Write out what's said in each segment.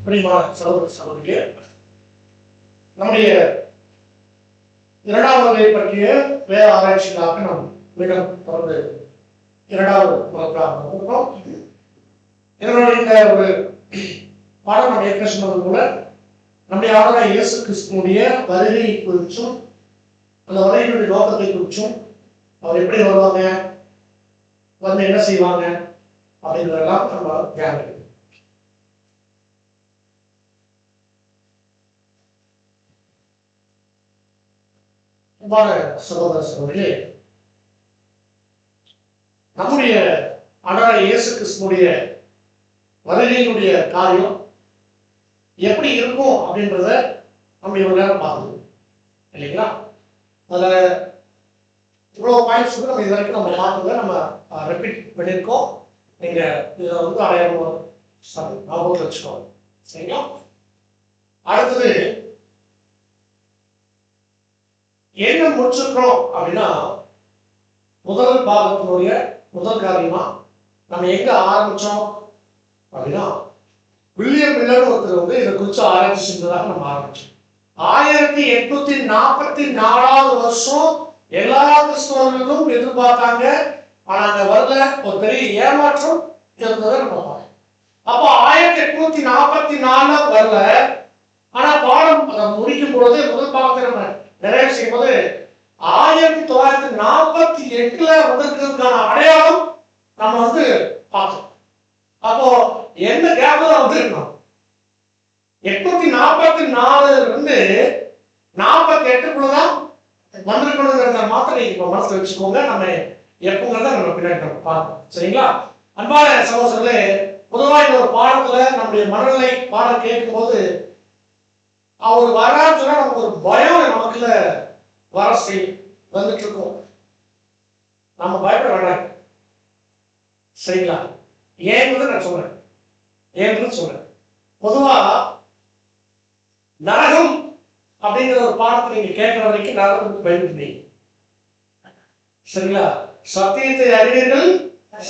பிரியமான சகோதர சகோதரியே, நம்முடைய இரண்டாவது வகை பற்றிய வேத ஆராய்ச்சிகளாக நாம் மீண்டும் தொடர்ந்து இரண்டாவது வகுப்பாக இதனுடைய இந்த ஒரு பாடம் நம்ம ஏற்கனவே சொன்னது போல நம்முடைய ஆண்டவராகிய இயேசு கிறிஸ்துவினுடைய வருகை குறிச்சும் அந்த வருகையினுடைய நோக்கத்தை குறிச்சும் அவர் எப்படி வருவாங்க, வந்து என்ன செய்வாங்க அப்படிங்கிறதெல்லாம் நம்ம தியானிக்கணும். சகோதர சகோதரிகளே, நம்முடைய ஆண்டவராகிய இயேசு கிறிஸ்துவினுடைய வருகையினுடைய காரியம் எப்படி இருக்கும் அப்படின்றத நம்ம இவ்வளவு நேரம் பார்க்கணும் இல்லைங்களா? அதுல இவ்வளவு பாயிண்ட்ஸ் நம்ம இது வரைக்கும் நம்ம பார்த்ததை நம்ம ரிப்பீட் பண்ணியிருக்கோம். நீங்க இதை வந்து ஞாபகத்தில் வச்சுக்கோங்க, சரிங்களா? அடுத்தது என்ன முடிச்சிருக்கிறோம் அப்படின்னா, முதல் பாகத்தினுடைய முதல் காரியமா நம்ம எங்க ஆரம்பிச்சோம் அப்படின்னா, வில்லியம் மில்லர் ஒருத்தர் வந்து இதை குறித்து ஆராய்ச்சி செஞ்சதாக நம்ம ஆரம்பிச்சோம். 1844 வருஷம் எல்லா கிறிஸ்தவர்களும் எதிர்பார்த்தாங்க, ஆனா அங்க வரல, ஒரு பெரிய ஏமாற்றம் இருந்ததை நம்ம பார்த்தோம். அப்போ 1844 வரல, ஆனா பாடம் முடிக்கும் பொழுது முதல் பாகத்தை நம்ம நிறைவு செய்யும் போது 1948 வந்திருக்கிறதுக்கான அடையாளம் நம்ம வந்து பார்த்தோம். அப்போ என்ன கேப்ல வந்துருக்கணும், 844 இருந்து 48க்குள்ளதான் வந்திருக்கணுங்கிறத மாத்திரம் நீங்க இப்ப மனசுல வச்சுக்கோங்க. நம்ம எப்பங்கிறத நம்ம பின்னாடி நம்ம பார்ப்போம், சரிங்களா? அன்பான சகோதரர்களே, பொதுவாக இந்த ஒரு பாடத்துல நம்முடைய மனநிலை பாடம் கேட்கும் போது அவர் வரான்னு சொன்னா நமக்கு ஒரு பயம் நமக்குள்ள வர வந்துட்டு இருக்கோம். நம்ம பயப்பட வேண்டாம், சரிங்களா? ஏங்கிறது நான் சொல்றேன். பொதுவா நரகம் அப்படிங்கிற ஒரு பாடத்தை நீங்க கேட்கிற வரைக்கும் நரகத்துக்கு பயன்படுத்தி, சரிங்களா? சத்தியத்தை அறிவீர்கள்,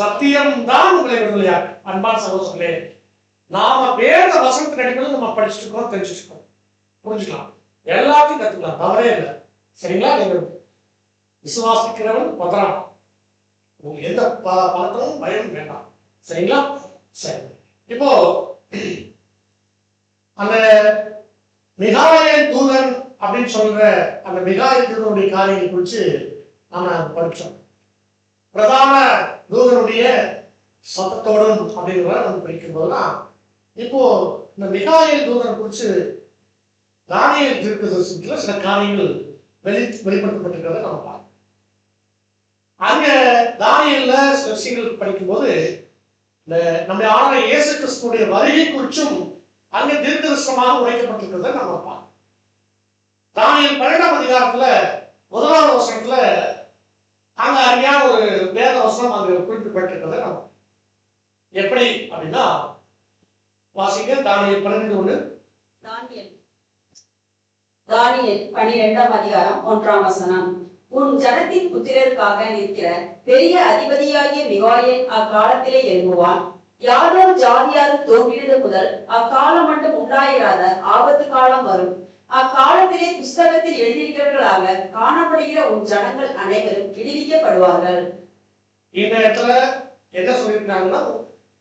சத்தியம் தான் உங்களை விடுதலையா. அன்பான சகோதரர்களே, நாம வேத வசனத்தின் அடிப்படையில் நம்ம படிச்சுட்டு இருக்கோம், தெரிஞ்சுட்டு இருக்கோம், புரிஞ்சுக்கலாம், எல்லாத்தையும் கத்துக்கலாம், தவறே இல்லை, சரிங்களா? நீங்கள் விசுவாசிக்கிறவன் பதறான், உங்களுக்கு எந்த பதற்றமும் பயம் வேண்டாம், சரிங்களா? சரி, இப்போ அந்த மிகாயேல் தூதன் அப்படின்னு சொல்ற அந்த மிகாயேல் தூதனுடைய காரியத்தை குறித்து நாம படிச்சோம். பிரதான தூதனுடைய சத்தத்தோடும் அப்படிங்கிறத நம்ம படிக்கும் போதுதான் இப்போ இந்த மிகாயேல் தூதன் குறித்து தானியேல் தீர்க்கதரிசனத்துல சில காரியங்கள் வெளிப்படுத்தப்பட்டிருக்கிறத நம்ம பார்க்கணும். அங்க தானியேல்ல சில விஷயங்கள் படிக்கும்போது நம்முடைய ஆண்டவர் இயேசு கிறிஸ்துவுடைய வருகை குறிச்சும் அங்க தீர்க்கதரிசனமாக உரைக்கப்பட்டிருக்கிறத நம்ம பார்க்கணும். தானியேல் 12ஆம் அதிகாரத்துல 1வது வசனத்துல அங்க அருமையான ஒரு வேத வசனம் அங்க குறிப்பிடப்பட்டிருக்கிறத நம்ம எப்படி அப்படின்னா வாசிக்க. தானியேல் 12:1. தானியேல் 12ஆம் அதிகாரம் 1ஆம் வசனம். உன் ஜனத்தின் புத்திரருக்காக நிற்கிற பெரிய அதிபதியாகிய மிகாயேல் அக்காலத்திலே எழும்புவான். யாரோ ஜாதியாரு தோன்றியது முதல் அக்காலம் மட்டும் உண்டாயிராத ஆபத்து காலம் வரும். அக்காலத்திலே புஸ்தகத்தில் எழுதியிருக்கிறவர்களாக காணப்படுகிற உன் ஜனங்கள் அனைவரும் விடுவிக்கப்படுவார்கள். இந்த இடத்துல என்ன சொல்லியிருக்காங்கன்னா,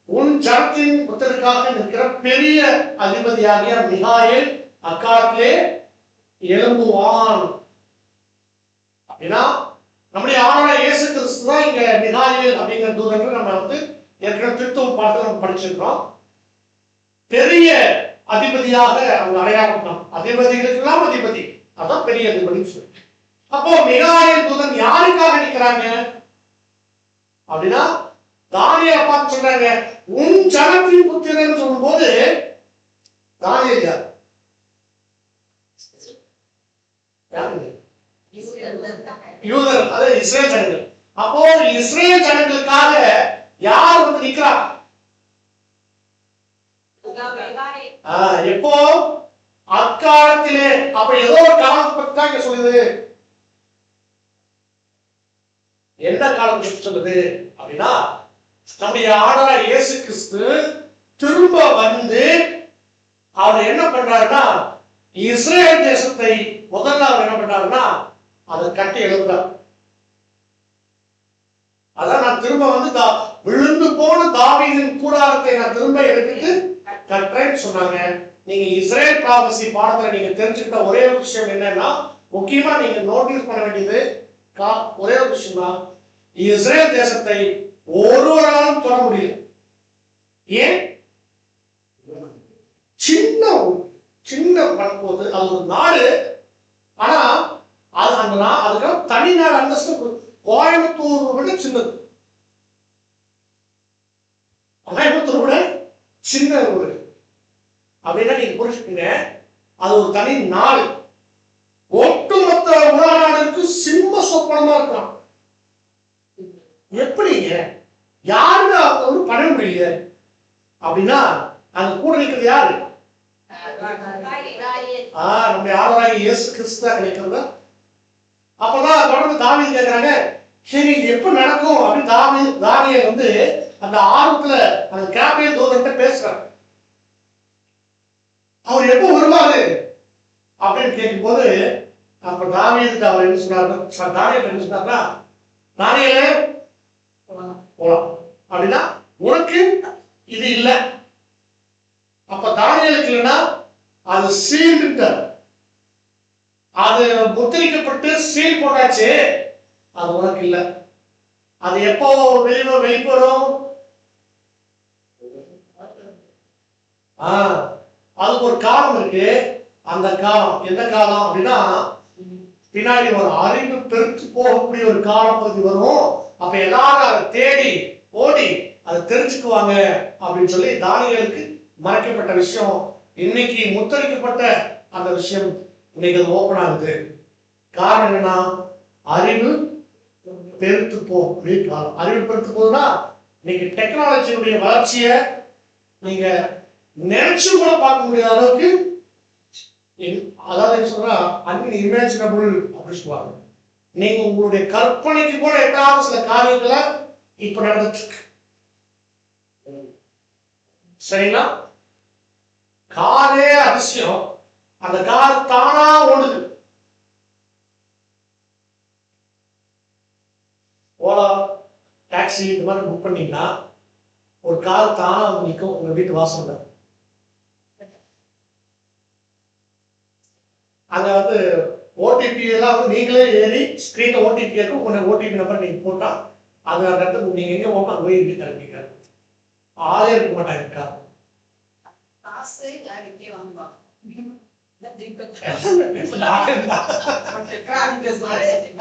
உன் ஜனத்தின் புத்திரருக்காக நிற்கிற பெரிய அதிபதியாகிய மிகாயேல் அக்காலத்திலே எழும்புவான் அப்படின்னா, நம்முடைய ஆண்டவர் இயேசு கிறிஸ்து தான் இங்க மிகாயேல் அப்படிங்கிற தூதர்கள் நம்ம வந்து ஏற்கனவே திருத்தம் பார்த்து நம்ம படிச்சிருக்கிறோம். பெரிய அதிபதியாக அவங்க அடையாளம், அதிபதிகளுக்கெல்லாம் அதிபதி, அதான் பெரிய அதிபதி சொல்லி. அப்போ மிகாயேல் தூதன் யாருக்காக நிற்கிறாங்க அப்படின்னா, தானியேல் பார்த்து சொல்றாங்க, உன் ஜனத்தின் புத்திரன் சொல்லும் போது தானியேல் யார்? யூதர், அது இஸ்ரேல் ஜனங்கள். அப்போ இஸ்ரேல் ஜனங்களுக்காக யார் வந்து நிற்கிறார்? எப்போ? அக்காலத்திலே. அப்ப ஏதோ ஒரு காலத்தை பத்தி தான் இங்க சொல்லுது. எந்த காலம் சொல்லுது அப்படின்னா, நம்முடைய ஆண்டவர் இயேசு கிறிஸ்து திரும்ப வந்து அவர் என்ன பண்றாருன்னா இஸ்ரேல் தேசத்தை முதல்ல அவர் என்ன பண்றாருன்னா அதை கட்டி எழுதுறார். அதான் நான் திரும்ப வந்து விழுந்து போன தாவீதின் கூடாரத்தை நான் திரும்ப எடுத்துட்டு கட்டுறேன்னு சொன்னாங்க. நீங்க இஸ்ரேல் ப்ராபசி பாடத்துல நீங்க தெரிஞ்சுக்கிட்ட ஒரே ஒரு விஷயம் என்னன்னா, முக்கியமா நீங்க நோட்டீஸ் பண்ண வேண்டியது ஒரே ஒரு விஷயம் தான், இஸ்ரேல் தேசத்தை ஒருவராலும் தொட முடியல. ஏன்? சின்ன சின்ன பண்ணும்போது அது ஒரு நாடு, ஆனா அது அந்த அதுக்கு தனி நாடு அந்தஸ்து கோயம்புத்தூர் விட சின்னது. கோயம்புத்தூர் விட சின்ன ஊரு அப்படின்னா நீங்க புரிஞ்சுக்கீங்க, அது ஒரு தனி நாடு. ஒட்டுமொத்த உலக நாடுக்கு சிம்ம சொப்பனமா இருக்கான். எப்படிங்க யாருன்னு அவங்க பண்ண முடியல அப்படின்னா அங்க கூட நிற்கிறது யாரு? நம்ம யாராவது இயேசு கிறிஸ்து தான் நிற்கிறதா? அப்பதான் தொடர்ந்து தாவீது கேட்கிறாங்க, சரி எப்ப நடக்கும் அப்படின்னு தானியேல் வந்து அந்த ஆர்வத்துல அந்த கேபிரியல் தூதன்கிட்ட பேசுறாங்க. அவர் எப்ப வருவாரு அப்படின்னு கேட்கும் போது அப்ப தாவீதுக்கு அவர் என்ன சொன்னாரு, தானியேல் என்ன சொன்னார்னா, தானியேலே போலாம் அப்படின்னா உனக்கு இது இல்ல. அப்ப தானியேலுக்கு இல்லைன்னா அது சீல்டு, அது முத்திரிக்கப்பட்டு சீல் போட்டாச்சு, அது உனக்கு இல்ல. அது எப்போ வெளிப்படும்? அதுக்கு ஒரு காலம் இருக்கு. அந்த காலம் என்ன காலம் அப்படின்னா, பின்னாடி ஒரு அறிவு பெருத்து போகக்கூடிய ஒரு காலப்பகுதி வரும். அப்ப எல்லாரும் அதை தேடி ஓடி அதை தெரிஞ்சுக்குவாங்க அப்படின்னு சொல்லி தானியேலுக்கு மறைக்கப்பட்ட விஷயம் இன்னைக்கு முத்தரிக்கப்பட்ட அந்த விஷயம் இன்னைக்கு அது ஓப்பன் ஆகுது. காரணம் என்னன்னா, அறிவு பெருத்து போகக்கூடிய காலம். அறிவு பெருத்து போகுதுன்னா இன்னைக்கு டெக்னாலஜியுடைய வளர்ச்சியை நீங்க நினைச்சு கூட பார்க்க முடியாத அளவுக்கு, அதாவது சொல்றா அன்இமேஜினபிள் அப்படின்னு சொல்லுவாங்க. நீங்க உங்களுடைய கற்பனைக்கு கூட எட்டாத சில காரியங்களை இப்ப நடந்துட்டு இருக்கு. சரிங்களா? காரே அதிசயம், அந்த கார் தானா ஓடுது. ஓலா டாக்ஸி இந்த மாதிரி புக் பண்ணீங்கன்னா ஒரு கார் தானா நிற்கும் உங்க வீட்டு வாசல்ல. அங்க வந்து ஓடிபி எல்லாம் வந்து நீங்களே ஏறி ஸ்கிரீன்ல ஓடிபி இருக்கும், உங்க ஓடிபி நம்பர் நீங்க போட்டா அது அந்த இடத்துக்கு நீங்க எங்க போகணும் அங்க போய் கிளம்பிக்க. ஆளே இருக்க மாட்டாங்க.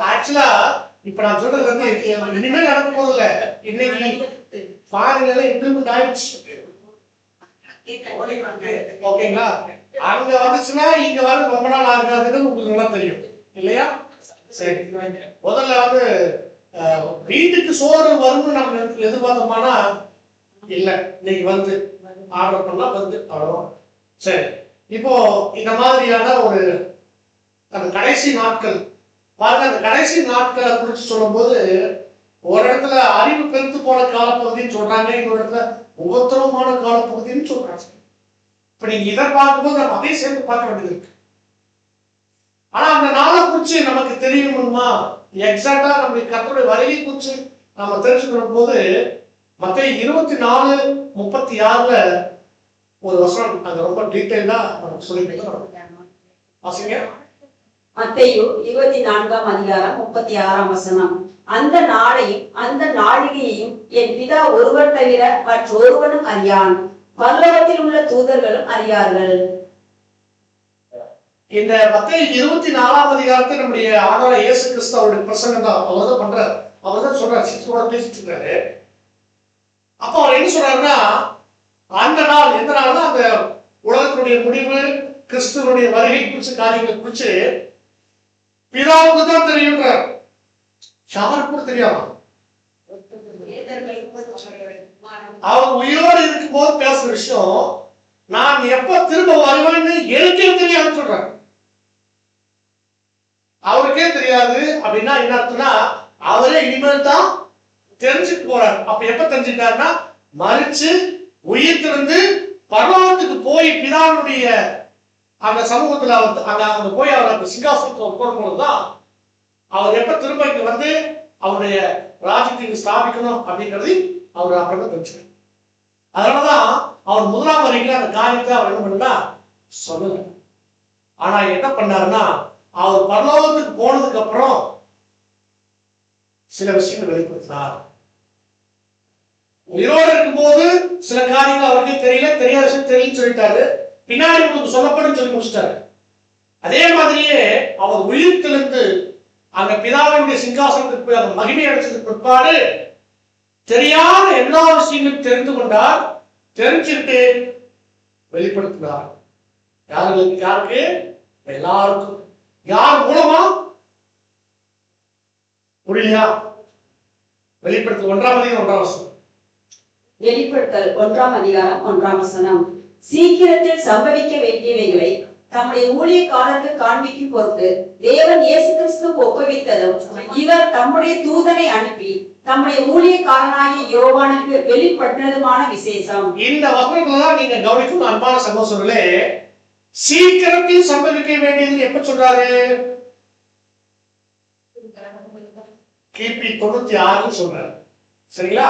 ஆக்சுவலா இப்ப நான் சொல்றது வந்து இனிமேல் நடக்கும் போது இல்ல, இன்னைக்கு ஃபாரின்ல இம்ப்ளிமெண்ட் ஆயிடுச்சு. ஓகேங்களா? அங்க வந்துச்சுன்னா இங்க வர ரொம்ப நாள் ஆகாதுன்னு உங்களுக்கு நல்லா தெரியும் இல்லையா? சரி, முதல்ல வந்து வீட்டுக்கு சோறு வரும்னு நம்ம எதிர்பார்த்தோம்னா இல்ல, இன்னைக்கு வந்து ஆர்டர் பண்ணா வந்து அவ்வளவுதான். சரி, இப்போ இந்த மாதிரியான ஒரு அந்த கடைசி நாட்கள் பாருங்க. அந்த கடைசி நாட்களை குறித்து சொல்லும் போது ஒரு இடத்துல அறிவு பெருத்து போன காலப்பகுதின்னு சொல்றாங்க, இன்னொரு இடத்துல உபத்திரமான காலப்பகுதின்னு சொல்றாங்க. இப்ப நீங்க இதை பார்க்கும்போது நம்ம அதையும் சேர்ந்து பார்க்க வேண்டியது இருக்கு. ஆனா அந்த நாளை குறிச்சு நமக்கு தெரியணுமா, எக்ஸாக்டா நம்ம கர்த்தருடைய வருகை குறிச்சு நம்ம தெரிஞ்சுக்கணும் போது மத்தேயு 24:36 ஒரு வசனம் அங்க ரொம்ப டீடைலா நமக்கு சொல்லிட்டு வாசிங்க. மத்தேயு 24:36 அந்த நாளையும் அந்த நாழிகையையும் என் பிதா ஒருவர் தவிர மற்றொருவனும் அறியான், பரலோகத்தில் உள்ள தூதர்களும் அறியார்கள். இந்த மத்தேயு 24 நம்முடைய ஆண்டவர் இயேசு கிறிஸ்து அவருடைய பிரசங்கம் தான் அவர் தான் பண்றாரு. அவர் தான் சொல்றாரு, சிஸ்டரோட பேசிட்டு இருக்காரு. அப்ப அவர் என்ன சொல்றாருன்னா, அந்த நாள் எந்த நாள்னா அந்த உலகத்தினுடைய முடிவு, கிறிஸ்துவனுடைய வருகை குறிச்ச காரியங்களை குறிச்சு பிதாவுக்கு தான் தெரியுன்றார். யாருக்கு கூட தெரியாம அவர் உயிரோடு இருக்கும் போது பேசுற விஷயம் நான் எப்ப திரும்ப வருவேன்னு எனக்கே தெரியாது சொல்றாரு. அவருக்கே தெரியாது அப்படின்னா என்ன அர்த்தம்னா அவரே இனிமேல் தான் தெரிஞ்சுட்டு போறாரு. அப்ப எப்ப தெரிஞ்சுட்டாருன்னா மறிச்சு உயிர் திறந்து பரலோகத்துக்கு போய் பிதாவுடைய அந்த சமூகத்துல அங்க போய் அவர் அந்த சிங்காசனத்தை போடும்போதுதான் அவர் எப்ப திரும்ப இங்க வந்து அவருடைய ராஜ்யத்தை ஸ்தாபிக்கணும் அப்படிங்கிறது அவர் அப்புறம் தெரிஞ்சுக்க. அதனாலதான் அவர் முதலாம் வரைக்கும் அந்த காரியத்தை அவர் என்ன பண்ணா சொல்லல. ஆனா என்ன பண்ணாருன்னா அவர் பரலோகத்துக்கு போனதுக்கு அப்புறம் சில விஷயங்கள் வெளிப்படுத்தினார். உயிரோடு இருக்கும் போது சில காரியங்கள் அவருக்கு தெரியல, தெரியாத விஷயம் தெரியலன்னு சொல்லிட்டாரு. பின்னாடி உங்களுக்கு சொல்லப்படும் சொல்லி முடிச்சிட்டாரு. அதே மாதிரியே அவர் உயிர்த்தெழுந்து அங்க பிதாவினுடைய சிங்காசனத்துக்கு போய் அந்த மகிமை அடைச்சதுக்கு பிற்பாடு தெரியாத எல்லா விஷயங்களும் தெரிந்து கொண்டார். தெரிஞ்சுட்டு வெளிப்படுத்தினார். யாருக்கு? எல்லாருக்கும். யார் மூலமா? புரியலையா? வெளிப்படுத்தல் 1ஆம் அதிகாரம் 1ஆம் வசனம். வெளிப்படுத்தல் 1ஆம் அதிகாரம் 1ஆம் வசனம். சீக்கிரத்தில் சம்பவிக்க வேண்டியவைகளை தம்முடைய ஊழிய காலத்தில் காண்பிக்கும் பொருட்டு தேவன் இயேசு கிறிஸ்துவுக்கு ஒப்புவித்ததும் இவர் தம்முடைய தூதனை அனுப்பி தம்முடைய ஊழியக்காரனாகிய யோவானுக்கு வெளிப்படுத்தினதுமான விசேஷம். இந்த வசனங்களை தான் நீங்க கவனிக்கும் அன்பான சகோதரர்களே. சீக்கிரத்தில் சம்பவிக்க வேண்டியது எப்ப சொல்றாரு? கிபி 96 சொல்றாரு. சரிங்களா?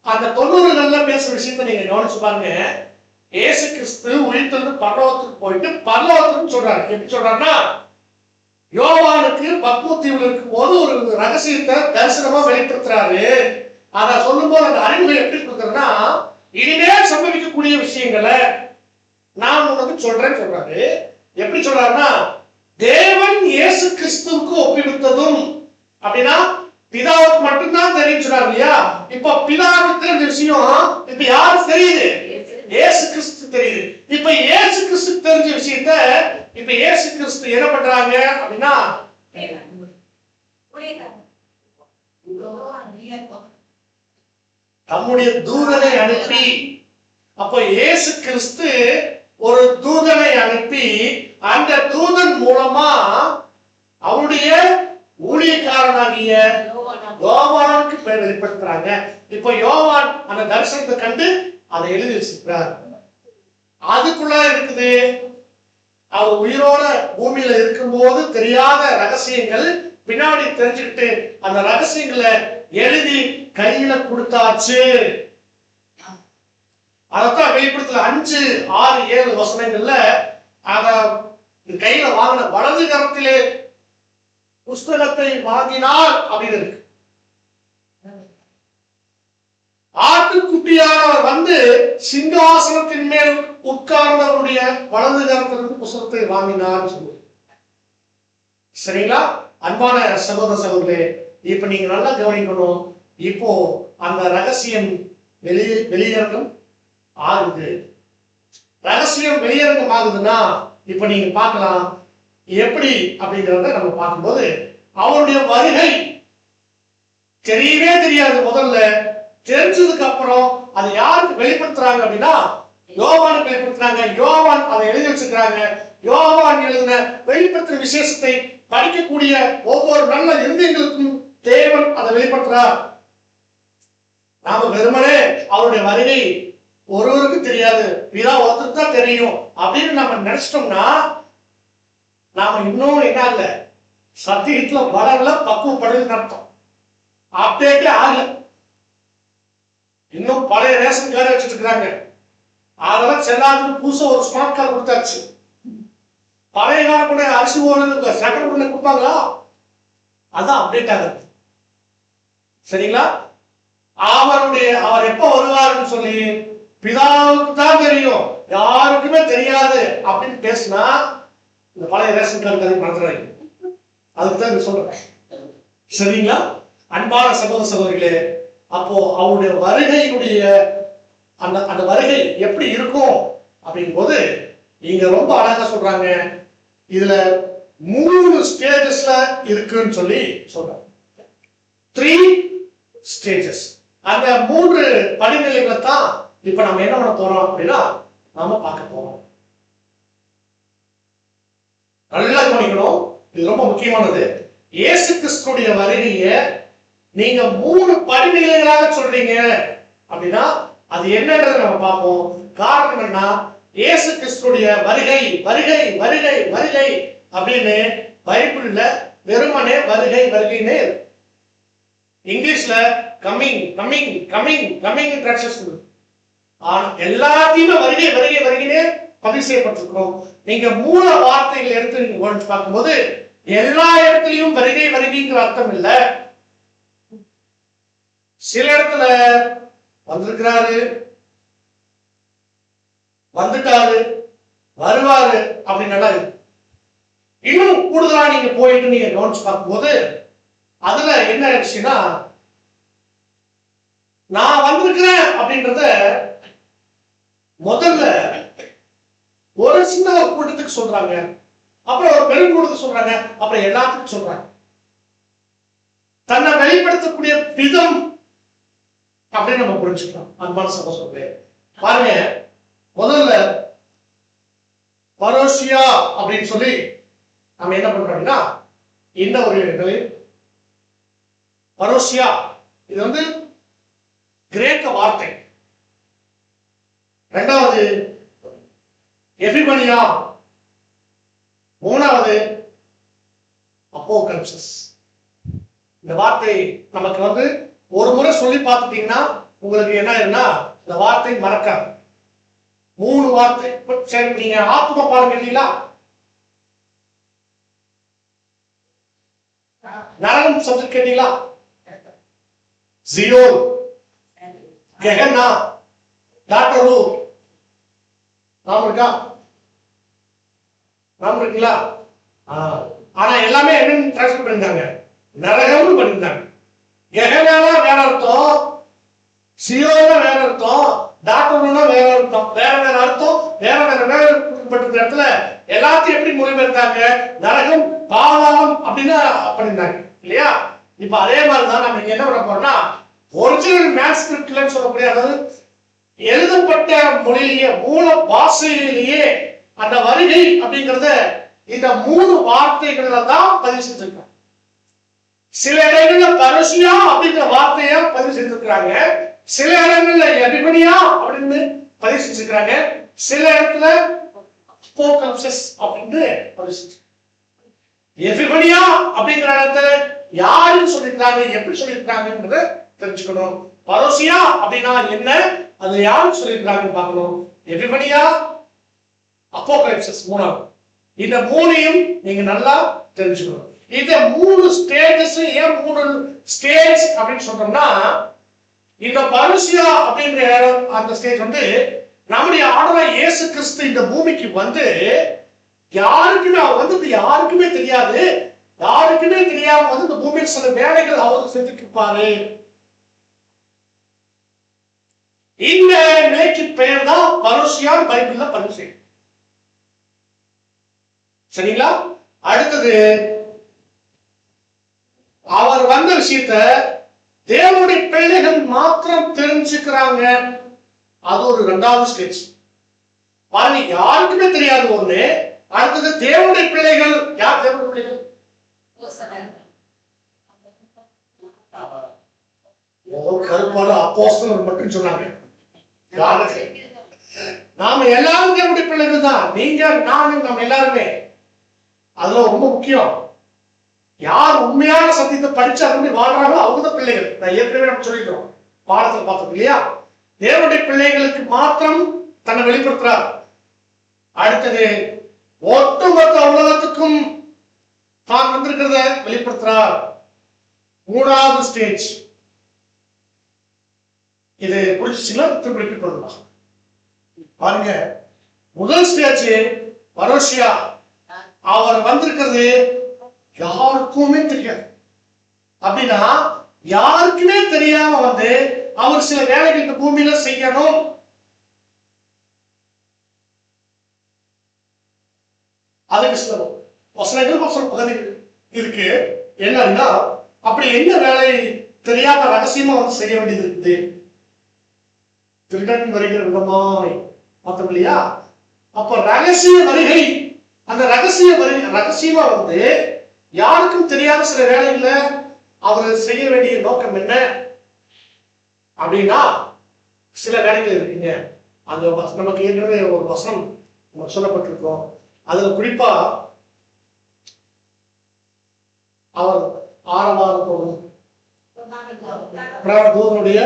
அந்த 90கள்ல பேசுற விஷயத்தை நீங்க கவனிச்சு பாருங்க. இயேசு கிறிஸ்து உயிர்த்தெழுந்து பரலோகத்துக்கு போயிட்டு பரலோகத்துக்கு சொல்றாரு. எப்படி சொல்றாருன்னா, யோவானுக்கு பத்மத்தீவில் இருக்கும் போது ஒரு ரகசியத்தை தரிசனமா வெளிப்படுத்துறாரு. அதை சொல்லும் போது அந்த அறிவுரை எப்படி கொடுக்குறதுன்னா, இனிமேல் சம்பவிக்கக்கூடிய விஷயங்களை நான் உனக்கு சொல்றேன்னு சொல்றாரு. எப்படி சொல்றாருன்னா, தேவன் இயேசு கிறிஸ்துவுக்கு ஒப்புவித்ததும் அப்படின்னா பிதாவுக்கு மட்டும்தான் தெரியும் சொல்றாரு இல்லையா? இப்ப பிதாவுக்கு தெரிஞ்ச விஷயம் இப்ப யாருக்கு தெரியுது? இயேசு கிறிஸ்து தெரியுது. இப்ப இயேசு கிறிஸ்து தெரிஞ்ச விஷயத்த இப்ப இயேசு கிறிஸ்து என்ன பண்றாங்க அப்படின்னா, தம்முடைய தூதனை அனுப்பி, அப்ப இயேசு கிறிஸ்து ஒரு தூதனை அனுப்பி அந்த தூதன் மூலமா அவருடைய ஊழியக்காரனாகிய யோவானுக்கு பேர் வெளிப்படுத்துறாங்க. இப்ப யோவான் அந்த தரிசனத்தை கண்டு அதை எழுதி வச்சிருக்கிறார். அதுக்குள்ள இருக்குது அவர் உயிரோட பூமியில இருக்கும்போது தெரியாத ரகசியங்கள் பின்னாடி தெரிஞ்சுக்கிட்டு அந்த ரகசியங்களை எழுதி கையில கொடுத்தாச்சு. அதத்தான் வெளிப்படுத்தல 5, 6, 7 வசனங்கள்ல அத கையில வாங்கின வலது கரத்திலே புஸ்தகத்தை வாங்கினார் அப்படின்னு இருக்கு. ஆட்டுக்குட்டியானவர் வந்து சிங்காசனத்தின் மேல் உட்கார்ந்தவருடைய வலது கரத்திலிருந்து புஸ்தகத்தை வாங்கினார் சொல்லு. சரிங்களா? அன்பான சகோதர சகோதரே, இப்ப நீங்க நல்லா கவனிக்கணும். இப்போ அந்த ரகசியம் வெளியரங்கம் ஆகுது. ரகசியம் வெளியரங்கம் ஆகுதுன்னா இப்ப நீங்க பார்க்கலாம் எப்படி அப்படிங்கிறத நம்ம பார்க்கும்போது, அவருடைய வருகை தெரியவே தெரியாது. முதல்ல தெரிஞ்சதுக்கு அப்புறம் அது யாருக்கு வெளிப்படுத்துறாங்க அப்படின்னா யோவானுக்கு வெளிப்படுத்துறாங்க. யோவான் அதை எழுதி வச்சிருக்கிறாங்க. யோவான் எழுதின வெளிப்படுத்துற விசேஷத்தை படிக்கக்கூடிய ஒவ்வொரு நல்ல இருதயங்களுக்கும் தேவன் அதை வெளிப்படுத்துறார். நாம வெறுமனே அவருடைய வருகை ஒருவருக்கு தெரியாது, பிதா ஒருத்தருக்கு தான் தெரியும் அப்படின்னு நம்ம நினைச்சிட்டோம்னா நாம இன்னும் என்ன இல்ல, சத்தியத்துல வளரல, பக்குவப்படுறது அர்த்தம். அப்டேட்டே ஆகல. இன்னும் பழைய ரேஷன் கார்டு வச்சுட்டு இருக்காங்க. அதெல்லாம் செல்லாதுன்னு புதுசா ஒரு ஸ்மார்ட் கார்டு கொடுத்தாச்சு. பழைய காலம் கூட அரிசி ஓடுறது சக்கரை கூட கொடுப்பாங்களா? அதான் அப்டேட் ஆகுது. சரிங்களா? அவர் எப்ப வருவாருன்னு சொல்லி பிதாவுக்கு தான் தெரியும், யாருக்குமே தெரியாது அப்படின்னு பேசினா இந்த பழைய ரேஷன் கார்டு கதை மறந்துறாங்க. அதுக்கு தான் சொல்றேன். சரிங்களா? அன்பான சகோதர சகோதரிகளே, அப்போ அவருடைய வருகையினுடைய அந்த வருகை எப்படி இருக்கும் அப்படிங்கும் போது இங்க ரொம்ப அழகா சொல்றாங்க. இதுல 3 ஸ்டேஜஸ்ல இருக்குன்னு சொல்லி சொல்றாங்க. 3 ஸ்டேஜஸ். அந்த 3 படிநிலைகளை தான் இப்ப நம்ம என்ன பண்ண போறோம் அப்படின்னா நாம பார்க்க போறோம். நல்லா கவனிக்கணும், இது ரொம்ப முக்கியமானது. இயேசு கிறிஸ்துடைய வருகைய நீங்க 3 படிநிலைகளாக சொல்றீங்க அப்படின்னா அது என்னன்றதை நம்ம பார்ப்போம். காரணம் என்ன? இயேசு கிறிஸ்துடைய வருகை வருகை வருகை வருகை அப்படின்னு பைபிள்ல வெறுமனே வருகை வருகைன்னே இங்கிலீஷ்ல coming coming coming coming translation. ஆனா எல்லாத்தையுமே வருகை வருகை வருகைனே பதிவு செய்யப்பட்டிருக்கிறோம். நீங்க மூல வார்த்தைகள் எடுத்து நீங்க பார்க்கும்போது எல்லா இடத்துலயும் வருகை வருகைங்கிற அர்த்தம் இல்ல. சில இடத்துல வந்திருக்கிறாரு, வந்துட்டாரு, வருவாரு அப்படின்னு எல்லாம் இருக்கு. இன்னும் கூடுதலா நீங்க போயிட்டு நீங்க கவனிச்சு பார்க்கும்போது அதுல என்ன ஆயிடுச்சுன்னா, நான் வந்திருக்கிறேன் அப்படின்றத முதல்ல ஒரு சின்ன கூட்டத்துக்கு சொல்றாங்க, அப்புறம் ஒரு பெரும் கூட்டத்துக்கு சொல்றாங்க, அப்புறம் எல்லாத்துக்கும் சொல்றாங்க. தன்னை வெளிப்படுத்தக்கூடிய விதம் அப்படின்னு நம்ம புரிஞ்சுக்கலாம். அன்பான சகோதரர்களே, பாருங்க, முதல்ல பரோசியா அப்படின்னு சொல்லி நம்ம என்ன பண்றோம்னா, இந்த ஒரு பரோசியா இது வந்து கிரேக்க வார்த்தை. இரண்டாவது எபிபனியா, மூணாவது அப்போகலிப்சிஸ். இந்த வார்த்தை நமக்கு வந்து ஒரு முறை சொல்லி பார்த்துட்டீங்கன்னா உங்களுக்கு என்ன ஆயிருன்னா இந்த வார்த்தை மறக்காது. மூணு வார்த்தை. சரி, நீங்க ஆத்மா பாருங்க இல்லீங்களா, நரகம் சப்ஜெக்ட் கேட்டீங்களா? ஜியோல், கெஹன்னா, டாட்டரு, நாம இருக்கா? நாம இருக்குங்களா? ஆனா எல்லாமே என்னன்னு டிரான்ஸ்லேட் பண்ணிருந்தாங்க, நரகம்னு பண்ணிருந்தாங்க. கெஹனானா வேற அர்த்தம், சியோனா வேற அர்த்தம், டாட்டருனா வேற அர்த்தம், வேற வேற அர்த்தம், வேற வேற வேற கொடுக்கப்பட்ட இடத்துல எல்லாத்தையும் எப்படி மொழிபெயர்த்தாங்க? நரகம், பாவம் அப்படின்னு பண்ணிருந்தாங்க இல்லையா? இப்ப அதே மாதிரிதான் நம்ம இங்க என்ன பண்ண போறோம்னா, ஒரிஜினல் மேன்ஸ்கிரிப்ட்லன்னு சொல்லக்கூடிய, அதாவது எழுதப்பட்ட மொழியிலேயே மூல பாஷையிலேயே அந்த வருகை அப்படிங்கறத இந்த மூணு வார்த்தைகள்ல தான் பதிவு செஞ்சிருக்காங்க. சில இடங்கள்ல பரோசியா அப்படிங்கிற வார்த்தையா பதிவு செஞ்சிருக்கிறாங்க, சில இடங்கள்ல எபிபனியா அப்படின்னு பதிவு செஞ்சிருக்கிறாங்க, சில இடத்துல அப்போகலிப்சிஸ் அப்படின்னு பதிவு செஞ்சிருக்காங்க. எபிபனியா அப்படிங்கிற இடத்துல யாருன்னு சொல்லியிருக்காங்க, எப்படி சொல்லியிருக்காங்கன்றத தெரிஞ்சுக்கணும். பரோசியா அப்படின்னா என்ன, அது யாருன்னு சொல்லியிருக்காங்கன்னு பார்க்கணும். எபிபனியா, அப்போகலிப்சிஸ் மூணாவது. இந்த மூணையும் நீங்க நல்லா தெரிஞ்சுக்கணும். இந்த மூணு ஸ்டேஜஸ் ஏன் மூணு ஸ்டேஜ் அப்படின்னு சொல்றோம்னா, இந்த பரோசியா அப்படிங்கிற அந்த ஸ்டேஜ் வந்து நம்முடைய ஆண்டவர் இயேசு கிறிஸ்து இந்த பூமிக்கு வந்து யாருக்குமே அவர் வந்து யாருக்குமே தெரியாது, யாருக்குமே தெரியாம வந்து இந்த பூமியில் சில வேலைகள் அவருக்கு செஞ்சுட்டு இருப்பாரு. இந்த நிலைக்கு பெயர் தான் பரோசியா பைபிள்ல பதிவு செய்யும். சரிங்களா? அடுத்தது அவர் வந்த விஷயத்த தேவனுடைய பிள்ளைகள் மாத்திரம் தெரிஞ்சுக்கிறாங்க, அது ஒரு இரண்டாவது ஸ்டேஜ். பாருங்க, யாருக்குமே தெரியாது ஒண்ணு. அடுத்தது தேவனுடைய பிள்ளைகள். யார் தேவனுடைய பிள்ளைகள்? கருப்பாடு அப்போஸ்தலர் மட்டும் சொன்னாங்க. நாம எல்லாரும் தேவனுடைய பிள்ளைகள் தான். நீங்க, நானும், நம்ம எல்லாருமே. அதுல ரொம்ப முக்கியம், யார் உண்மையான சத்தியத்தை படிச்சு அது வாழ்றாங்களோ அவங்க தான் பிள்ளைகள். நான் ஏற்கனவே நம்ம சொல்லிக்கிறோம், பாடத்துல பார்த்தோம் இல்லையா? தேவனுடைய பிள்ளைகளுக்கு மாத்திரம் தன்னை வெளிப்படுத்துறார். அடுத்தது ஒட்டுமொத்த உலகத்துக்கும் தான் வந்திருக்கிறத வெளிப்படுத்துறார். மூணாவது ஸ்டேஜ். இது புரிஞ்சுச்சுங்களா? திருப்பி ரிப்பீட் பண்ணலாம் பாருங்க. முதல் ஸ்டேஜ் பரோசியா, அவர் வந்திருக்கிறது யாருக்குமே தெரியாது. அப்படின்னா யாருக்குமே தெரியாம வந்து அவர் சில வேலைகள் இந்த பூமியில செய்யணும். அதுக்கு சில வசனங்கள் பகுதிகள் இருக்கு. என்னன்னா, அப்படி என்ன வேலை தெரியாம ரகசியமா வந்து செய்ய வேண்டியது இருக்குது. திருடன் வருகிற விதமாய் பார்த்தோம் இல்லையா? அப்ப ரகசிய வருகை, அந்த ரகசியமா வந்து யாருக்கும் தெரியாத சில வேலைகள்ல அவர் செய்ய வேண்டிய நோக்கம் என்ன அப்படின்னா, சில வேலைகள் இருக்குங்க. அந்த நமக்கு ஏற்கனவே ஒரு வசனம் நமக்கு சொல்லப்பட்டிருக்கோம். அதுல குறிப்பா அவர் ஆரவாரத்தோடும் தூதனுடைய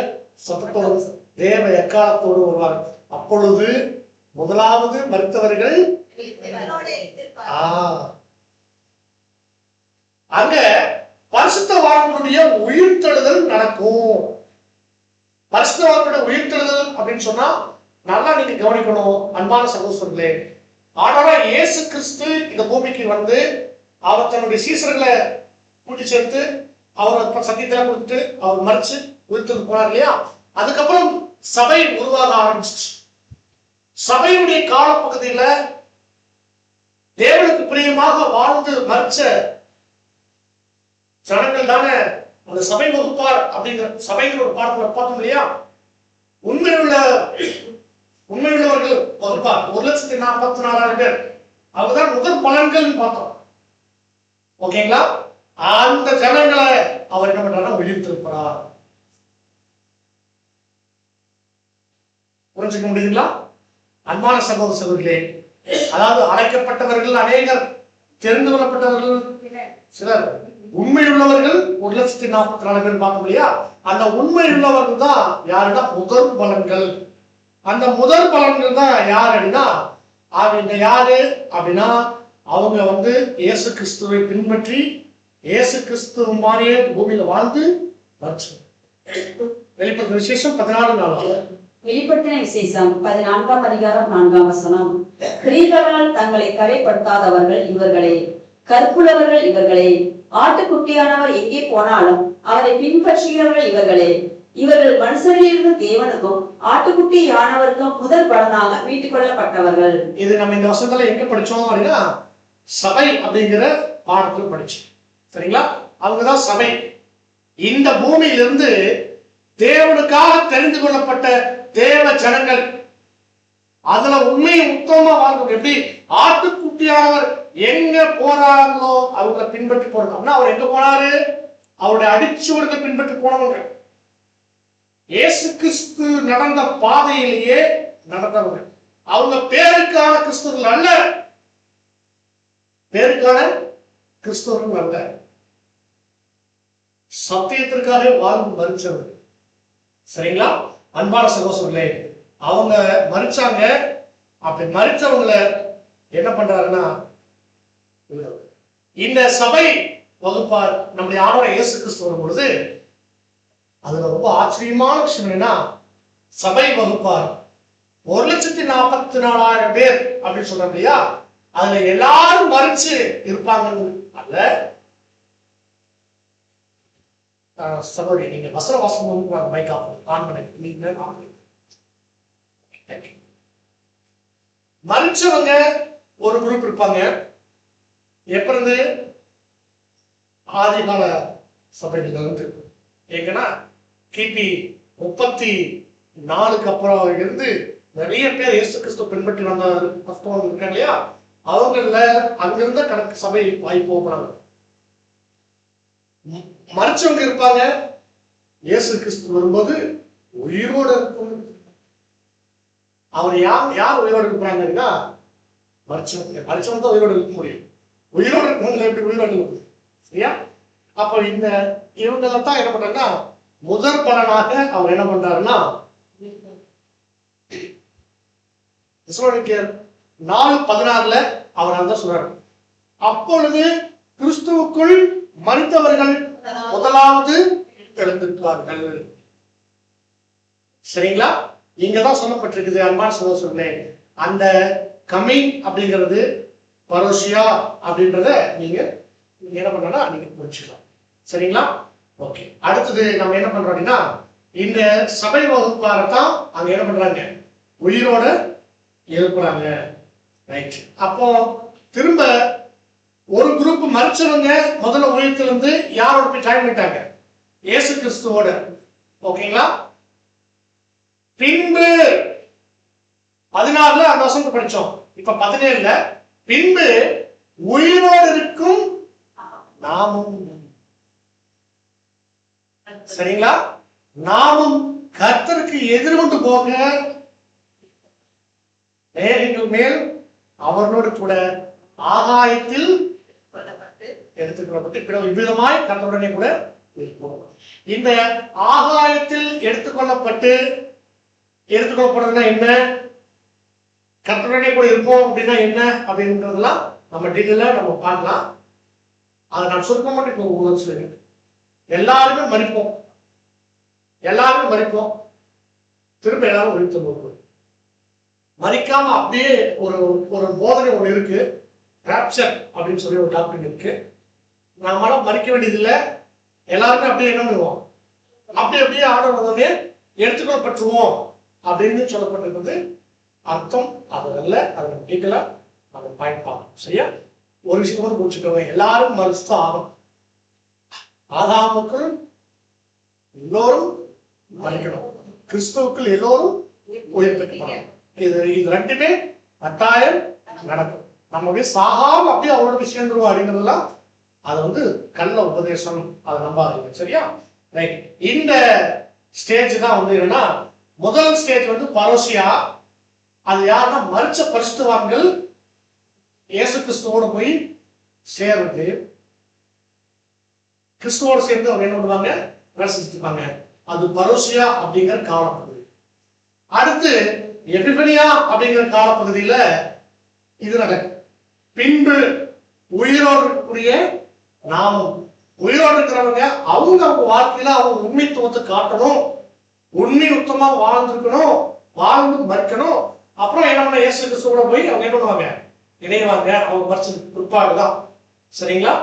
சத்தத்தோடும் தேவ எக்காலத்தோடு வருவார். அப்பொழுது முதலாவது மரித்தவர்கள் அங்க பரிசுத்தவான்களுடைய உயிர்த்தெழுதல் நடக்கும். பரிசுத்தவான்களுடைய உயிர்த்தெழுதல் அப்படின்னு சொன்னா நல்லா நீங்க கவனிக்கணும் அன்பான சகோதரர்களே. ஆனாலும் இயேசு கிறிஸ்து இந்த பூமிக்கு வந்து அவர் தன்னுடைய சீசர்களை கூட்டி சேர்த்து அவர் சத்தியத்தை கொடுத்துட்டு அவர் மறிச்சு உயிர்த்து போனார் இல்லையா? அதுக்கப்புறம் சபை உருவாக ஆரம்பிச்சிச்சு. சபையுடைய காலப்பகுதியில தேவனுக்கு பிரியமாக வாழ்ந்து மறிச்ச ஜனங்கள் தானே அந்த சபை வகுப்பார் அப்படிங்கிற சபைங்கிற ஒரு பாடத்துல பார்த்தோம் இல்லையா? உண்மையுள்ளவர்கள் வகுப்பார் 1,44,000 பேர். அவங்கதான் முதல் பலன்கள் பார்த்தோம். ஓகேங்களா? அந்த ஜனங்களை அவர் என்ன பண்றாரு? உயிர்த்திருப்பார். புரிஞ்சுக்க முடியுங்களா அன்பான சகோதர சகோதரிகளே? அதாவது அழைக்கப்பட்டவர்கள் அநேகர், தெரிந்து கொள்ளப்பட்டவர்கள் சிலர், உண்மையுள்ளவர்கள் 1,44,000 பேர் பார்க்க முடியா? அந்த உண்மையுள்ளவர்கள் தான் யாருன்னா முதல் பலன்கள். அந்த முதல் பலன்கள் தான் யார் அப்படின்னா அவங்க யாரு அப்படின்னா அவங்க வந்து இயேசு கிறிஸ்துவை பின்பற்றி இயேசு கிறிஸ்துவ மாதிரியே பூமியில வாழ்ந்து வெளிப்படுத்தின விசேஷம் 14 வெளிப்படுத்தின விசேஷம் 14ஆம் அதிகாரம் 4ஆம் வசனம். கிரீடங்களால் தங்களை கரைப்படுத்தாதவர்கள் இவர்களே, கற்புள்ளவர்கள் இவர்களே, ஆட்டுக்குட்டியானவர் எங்கே போனாலும் அவரை பின்பற்றுகிறவர்கள் இவர்களே. இவர்கள் மனுஷரிலிருந்து தேவனுக்கும் ஆட்டுக்குட்டி யானவருக்கும் முதல் பலனாக மீட்டுக் கொள்ளப்பட்டவர்கள். இது நம்ம இந்த வருஷத்துல எங்க படிச்சோம் அப்படின்னா சபை அப்படிங்கிற பாடத்தில் படிச்சோம். சரிங்களா? அவங்கதான் சபை. இந்த பூமியிலிருந்து தேவனுக்காக தெரிந்து கொள்ளப்பட்ட தேவ ஜனங்கள். அதுல உண்மையை உத்தமமா வாழ்க்கை எப்படி ஆட்டுக்குட்டியானவர் எங்க போறாங்களோ அவங்களை பின்பற்றி போறாங்க. அப்படின்னா அவர் எங்க போனாரு? அவருடைய அடிச்சுவடுகளை பின்பற்றி போனவங்க. இயேசு கிறிஸ்து நடந்த பாதையிலேயே நடந்தவங்க. அவங்க பேருக்கான கிறிஸ்துவர்கள் அல்ல, பேருக்கான கிறிஸ்துவர்கள் அல்ல, சத்தியத்திற்காக வாழ்ந்து மறிச்சவர்கள். சரிங்களா? அன்பான சகோதரர்களே, அவங்க மறிச்சாங்க. அப்படி மறிச்சவங்களை என்ன பண்றாருன்னா இந்த சபை வகுப்பார் நம்முடைய ஆண்டவர் இயேசு கிறிஸ்து வரும் பொழுது அதுல ரொம்ப ஆச்சரியமான விஷயம் என்னன்னா சபை வகுப்பார் 1,44,000 பேர் அப்படின்னு சொல்றாங்க இல்லையா? அதுல எல்லாரும் மறிச்சு இருப்பாங்க அல்ல. சகோதரி நீங்க வசன வாசகம் மைக் ஆன் பண்ணி மறிச்சவங்க ஒரு குரூப் இருப்பாங்க. எப்ப இருந்து? ஆதி கால சபையில இருந்து. எங்கன்னா கிபி 34க்கு அப்புறம் இருந்து நிறைய பேர் இயேசு கிறிஸ்து பின்பற்றி வந்த இருக்காங்க இல்லையா? அவங்கள அங்கிருந்த கணக்கு சபை வாய்ப்பு போகிறாங்க. மறிச்சவங்க இருப்பாங்க. இயேசு கிறிஸ்து வரும்போது உயிரோடு இருக்கும். அவர் யார் உயிரோடு இருக்கிறாங்கன்னா மறிச்சவங்க. மறிச்சவங்க தான் உயிரோடு இருக்க முடியும். உயிரோடு இருக்கவங்க எப்படி உயிரோடு இருக்கும்? சரியா? அப்ப இந்த இவங்களை தான் என்ன பண்றாங்கன்னா முதற் பலனாக அவர் என்ன பண்றாருன்னா 4:16 அவர் அந்த சொல்றாரு, அப்பொழுது கிறிஸ்துவுக்குள் மரித்தவர்கள் முதலாவது எழுந்திருப்பார்கள். சரிங்களா? இங்கதான் சொல்லப்பட்டிருக்குது அன்பான சகோதரர்களே. அந்த கமிங் அப்படிங்கிறது பரோசியா அப்படின்றத நீங்க என்ன பண்றா நீங்க புரிஞ்சுக்கலாம். சரிங்களா? ஓகே. அடுத்தது நம்ம என்ன பண்றோம் அப்படின்னா இந்த சபை வகுப்பாரத்தான் அங்க என்ன பண்றாங்க உயிரோட எழுப்புறாங்க. ரைட். அப்போ திரும்ப ஒரு குரூப் மறிச்சவங்க முதல்ல உயிர்த்துல இருந்து யாரோட போய் ஜாயின் பண்ணிட்டாங்க? இயேசு கிறிஸ்துவோட. ஓகேங்களா? பின்பு 14 அந்த வசனத்தை படிச்சோம். இப்ப 17 பின்பு உயிரோடு இருக்கும் நாமும். சரிங்களா? நாமும் கர்த்தருக்கு எதிர்கொண்டு போக மேகங்கள் மேல் அவர்களோடு கூட ஆகாயத்தில் எடுத்துக்கொள்ளப்பட்டு இவ்விதமாய் கர்த்தருடனே கூட இருப்போம். இந்த ஆகாயத்தில் எடுத்துக்கொள்ளப்படுறதுன்னா என்ன, கர்த்தருடனே கூட இருப்போம் அப்படின்னா என்ன அப்படின்றதெல்லாம் நம்ம டீட்டெயிலா நம்ம பார்க்கலாம். அதை நான் சுருக்க மட்டும் இப்போ உங்களுக்கு சொல்லுங்க. எல்லாருமே மறிப்போம், திரும்ப எல்லாரும் ஒழித்து போகும். மறிக்காம அப்படியே ஒரு ஒரு போதனை ஒன்று இருக்கு, ராப்சர் அப்படின்னு சொல்லி ஒரு டாக்டர் இருக்கு. நாமெல்லாம் மறிக்க வேண்டியதில்லை, எல்லாருமே அப்படியே என்ன பண்ணுவோம், அப்படியே ஆர்டர் வந்தோடனே எடுத்துக்கொள்ளப்பட்டுருவோம் அப்படின்னு சொல்லப்பட்டிருக்கிறது. அர்த்தம் அது அல்ல, அதை டீட்டெயிலா நம்ம பாயிண்ட் பார்க்கணும். சரியா? ஒரு விஷயம் கூட முடிச்சுக்கோங்க, எல்லாரும் மறுத்துதான் ஆகும். ஆதாமுக்குள் எல்லோரும் மறிக்கணும், கிறிஸ்துவுக்குள் எல்லோரும் உயர்த்தப்படணும். இது ரெண்டுமே கட்டாயம் நடக்கும். நம்ம சாகாம அப்படியே அவரோட சேர்ந்துருவோம் அப்படிங்கிறதுலாம் அது கள்ள உபதேசம், அதை நம்பாதீங்க. சரியா? ரைட். இந்த ஸ்டேஜ் தான் என்னன்னா, முதல் ஸ்டேஜ் பரோசியா. அது யாருன்னா மரிச்ச பரிசுத்தவான்கள் இயேசு கிறிஸ்துவோட போய் சேர்ந்து கிறிஸ்துவோட சேர்ந்து அவங்க என்ன பண்ணுவாங்க, பிரசங்கிப்பாங்க. அது பரோசியா அப்படிங்கிற காலப்பகுதி. அடுத்து எபிபனியா அப்படிங்கிற காலப்பகுதியில இது நடக்கும். பின்பு உயிரோடு இருக்கக்கூடிய நாமும், உயிரோடு இருக்கிறவங்க அவங்க வாழ்க்கையில அவங்க உண்மைத்துவத்தை காட்டணும், உண்மை உத்தமா வாழ்ந்துருக்கணும், வாழ்ந்து மறிக்கணும். அப்புறம் என்ன பண்ண, இயேசு கிறிஸ்துவோட போய் அவங்க என்ன பண்ணுவாங்க, இணைவாங்க. அவங்க மறிச்சதுக்கு பிற்பாடுதான். சரிங்களா?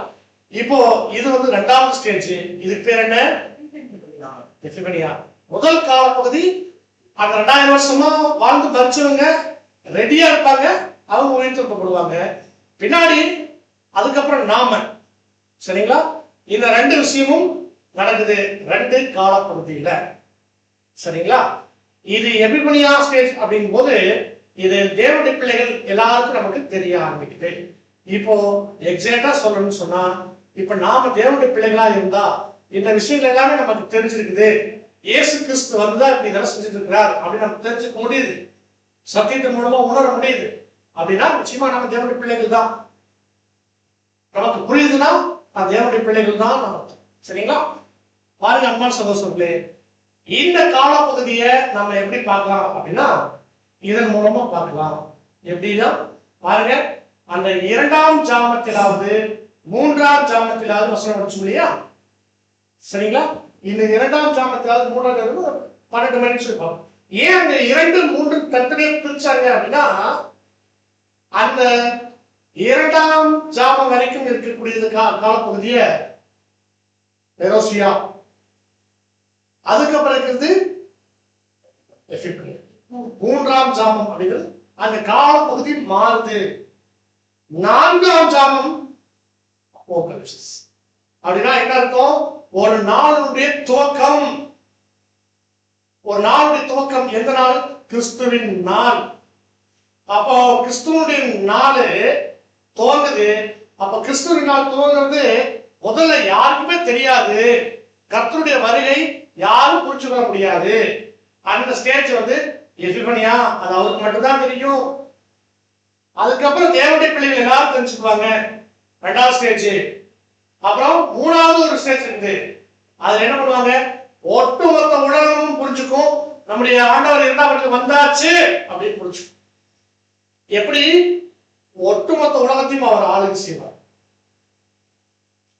இப்போ இது ரெண்டாவது ஸ்டேஜ். இதுக்கு பேர் என்ன, எபிபனியா. முதல் காலப்பகுதி அந்த 2000 வருஷமா வாழ்ந்து மறிச்சவங்க ரெடியா இருப்பாங்க, அவங்க உயிர்த்தெழுப்பப்படுவாங்க. பின்னாடி அதுக்கப்புறம் நாம. சரிங்களா? இந்த ரெண்டு விஷயமும் நடக்குது ரெண்டு காலப்பகுதியில. சரிங்களா? இது எபிபனியா ஸ்டேஜ் அப்படிங்கும் போது இது தேவனுடைய பிள்ளைகள் எல்லாருக்கும் நமக்கு தெரிய ஆரம்பிக்குது. இப்போ எக்ஸாக்டா சொல்லணும்னு சொன்னா, இப்ப நாம தேவனுடைய பிள்ளைகளா இருந்தா இந்த விஷயங்கள் எல்லாமே நமக்கு தெரிஞ்சிருக்குது. இயேசு கிறிஸ்து வந்தா இப்படி இதெல்லாம் செஞ்சுட்டு இருக்கிறார் அப்படின்னு நமக்கு தெரிஞ்சுக்க முடியுது, சத்தியத்தின் மூலமா உணர முடியுது. அப்படின்னா நிச்சயமா நம்ம தேவனுடைய பிள்ளைகள் தான். நமக்கு புரியுதுன்னா அது தேவனுடைய பிள்ளைகள் தான் நமக்கு. சரிங்களா? பாருங்க அன்பான சகோதரர்களே, இந்த காலப்பகுதியை நம்ம எப்படி பார்க்கலாம் அப்படின்னா இதன் மூலமா பார்க்கலாம். எப்படின்னா பாருங்க, அந்த 2ஆம் ஜாமத்திலாவது 3ஆம் ஜாமத்திலாவது வசனம் படிச்சோம் இல்லையா? சரிங்களா? இந்த 2ஆம் ஜாமத்திலாவது 3ஆம் 12 மணி சொல்லிப்பாங்க. ஏன் அந்த 2, 3 தனித்தனியா பிரிச்சாங்க அப்படின்னா, அந்த 2ஆம் ஜாமம் வரைக்கும் இருக்கக்கூடியது காலப்பகுதிய பெரோசியா, அதுக்கப்புறம் இருக்கிறது 3ஆம் ஜாமம் அப்படிங்கிறது அந்த காலப்பகுதி மாறுது. 4ஆம் ஜாமம் அபோகலிப்சிஸ். அப்படின்னா என்ன அர்த்தம், ஒரு நாளுடைய துவக்கம். ஒரு நாளுடைய துவக்கம் எந்த நாள், கிறிஸ்துவின் நாள். அப்போ கிறிஸ்துவனுடைய நாள் துவங்குது. அப்ப கிறிஸ்துவின் நாள் துவங்குறது முதல்ல யாருக்குமே தெரியாது, கர்த்தருடைய வருகை யாரும் புரிச்சுக்க முடியாது. அந்த ஸ்டேஜ் எபிபனியா, அது அவருக்கு மட்டும்தான் தெரியும். அதுக்கப்புறம் தேவனுடைய பிள்ளைகள் எல்லாரும் தெரிஞ்சுக்குவாங்க, 2ஆவது ஸ்டேஜ். அப்புறம் 3ஆவது ஒரு ஸ்டேஜ் இருக்குது, அதுல என்ன பண்ணுவாங்க, ஒட்டுமொத்த உலகமும் புரிஞ்சுக்கும், நம்முடைய ஆண்டவர் 2ஆம் வருஷம் வந்தாச்சு அப்படின்னு புரிஞ்சுக்கும். எப்படி, ஒட்டுமொத்த உலகத்தையும் அவர் ஆளுகை செய்வார்.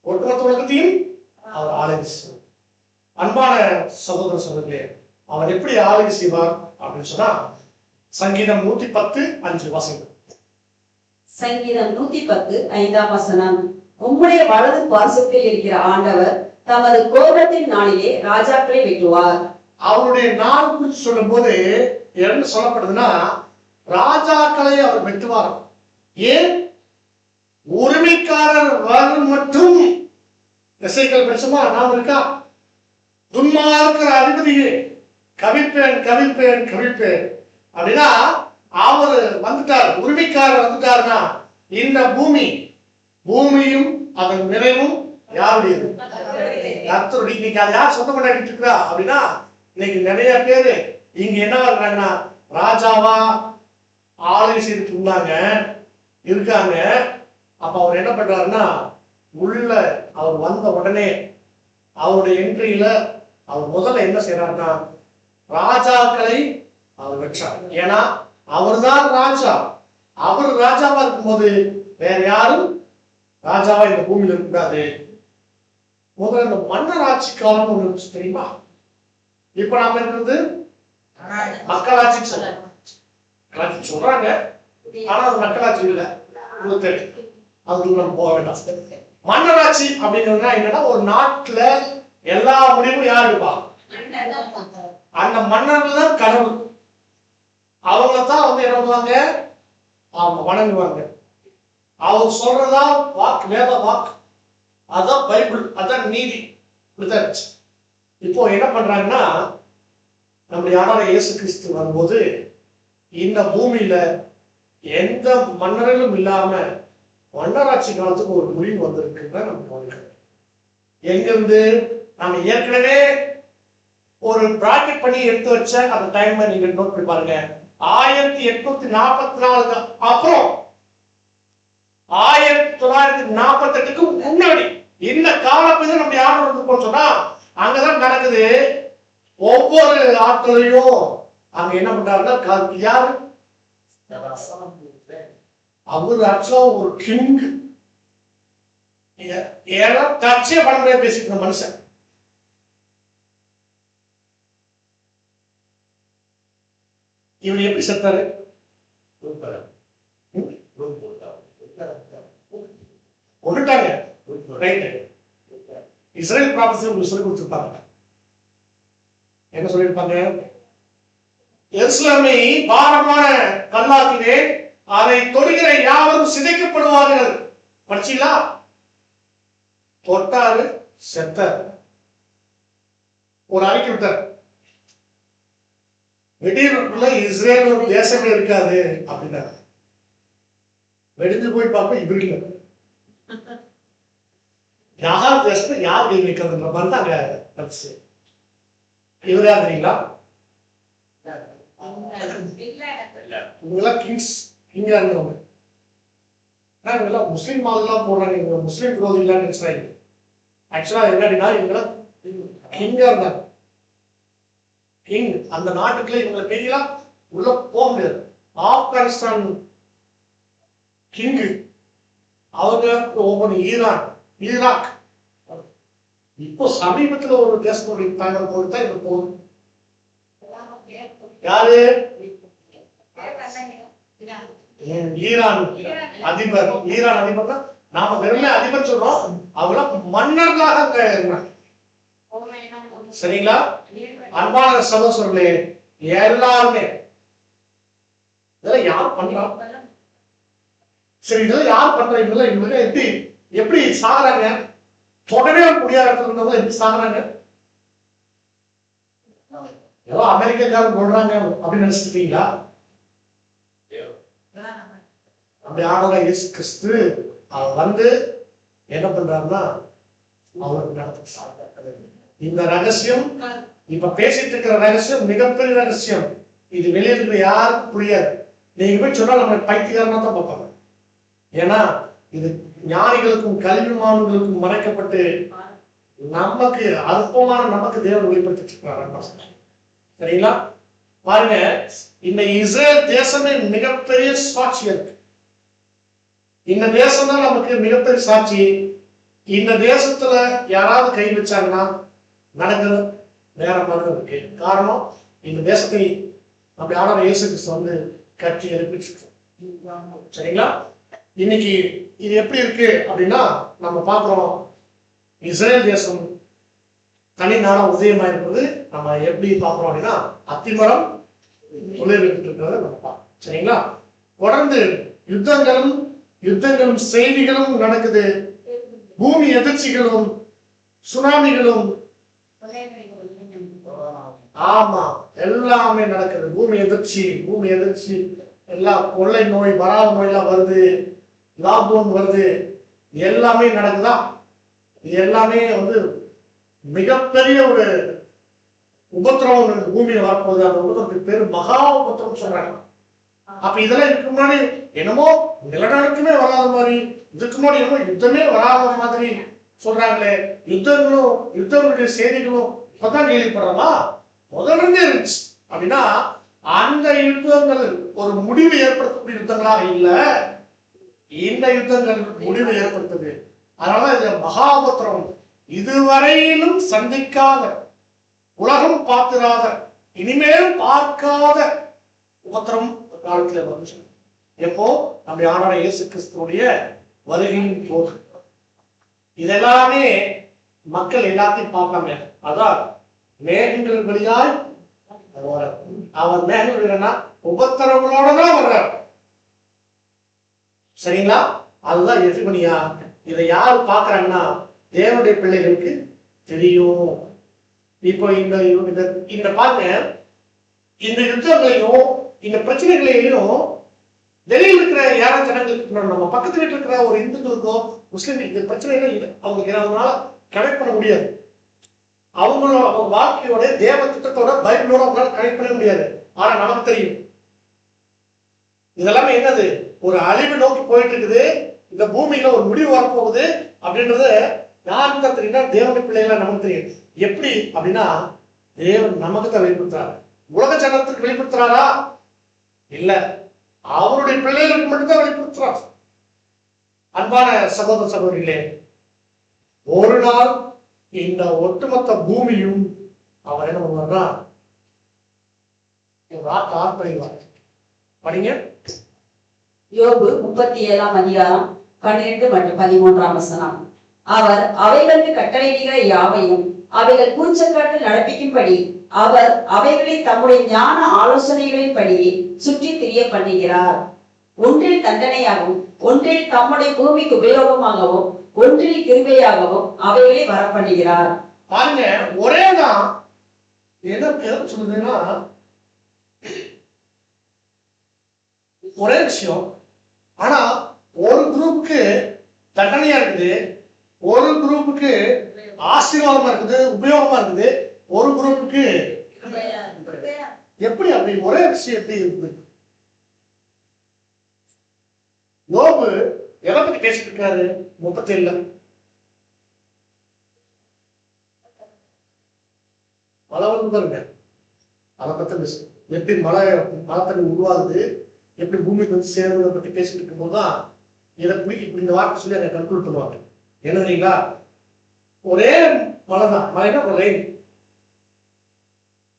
ஒட்டுமொத்த உலகத்தையும் அவர் ஆளுகை செய்வார். அன்பான சகோதர சகோதரிகளே, அவர் எப்படி ஆளுகை செய்வார் அப்படின்னு சொன்னா, சங்கீதம் 110:5 வாசிங்க. சங்கீதம் 110:5 வசனம். உம்முடைய வலது பார்சத்தில் இருக்கிற ஆண்டவர் தமது கோபத்தின் நாளிலே ராஜாக்களை வெட்டுவார். அவருடைய நாள் குறித்து சொல்லும் போது என்ன சொல்லப்படுதுன்னா, ராஜாக்களை அவர் வெட்டுவார். ஏன், உரிமைக்காரர் வரும் மட்டும் இசைக்கள் பிரச்சமா நாம் இருக்கா, துன்மார்க்கிற அதிபதியே கவிப்பேன் கவிப்பேன் கவிப்பேன் அப்படின்னா அவர் வந்துட்டார், உரிமைக்காரர் வந்துட்டாருன்னா இந்த பூமியும் அதன் நிறைவும் யாருடையது, கர்த்தருடைய. இன்னைக்கு அதை யார் சொந்தம் கொண்டாடிட்டு இருக்கிறா அப்படின்னா, இன்னைக்கு நிறைய பேரு இங்க என்ன வர்றாங்கன்னா, ராஜாவா ஆளுகை செய்துட்டு இருக்காங்க. அப்ப அவர் என்ன பண்றாருன்னா, உள்ள அவர் வந்த உடனே அவருடைய என்ட்ரியில அவர் முதல்ல என்ன செய்யறாருன்னா, ராஜாக்களை அவர் வச்சார். ஏன்னா அவர் தான் ராஜா. அவர் ராஜாவா இருக்கும்போது வேற யாரும் ராஜாவா இந்த பூமியில இருக்கக்கூடாது. முதல்ல இந்த மன்னர் ஆட்சி காலம் ஒண்ணு தெரியுமா? இப்ப நாம இருக்கிறது மக்களாட்சி சொல்றாங்க, ஆனா அது மக்களாட்சி இல்லை. அதுக்கு நம்ம போக வேண்டாம். மன்னராட்சி அப்படிங்கிறதுனா என்னன்னா, ஒரு நாட்டுல எல்லா முடிவும் யாரு இருப்பா? அந்த மன்னர்கள் தான் கடவுள். அவங்க தான் வந்து என்ன பண்ணுவாங்க? அவங்க வணங்குவாங்க. அவர் சொல்றதா வாக்கு, வேத வாக்கு, அதான் பைபிள், அதான் நீதி. இப்போ என்ன பண்றாங்கன்னா, நம்முடைய ஆண்டவர் இயேசு கிறிஸ்து வரும்போது இந்த பூமியில எந்த மன்னர்களும் இல்லாம மன்னராட்சி காலத்துக்கு ஒரு முடிவு வந்திருக்குன்னு நம்ம கவனிக்கிறோம். எங்கிருந்து நம்ம ஏற்கனவே ஒரு பிராக்கெட் பண்ணி எடுத்து வச்ச அந்த டைம் நீங்க நோட் பண்ணி பாருங்க. 1844 அப்புறம் 1948க்கு முன்னாடி இந்த காலப்பகுதியில் நம்ம யாரும் வந்து சொன்னா அங்கதான் நடக்குது. ஒவ்வொரு ஆட்களையும் அங்க என்ன பண்றாருன்னா, யாரு அவர் ஆக்சுவலா ஒரு கிங். ஏன்னா கட்சியை படமுறையா பேசிக்கிற மனுஷன். இவர் எப்படி செத்தாரு? கொண்டுட்டாங்க. இஸ்ரேல் ப்ராபஸி உங்களுக்கு சொல்லி கொடுத்துருப்பாங்க. என்ன சொல்லியிருப்பாங்க? எருசலேமை பாரமான கல்லாக்கினேன், அதை தொடுகிற யாவரும் சிதைக்கப்படுவார்கள். படிச்சீங்களா? தொட்டாரு, செத்தார். ஒரு அறிக்கை விட்டார், திடீர்னு இஸ்ரேல் ஒரு தேசமே இருக்காது அப்படின்னா. வெடிஞ்சு போய் பார்ப்போம், இவரு இல்லை. யார் தேசம் யார் கேள்வி வைக்கிறதுன்ற மாதிரி தான் அங்க நடந்துச்சு. இவர் யார் தெரியுங்களா? கிங்கா இருந்தவங்க. முஸ்லீம் மாதிரிலாம் போடுறாங்க, முஸ்லீம் விரோதிகளான்னு நினைச்சாங்க. ஆக்சுவலா என்னன்னா, இவங்க கிங்கா இருந்தாங்க. கிங் அந்த நாட்டுக்குள்ள இவங்களை பெரிய உள்ள போக முடியாது. ஆப்கானிஸ்தான் கிங் அவங்க ஒவ்வொரு ஈராக் இப்போ சமீபத்தில் ஒரு தேசத்துடைய தாங்கள் போயிட்டா இது போகுது. யாரு? ஈரான் அதிபர். ஈரான் அதிபர் தான் நாம வெறுமே அதிபர் சொல்றோம், அவங்க மன்னர்களாக இருந்தாங்க. சரிங்களா? அன்பான சகோதரர்களே, எல்லாருமே இதெல்லாம் யார் பண்றா? சரி, இதெல்லாம் யார் பண்றீங்களா? இவங்க எப்படி சாகுறாங்க? தொடவே முடியாத இடத்துல எப்படி சாகுறாங்க? ஏதோ அமெரிக்காக்காரன் போடுறாங்க அப்படின்னு நினைச்சிருக்கீங்களா? அப்படி ஆண்டவர் இயேசு கிறிஸ்து அவர் வந்து என்ன பண்றாருன்னா, அவருக்கு நடத்த இந்த ரகசியம், இப்ப பேசிட்டு இருக்கிற ரகசியம் மிகப்பெரிய ரகசியம். இது வெளியே இருக்கிற யாருக்கும் புரியாது. நீங்க போய் சொன்னா நம்ம பைத்தியகாரமா தான் பார்ப்பாங்க. ஏன்னா இது ஞானிகளுக்கும் கல்விமான்களுக்கும் மறைக்கப்பட்டு நமக்கு அற்பமான நமக்கு தேவன் வெளிப்படுத்திட்டு இருக்கிறார். சரிங்களா? பாருங்க, இந்த இஸ்ரேல் தேசமே மிகப்பெரிய சாட்சி இருக்கு. இந்த தேசம் தான் நமக்கு மிகப்பெரிய சாட்சி. இந்த தேசத்துல யாராவது கை வச்சாங்கன்னா நடக்கிறது வேற மாதிரி இருக்கு. காரணம், இந்த தேசத்தை நம்ம ஆண்டவர் இயேசு கிறிஸ்து வந்து கட்டி எழுப்பிட்டு. சரிங்களா? இன்னைக்கு இது எப்படி இருக்கு அப்படின்னா, நம்ம பார்க்கிறோம் இஸ்ரேல் தேசம் தனி நாடா உதயமா இருப்பது நம்ம எப்படி பார்க்கிறோம் அப்படின்னா, அத்திமரம் துளிர்விட்டு இருக்கிறத நம்ம பார்க்கிறோம். சரிங்களா? தொடர்ந்து யுத்தங்களும் செய்திகளும் நடக்குது. பூமி எதிர்ச்சிகளும் சுனாமிகளும், ஆமா, எல்லாமே நடக்குது. பூமி எதிர்ச்சி எல்லாம், கொள்ளை நோய், வராத நோய் எல்லாம் வருது, லாக்டவுன் வருது, எல்லாமே நடக்குதா? இது எல்லாமே வந்து மிகப்பெரிய ஒரு உபத்திரவம் பூமியில வரப்போகுது. அந்த உபத்திரத்துக்கு பேரு மகா உபத்திரம் சொல்றாங்க. அப்ப இதெல்லாம் இதுக்கு முன்னாடி என்னமோ நிலநடுக்கமே வராத மாதிரி, இதுக்கு முன்னாடி என்னமோ யுத்தமே வராத மாதிரி சொல்றாங்களே, யுத்தங்களுடைய செய்திகளும் இப்பதான் கேள்விப்படுறோமா? முதல்ல இருந்தே இருந்துச்சு. அப்படின்னா அந்த யுத்தங்கள் ஒரு முடிவு ஏற்படுத்தக்கூடிய யுத்தங்களாக இல்ல, இந்த யுத்தங்கள் முடிவு ஏற்படுத்துது. அதனால இது மகாபத்திரம் இதுவரையிலும் சந்திக்காத, உலகம் பார்த்திராத, இனிமேலும் பார்க்காத உபத்திரம் காலத்துல வந்து எப்போ நம்முடைய ஆண்டவர் இயேசு கிறிஸ்துவுடைய வருகையின் போது. இதெல்லாமே மக்கள் எல்லாத்தையும் பார்க்காம, அதான் மேகங்கள் வழியாய் அவர் மேகங்கள் உபத்திரங்களோட தான் வர்றார். சரிங்களா? அதுதான் எதிர்மணியா. இதை யாரு பாக்குறாங்கன்னா தேவனுடைய பிள்ளைகளுக்கு தெரியும். இப்போ இந்த பாருங்க, இந்த யுத்தங்களையும் இந்த பிரச்சனைகளையும் வெளியில் இருக்கிற யாரோ ஜனங்களுக்கு, நம்ம பக்கத்து வீட்டில் இருக்கிற ஒரு இந்துக்களுக்கோ முஸ்லிம் இந்த பிரச்சனைகள் அவங்களுக்கு அவங்களால கனெக்ட் பண்ண முடியாது. அவங்களோட வாழ்க்கையோட தேவ திட்டத்தோட பைபிளோட அவங்களால கனெக்ட் பண்ண முடியாது. ஆனா நமக்கு தெரியும் இதெல்லாமே என்னது, ஒரு அழிவு நோக்கி போயிட்டு இருக்குது, இந்த பூமியில ஒரு முடிவு வரப்போகுது அப்படின்றது யாருக்கு தான் தெரியும்னா தேவனுடைய பிள்ளைகளை நமக்கு தெரியும். எப்படி அப்படின்னா தேவன் நமக்கு தான் வெளிப்படுத்துறாரு. உலக ஜனத்துக்கு வெளிப்படுத்துறாரா? இல்ல, அவருடைய பிள்ளைகளுக்கு மட்டும்தான் வெளிப்படுத்துறார். அன்பான சகோதர சகோதரிகளே, ஒரு நாள் இந்த ஒட்டுமொத்த பூமியும் அவர் என்ன பண்ணுவார்னா ஆர்ப்பரிவார். படிங்க யோபு 37ஆம் அதிகாரம் 12 மற்றும் 13ஆம் வசனம். அவர் அவைகளுக்கு கட்டளையிடுகிற யாவையும் அவைகள் கூச்சக்காட்டில் நடப்பிக்கும்படி அவர் அவைகளை தம்முடைய ஞான ஆலோசனைகளின்படி சுற்றி திரிய பண்ணுகிறார். ஒன்றில் தண்டனையாகவும் ஒன்றில் தம்முடைய பூமிக்கு உபயோகமாகவும் ஒன்றில் கிருபையாகவும் அவைகளை வரப்பண்ணுகிறார். பாருங்க, ஒரே தான் என்ன சொல்லுதுன்னா ஒரே விஷயம். ஆனா ஒரு குரூப்புக்கு தண்டனையா இருக்குது, ஒரு குரூப்புக்கு ஆசீர்வாதமா இருக்குது, உபயோகமா இருக்குது, ஒரு குரூப்புக்கு எப்படி? அப்படி ஒரே விஷயம் எப்படி இருக்குது? யோபு எதை பத்தி பேசிட்டு இருக்காரு? 37 மழை வந்து பாருங்க, அதை பத்தி எப்படி மழை தண்ணி உருவாகுது, எப்படி பூமிக்கு வந்து சேருவதை பத்தி பேசிட்டு இருக்கும் போதுதான் இதை இப்படி இந்த வார்த்தை சொல்லி அதை கன்க்ளூட் பண்ணுவாங்க. என்ன தெரியுங்களா? ஒரே மழை தான், மழைனா ஒரு ரெயின்.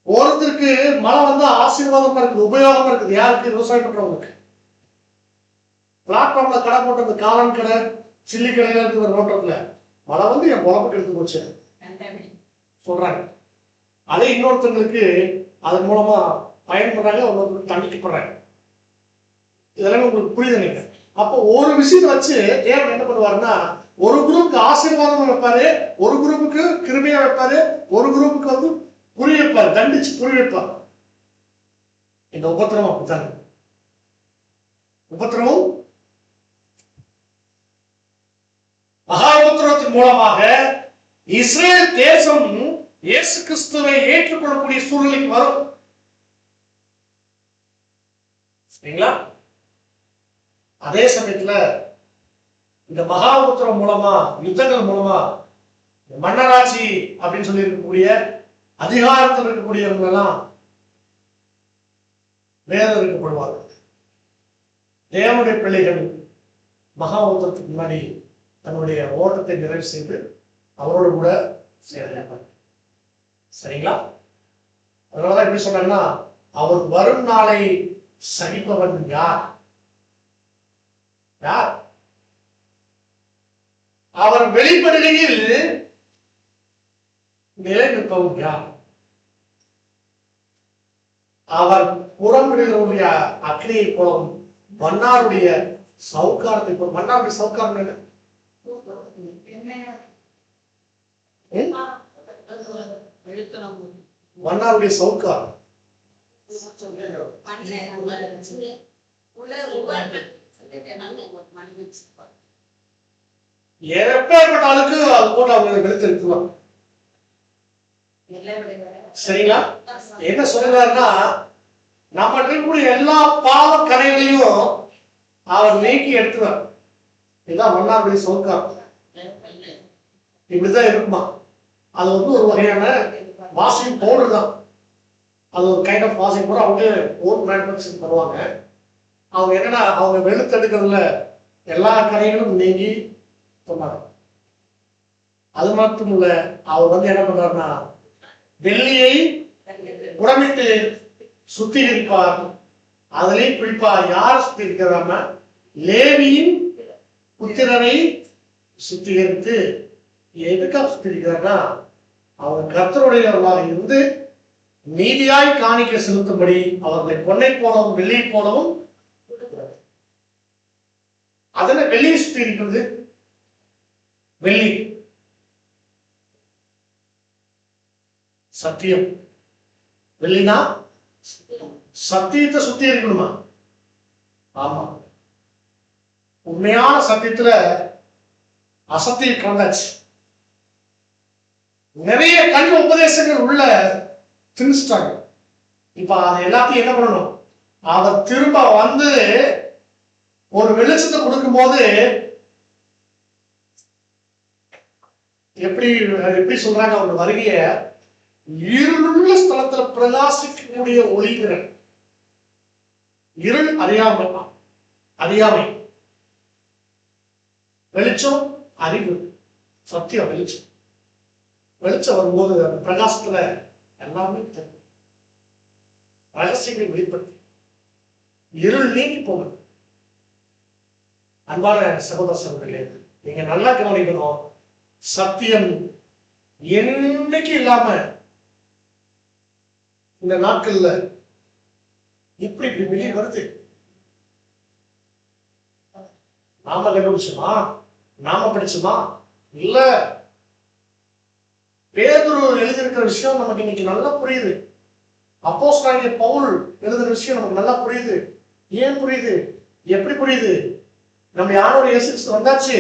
ஒருத்தருக்கு மழை வந்து ஆசீர்வாதமா இருக்குது, உபயோகமா இருக்குது. யாருக்கு? விவசாயம் பண்றவங்களுக்கு. பிளாட்ஃபார்ம்ல கடை போட்டது, காளான் கடை, சில்லி கடையில இருக்கு ஒரு ரோட்டத்துல, மழை வந்து என் பொழப்புக்கு எடுத்து போச்சு சொல்றாங்க. அதே இன்னொருத்தங்களுக்கு அதன் மூலமா பயன்படுறாங்க, ஒருத்தருக்கு தண்ணிக்கு போடுறாங்க. இதெல்லாம் உங்களுக்கு புரியுது நீங்க? அப்போ ஒரு விஷயத்தை வச்சு தேவன் என்ன பண்ணுவாருன்னா, ஒரு குரூப்புக்கு ஆசீர்வாதம் வைப்பாரு, ஒரு குரூப்புக்கு கிருபையா வைப்பாரு, ஒரு குரூப்புக்கு வந்து புரி வைப்பாரு, தண்டிச்சு புரி வைப்பார். இந்த உபத்திரவம் அப்படித்தாங்க. உபத்திரவம் மகா உபத்திரவத்தின் மூலமாக இஸ்ரேல் தேசம் இயேசு கிறிஸ்துவை ஏற்றுக்கொள்ளக்கூடிய சூழ்நிலைக்கு வரும். சரிங்களா? அதே சமயத்துல இந்த மகா உபத்திரவம் மூலமா, யுத்தங்கள் மூலமா மன்னராட்சி அப்படின்னு சொல்லி இருக்கக்கூடிய அதிகாரத்தில் இருக்கக்கூடியவங்க எல்லாம் வேதம் இருக்கப்படுவார்கள். தேவனுடைய பிள்ளைகள் மகா உபத்திரத்துக்கு முன்னாடி தன்னுடைய ஓட்டத்தை நிறைவு செய்து அவரோடு கூட சேர்ந்தார்கள். சரிங்களா? அதனாலதான் எப்படி சொன்னாங்கன்னா, அவர் வரும் நாளை சகிப்பவன் யார்? யார்? அவர் வெளிப்படுகையில் நிலை நிற்பவன் யார்? அவர் புறம்பிடுகிறவருடைய அக்னியை போலும் மன்னாருடைய சவுக்காரத்தை போலும். மன்னாருடைய சவுக்காரம் என்ன? மன்னாருடைய சவுக்காரம் எப்பேற்பட்ட ஆளுக்கு அது போட்டு அவங்க வெளுத்திருக்குவாங்க. சரிங்களா? என்ன சொல்றாருன்னா, நம்ம இருக்கக்கூடிய எல்லா பாவ கரைகளையும் அவர் நீக்கி எடுத்துவார். இதுதான் மன்னாருடைய சொர்க்கம். இப்படிதான் இருக்குமா. அது ஒரு வகையான வாஷிங் பவுடர் தான். அது ஒரு கைண்ட் ஆஃப் வாஷிங் பவுடர். அவங்க ஓன் மேனுஃபேக்சரிங் பண்ணுவாங்க. அவங்க என்னன்னா அவங்க வெளுத்தெடுக்கிறதுல எல்லா கரைகளும் நீங்கி சொன்னாங்க. அது மட்டும் இல்ல, அவர் என்ன பண்றாருன்னா வெள்ளியை உடம்பிட்டு சுத்திகரிப்பார், அதிலையும் பிடிப்பார். யாரை சுத்திகரிக்கிறாம லேவியின் புத்திரரை சுத்திகரித்து எதுக்காக சுத்திகரிக்கிறார்னா அவங்க கர்த்தருடையவர்களாக இருந்து நீதியாய் காணிக்க செலுத்தும்படி அவர்களை பொன்னை போலவும் வெள்ளியை போலவும். அதனை வெள்ளியை சுத்திகரிக்கிறது. வெள்ளி சத்தியம். வெள்ளினா சத்தியத்தை சுத்தி இருக்கணுமா? ஆமா. உண்மையான சத்தியத்துல அசத்தியம் கலந்தாச்சு. நிறைய கல்வி உபதேசங்கள் உள்ள திணிச்சிட்டாங்க. இப்ப அதை எல்லாத்தையும் என்ன பண்ணணும்? அவர் திரும்ப வந்து ஒரு வெளிச்சத்தை கொடுக்கும் போது எப்படி எப்படி சொல்றாங்க அவங்க வருகைய இருளுள்ள ஸ்தலத்துல பிரகாசிக்கக்கூடிய ஒளிங்கிற. இருள் அறியாமை, வெளிச்சம் அறிவு, சத்தியம். வெளிச்சம் வரும்போது அந்த பிரகாசத்துல எல்லாமே தெரியும். ரகசியங்களை வெளிப்படுத்தி இருள் நீங்கி போகுது. அன்பான சகோதர சகோதரிகளே, நீங்க நல்லா கவனிக்கணும். சத்தியம் என்னைக்கு இல்லாம இந்த நாட்கள்ல இப்படி வெளியே வருது. நாம கண்டுபிடிச்சோமா? நாம படிச்சோமா? இல்ல. பேதுரு எழுதியிருக்கிற விஷயம் நமக்கு இன்னைக்கு நல்லா புரியுது. அப்போஸ்தலனாகிய பவுல் எழுதுற விஷயம் நமக்கு நல்லா புரியுது. ஏன் புரியுது? எப்படி புரியுது? நம்ம யாரோட இயேசு கிறிஸ்து வந்தாச்சு.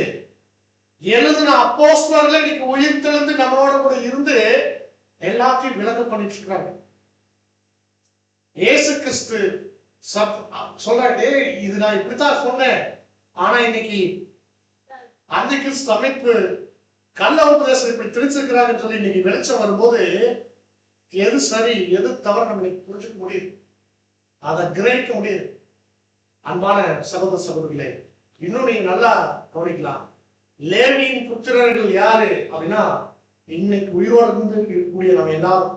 எழுதின அப்போஸ்தலர்கள் இன்னைக்கு உயிர் தெழுந்து நம்மளோட கூட இருந்து எல்லாத்தையும் விளக்க பண்ணிட்டு இருக்காங்க. இயேசு கிறிஸ்து சொல்றாரு, இது நான் இப்படித்தான் சொன்னேன், ஆனா இன்னைக்கு அந்த கிறிஸ்து அமைப்பு கள்ள உபதேசம் இப்படி திணிச்சிருக்கிறாங்கன்னு சொல்லி இன்னைக்கு வெளிச்சம் வரும்போது எது சரி எது தவறு நம்ம புரிஞ்சுக்க முடியுது, அதை கிரகிக்க முடியுது. அன்பான சகோதர சகோதரிகளே, இன்னும் நீங்க நல்லா கவனிக்கலாம். லேவியின் புத்திரர்கள் யாரு அப்படின்னா இன்னைக்கு உயிரோடு இருந்து இருக்கக்கூடிய நம்ம எல்லாரும்.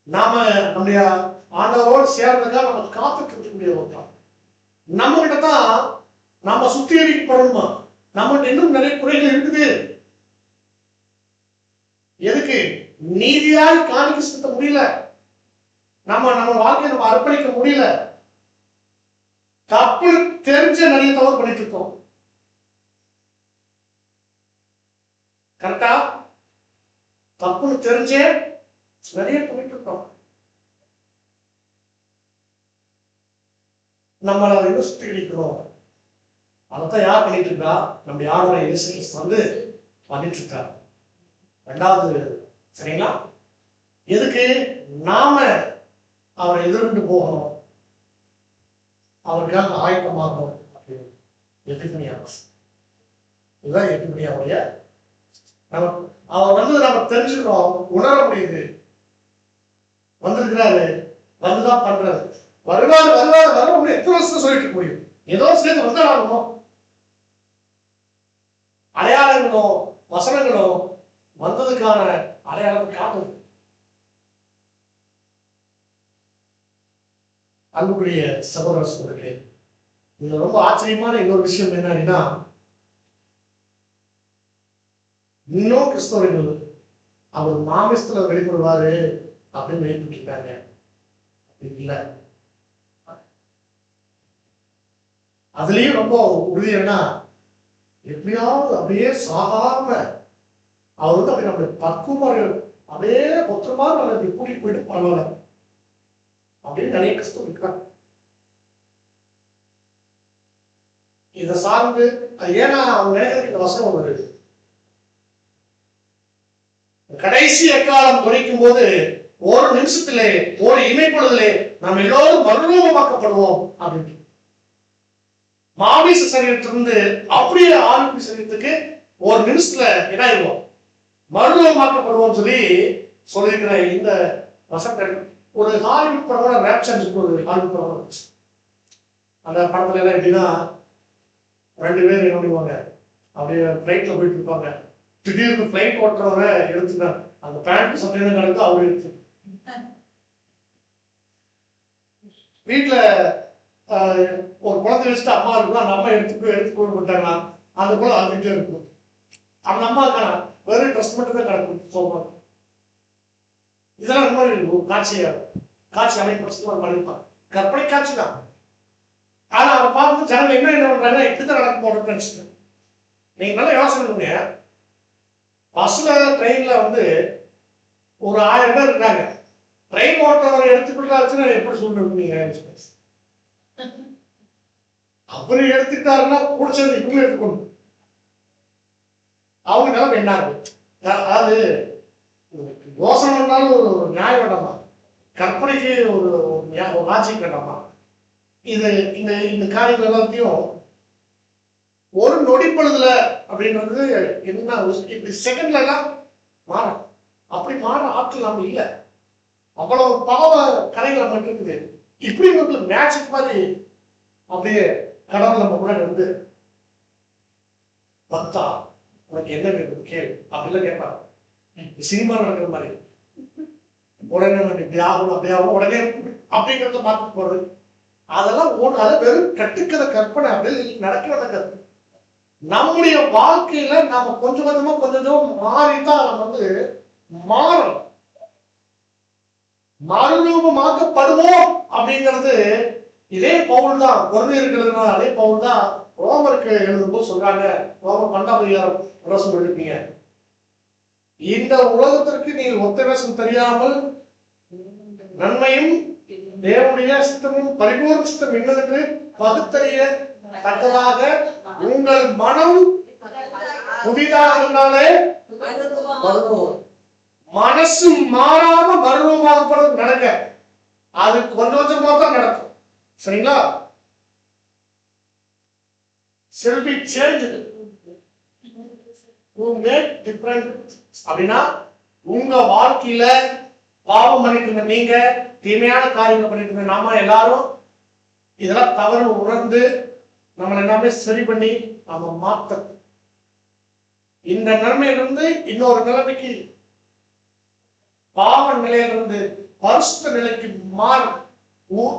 நாம நம்முடைய ஆண்டவரோடு சேர்ந்ததுக்காக நம்ம காத்துட்டு இருக்கக்கூடியவங்க தான். நம்ம கிட்ட தான் நம்ம சுத்திகரிக்கப்படணுமா? நம்ம இன்னும் நிறைய குறைகள் இருக்குது. எதுக்கு? நீதியாய் காணிக்க செலுத்த முடியல. நம்ம வாழ்க்கையை நம்ம அர்ப்பணிக்க முடியல. தப்பு தெரிஞ்ச நிறைய தவறு பண்ணிட்டு இருக்கோம். கரெக்டா? தப்புன்னு தெரிஞ்சே நிறைய பண்ணிட்டு இருக்கோம். நம்மளை இன்னும் சுத்திகரிக்கணும். அதைத்தான் யார் பண்ணிட்டு இருக்கா? நம்ம யாரோட இயேசு கிறிஸ்து வந்து பண்ணிட்டு இருக்கா. ரெண்டாவது, சரிங்களா? எதுக்கு? நாம அவரை எதிர்கொண்டு போகணும், அவருக்காக ஆயத்தமாகணும். எபிஃபனியா, இதுதான் எபிஃபனியாவுடைய அவர் வந்து நம்ம தெரிஞ்சுக்கிறோம், உணர முடியுது. வந்திருக்கிறாரு, வந்துதான் பண்றாரு. வருவாரு வருவாரு வர எத்தனை வருஷம் சொல்லிட்டு இருக்க முடியும்? ஏதோ சேர்த்து வந்தாலும் அடையாளங்களும் வசனங்களும் வந்ததுக்கான அடையாளம் காட்டுது. அன்புக்குரிய சகோதர சகோதரிகளே, இதுல ரொம்ப ஆச்சரியமான இன்னொரு விஷயம் என்னன்னா, இன்னும் கிறிஸ்தவர்கள் அவர் மாமிசத்துல வெளிப்படுவாரு அப்படின்னு நினைப்பிட்டு இருக்காங்க. இல்ல, அதுலயும் ரொம்ப உறுதி என்ன, எப்படியாவது அப்படியே சாகாம அவர் வந்து அப்படி நம்மளுடைய பக்குவர்கள் அப்படியே மொத்தமா நம்ம கூட்டிட்டு போயிட்டு பரவாயில்ல அப்படின்னு நிறைய கிறிஸ்தவம் இருக்காங்க. இதை சார்ந்து ஏன்னா அவங்க நினைக்கிறதுக்கு இந்த வசனம் வருது. கடைசி எக்காலம் குறைக்கும் போது ஒரு நிமிஷத்திலே ஒரு இமைப்பொழுதிலே நாம் எல்லோரும் மறுரூபமாக்கப்படுவோம் அப்படின்னு. மாமிச சரீரத்திலிருந்து அப்படியே ஆவிக்குரிய சரீரத்துக்கு ஒரு நிமிஷத்துல என்ன ஆயிடுவோம், மறுரூபமாக்கப்படுவோம் சொல்லியிருக்கிற இந்த வசனம் ஒரு ஹாலிவுட் படம் ரேப்சர் ஒரு ஹாலிவுட் படம் இருந்துச்சு. அந்த படத்துல எல்லாம் எப்படின்னா 2 பேர் என்ன பண்ணுவாங்க, அப்படியே பிளைட்ல போயிட்டு இருப்பாங்க. திடீர்னு பிளைட் ஓட்டுறவரை எடுத்துட்டாங்க, அந்த பேண்ட் சட்டையில கிடக்கு அவரு எடுத்து வீட்டுல ஒரு குழந்தை வச்சுட்டு அம்மா இருக்கும், அந்த அம்மா எடுத்து கொண்டு போட்டாங்கன்னா அந்த குழந்தை அதுக்கிட்டே இருக்கும். அந்த அம்மா வெறும் ட்ரெஸ் மட்டும் தான் கிடக்கும் சொல்லுவாங்க. இதெல்லாம் இந்த மாதிரி காட்சி அமைப்பு பண்ணிருப்பாங்க, கற்பனை காட்சி தான். ஆனா அவரை பார்த்து ஜனங்கள் என்ன பண்றாங்க, இப்படிதான் நடக்க போடுறதுன்னு நினைச்சிட்டு. நீங்க நல்லா யோசனை பண்ணுங்க, பஸ்ல ட்ரெயின்ல ஒரு 1000 பேர் இருக்காங்க, ட்ரெயின் ஓட்டுறவரை எடுத்துக்கிட்டாச்சுன்னா எப்படி சொல்றீங்க? அவரு எடுத்துக்கிட்டாருன்னா பிடிச்சது இவங்க எடுத்துக்கணும். அவங்க நிலம் என்ன அதாவது யோசனை பண்ணாலும் ஒரு நியாயம் வேண்டாமா, கற்பனைக்கு ஒரு லாஜிக் வேண்டாமா? இது இந்த காரியங்கள் எல்லாத்தையும் ஒரு நொடிப்பொழுதுல அப்படின்றது என்ன, இப்படி செகண்ட்ல எல்லாம் மாறும். அப்படி மாற ஆட்கள் நம்ம இல்லை, அவ்வளவு பாவ கரைகள் நம்ம இருக்குது. இப்படி மேஜிக் மாதிரி அப்படியே கடவுள் நம்ம கூட இருந்து பக்தா உனக்கு என்ன வேணும் கேள் அப்படிலாம் கேட்பாங்க. சினிமா நடக்கிற மாதிரி உடனே அப்படியாகும் அப்படியாகும் உடனே அப்படிங்கிறத மாற்றி போறது, அதெல்லாம் அதை வெறும் கட்டுக்கிற கற்பனை, அப்படி நடக்கிற கற்பனை. நம்முடைய வாழ்க்கையில நாம கொஞ்சம் கொஞ்சம் மாறித்தான் மாறணும், மறுரூபமாக்கப்படுவோம் அப்படிங்கிறது. இதே பவுல் தான் இருக்கிறதுனால அதே பவுல் தான் ரோமருக்கு எழுதும்போது சொல்றாங்க, ரோமர் 12 எழுப்பீங்க, இந்த உலகத்திற்கு நீங்கள் ஒத்த வேஷம் தெரியாமல் நன்மையும் தேவனுடைய சித்தமும் பரிபூர்ண சித்தம் என்னவென்று பகுத்தறிய தக்கதாக உங்கள் மனம் புதிதாகனாலே மனசு மாறாம மறுரூபமாக்கப்படுறது நடக்க, அது கொஞ்சம் கொஞ்சமா தான் நடக்கும். சரிங்களா? shall be changed to make different. அப்படின்னா உங்க வாழ்க்கையில பாவம் பண்ணிட்டு நீங்க தீமையான காரியங்கள் பண்ணிட்டு நாம எல்லாரும் இதெல்லாம் தவறு உணர்ந்து நம்மளை எல்லாமே சரி பண்ணி நாம மாத்த, இந்த நிலைமையிலிருந்து இன்னொரு நிலைமைக்கு, பாவ நிலையிலிருந்து பரிசுத்த நிலைக்கு மாறும்.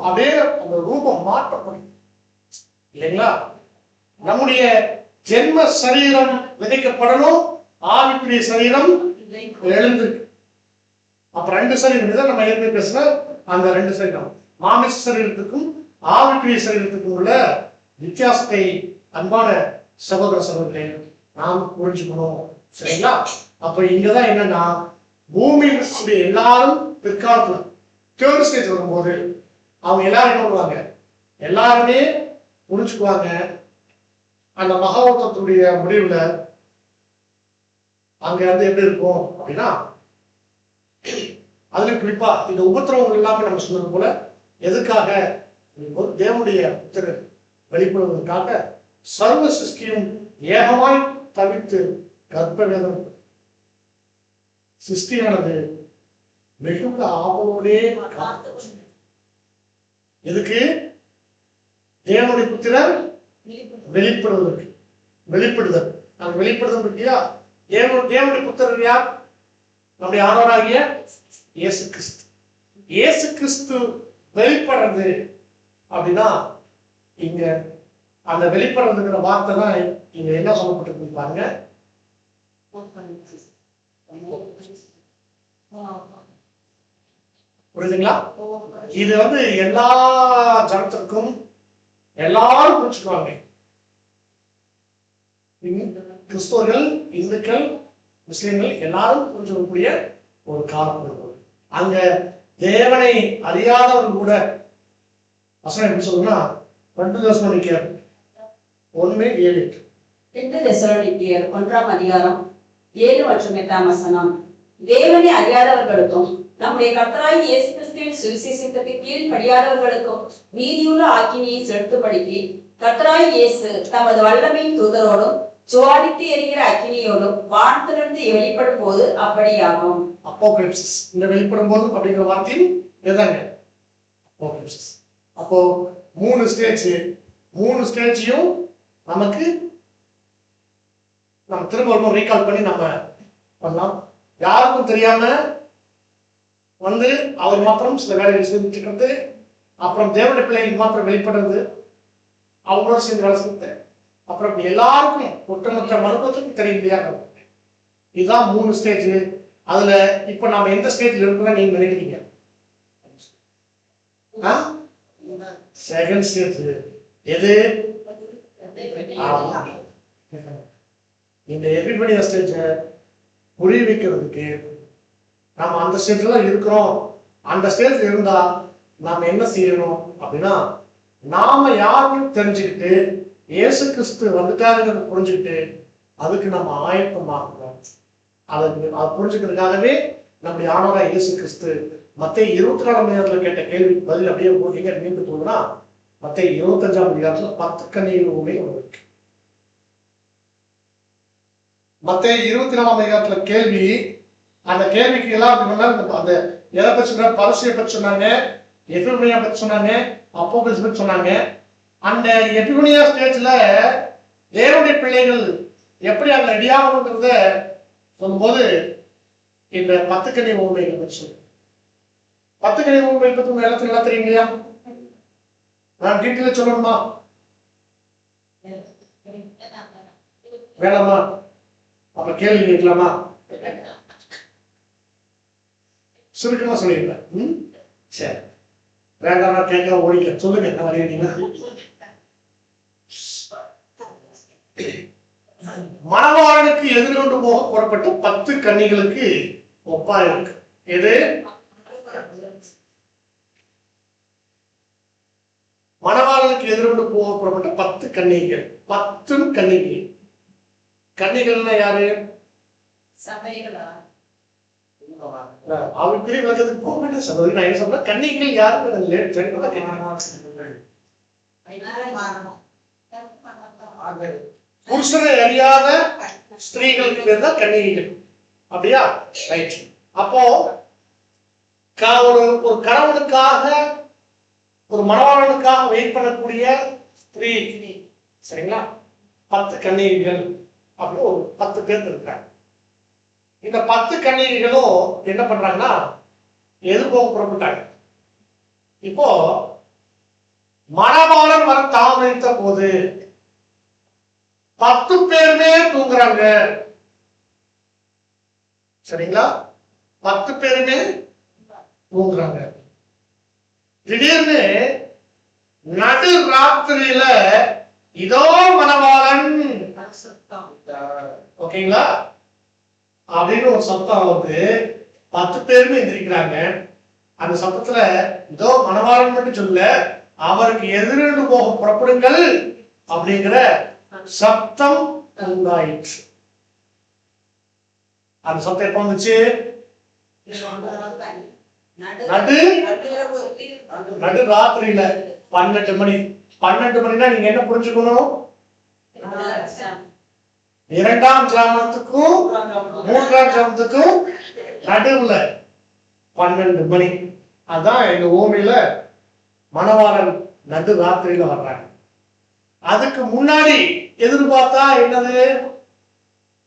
அதே அந்த ரூபம் மாற்றப்படும் இல்லைங்களா? நம்முடைய ஜென்ம சரீரம் விதைக்கப்படணும், ஆவிக்குரிய சரீரம் எழுந்திருக்கு. அப்ப 2 சரீரம் தான் நம்ம ஏற்கனவே பேசின அந்த 2 சரீரம், மாமிச சரீரத்துக்கும் ஆவிக்குரிய சரீரத்துக்கும் உள்ள வித்தியாசத்தை அன்பான சகோதர சகோதரர்களே நாம் புரிஞ்சுக்கணும். சரிங்களா? அப்ப இங்கதான் என்னன்னா, பூமியில் எல்லாரும் பிற்காலத்துல தேர்ட் ஸ்டேஜ் வரும்போது அவங்க எல்லாரும் என்ன பண்ணுவாங்க, எல்லாருமே புரிஞ்சுக்குவாங்க. அந்த மகாவுத்தத்துடைய முடிவுல அங்க எப்படி இருக்கும் அப்படின்னா, அதுல குறிப்பா இந்த உபத்திரவங்கள் எல்லாமே நம்ம சொன்னது போல எதுக்காக, தேவனுடைய புத்திரர் வெளிப்படுவதற்காக சர்வ சிருஷ்டியும் ஏகமாய் தவித்து கர்ப்ப வேதம் சிருஷ்டியானது மிகுந்த ஆவலோடே எதுக்கு, தேவனுடைய புத்திரர் வெளிப்படுவதற்கு. வெளிப்படுதல், நாங்கள் வெளிப்படுதல் இருக்கியா, தேவனுடைய புத்திரர் யார்? நம்முடைய ஆண்டவராகிய இயேசு கிறிஸ்து. இயேசு கிறிஸ்து வெளிப்படுறது அப்படின்னா, இங்க அந்த வெளிப்படுறதுங்கிற வார்த்தை தான் இங்க என்ன சொல்லப்பட்டிருக்கு பாருங்க. புரியுதுங்களா? இது எல்லா ஜனத்திற்கும் எல்லாரும் புரிச்சுக்குவாங்க. கிறிஸ்தவர்கள், இந்துக்கள், முஸ்லிம்கள் எல்லாரும் புரிஞ்சுக்கக்கூடிய ஒரு காலம். அங்க தேவனை அறியாதவர்கள் கூட வசனம் எப்படி சொல்லுன்னா, 2 தெசலோனிக்கேயர் 1:7. 2 தெசலோனிக்கேயர் 1 7 மற்றும் 8 வசனம். தேவனை அறியாதவர்களுக்கும் நம்முடைய கர்த்தராகிய இயேசு கிறிஸ்துவின் சுவிசேஷத்துக்கு கீழ்ப்படியாதவர்களுக்கும் நீதியுள்ள ஆக்கினியை செலுத்தும்படிக்கு கர்த்தராகிய இயேசு தமது வல்லமையின் தூதரோடும் ஜுவாலித்து எரிகிற அக்கினியோடும் வானத்திலிருந்து வெளிப்படும் போது அப்படியாகும். அப்போகலிப்சிஸ் இந்த வெளிப்படும் போது அப்படிங்கிற வார்த்தையும் எதாங்க அப்போகலிப்சிஸ். அப்போ மூணு ஸ்டேஜையும் நமக்கு நம்ம திரும்ப ரீகால் பண்ணி நம்ம பண்ணலாம். யாருக்கும் தெரியாம வந்து அவர் மாத்திரம் சில வேலைகள் செஞ்சுக்கிறது, அப்புறம் தேவனுடைய பிள்ளைகள் மாத்திரம் வெளிப்படுறது, அவங்களோட சேர்ந்து வேலை செஞ்சு, அப்புறம் எல்லாருக்கும் ஒட்டுமொத்த மருத்துவத்துக்கும் தெரிய முடியாது. இதுதான் 3 ஸ்டேஜ். அதுல இப்ப நாம எந்த ஸ்டேஜ்ல இருக்கோம் நீங்க நினைக்கிறீங்க? Second stage. எது? இந்த எவ்ரிபடி ஸ்டேஜ் புரிய வைக்கிறதுக்கு நாம அந்த ஸ்டேஜ்ல இருக்கிறோம். அந்த ஸ்டேஜ் இருந்தா நாம என்ன செய்யணும் அப்படின்னா, நாம யாருன்னு தெரிஞ்சுக்கிட்டு இயேசு கிறிஸ்து வந்துட்டாருங்கிறத புரிஞ்சுக்கிட்டு அதுக்கு நம்ம ஆயத்தமாகணும். அது புரிஞ்சுக்கிறதுக்காகவே நம்முடைய ஆண்டவராகிய இயேசு கிறிஸ்து மத்தேயு 24ஆம் அதிகாரத்துல கேட்ட கேள்விக்கு பதில் அப்படியே போறீங்க மீண்டும் போகுதுன்னா, மத்தேயு 25ஆம் அதிகாரத்துல 10 கன்னிகைகள் ஒன்று இருக்கு. மத்தேயு 24ஆம் அதிகாரத்துல கேள்வி, அந்த கேள்விக்கு எல்லாம் அந்த எதை பற்றி சொன்னாங்க? பரிசையை பற்றி சொன்னாங்க, எபிபனியா பற்றி சொன்னாங்க, அப்போகலிப்ஸ் பற்றி சொன்னாங்க. அந்த எபிபனியா ஸ்டேஜ்ல தேவனுடைய பிள்ளைகள் எப்படி அங்க ரெடியாகணுங்கிறத சொல்லும்போது இந்த 10 கன்னி ஊமைகளை பற்றி 10 கன்னி ஊமைகளை பற்றி உங்க எல்லாத்துக்கும் நல்லா தெரியும் இல்லையா? நான் டீட்டெயில சொல்லணுமா வேணாமா? அப்ப கேள்வி கேட்கலாமா? சுருக்கமா சொல்லிடுறேன். சரி, வேண்டாம் கேட்க ஓடிக்க சொல்லுங்க. என்ன வரீங்களா? மணவாளனுக்கு எதிர்கொண்டு போக புறப்பட்டு 10 கன்னிகளுக்கு ஒப்பா இருக்கு. எது? மணவாளனுக்கு எதிர்கொண்டு போக புறப்பட்ட 10 கன்னிகள். 10 கன்னிகள். கன்னிகள்னா யாரு? சபைகளா? அவருக்கு விளக்கத்துக்கு போக வேண்டிய சகோதரி. நான் என்ன சொல்றேன், கன்னிகள் யாருன்னு புருஷனை அறியாத ஸ்திரீகளுக்கு பேர் தான் கன்னிகைகள். அப்படியா? ரைட். அப்போ ஒரு கணவனுக்காக ஒரு மணவாளனுக்காக வெயிட் பண்ணக்கூடிய ஸ்திரீ, சரிங்களா? 10 கன்னிகைகள் அப்படின்னு ஒரு 10 பேர் இருக்காங்க. இந்த 10 கன்னிகைகளும் என்ன பண்றாங்கன்னா எது போக புறப்பட்டாங்க. இப்போ மணவாளன் வர தாமதித்த போது 10 பேருமே தூங்குறாங்க. சரிங்களா? 10 பேருமே தூங்குறாங்க. திடீர்னு நடு ராத்திரியில இதோ மணவாளன், ஓகேங்களா அப்படின்னு ஒரு சத்தம் வந்து 10 பேருமே எந்திரிக்கிறாங்க. அந்த சத்தத்துல இதோ மணவாளன் மட்டும் சொல்ல, அவருக்கு எதிர்ந்து போக புறப்படுங்கள் அப்படிங்கிற சத்தம் உண்டாயிற்று. அந்த சத்தம் எப்ப வந்துச்சு? நடு ராத்திரியில 12 மணி. 12 மணினா நீங்க என்ன புரிஞ்சுக்கணும்? 2ஆம் ஜாமத்துக்கும் 3ஆம் ஜாமத்துக்கும் நடுவுல 12 மணி. அதான் எங்க ஊமையில மணவாளன் நடு ராத்திரியில வர்றாங்க. அதுக்கு முன்னாடி எதிர்பார்த்தா என்னது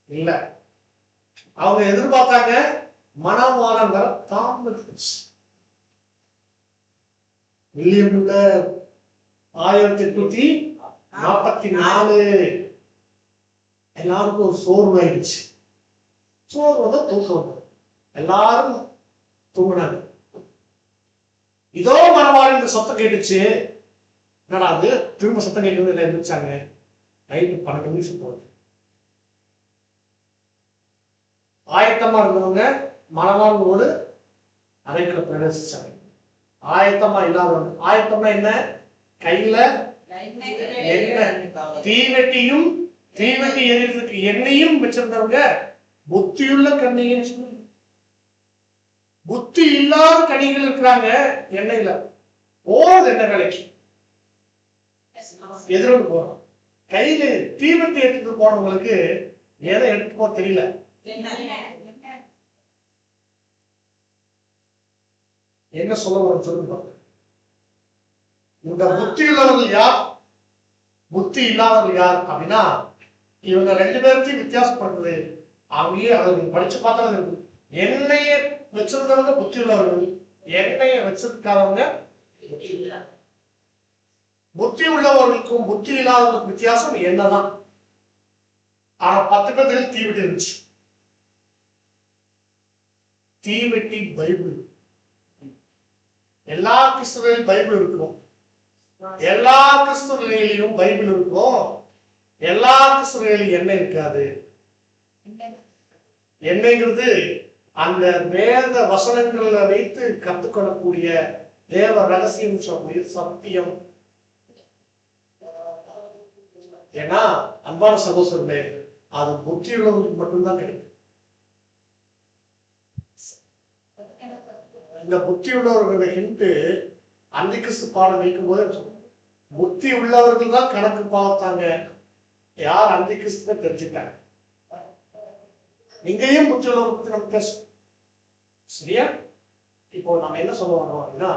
இல்ல, அவங்க எதிர்பார்த்தாங்க மணவாளன் வர தாமதிச்சு. வில்லியம் 1844 எல்லாருக்கும் ஒரு சோர்வாயிடுச்சு. சோர்வத தூக்கம், எல்லாரும் தூங்கினாங்க. இதோ மணவாளன் சத்தம் கேட்டுச்சு. என்னடா அது திரும்ப சத்தம் கேட்கறது இல்லை, எழுந்திரிச்சாங்க. நைட்டு 12 நிமிஷம் போகுது. ஆயத்தமா இருந்தவங்க மணவாளனோடு அறைக்குள்ள பிரவேசிச்சாங்க. ஆயத்தமா இல்லாதவங்க, ஆயத்தம்னா என்ன? கையில எண்ணெய், தீவெட்டி எரியறதுக்கு எண்ணெயும் வச்சிருந்தவங்க புத்தியுள்ள கன்னிகை. புத்தி இல்லாத கனிகள் இருக்கிறாங்க எண்ணெயில போறது என்ன வேலைக்கு எதிரோடு போறோம். கையில தீபத்தை எடுத்துட்டு போனவங்களுக்கு எதை எடுத்து போ தெரியல. என்ன சொல்ல வரும் சொல்லுங்க. இந்த புத்தி உள்ளவர்கள் யார், புத்தி இல்லாதவர்கள் யார் அப்படின்னா இவங்க ரெண்டு பேர்த்தையும் வித்தியாசப்படுறது. அவங்களே அதை படிச்சு பார்த்தா இருக்கு. எண்ணெய வச்சிருந்தவங்க புத்தி உள்ளவர்கள், எண்ணெய வச்சிருக்காதவங்க புத்தி உள்ளவர்களுக்கும் புத்தி இல்லாதவர்களுக்கும் வித்தியாசம் என்னதான். ஆனா 10 பேர்த்துல தீவெட்டி இருந்துச்சு. தீவெட்டி பைபிள். எல்லா கிறிஸ்துவையும் பைபிள் இருக்கும், எல்லா கிறிஸ்துவையிலும் பைபிள் இருக்கும், எல்லா கிறிஸ்துவையிலும் எண்ணெய் இருக்காது. எண்ணெய்ங்கிறது அந்த வேத வசனங்களை வைத்து கத்துக்கொள்ளக்கூடிய தேவ ரகசியம் சொல்லக்கூடிய சத்தியம். ஏன்னா அன்பான சகோதரர்களே, அது புத்தி உள்ளவங்களுக்கு மட்டும்தான் கிடைக்கும். இந்த புத்தி உள்ளவர்களை ஹிண்ட் அந்தி கிறிஸ்து பாடம் வைக்கும் போது புத்தி உள்ளவர்கள் தான் கணக்கு பார்த்தாங்க, யார் அந்தி கிறிஸ்து தெரிஞ்சுட்டாங்க. இங்கேயும் புத்தி உள்ளவர்கள் பத்தி நம்ம பேச சரியா. இப்போ நம்ம என்ன சொல்ல வரோம் அப்படின்னா,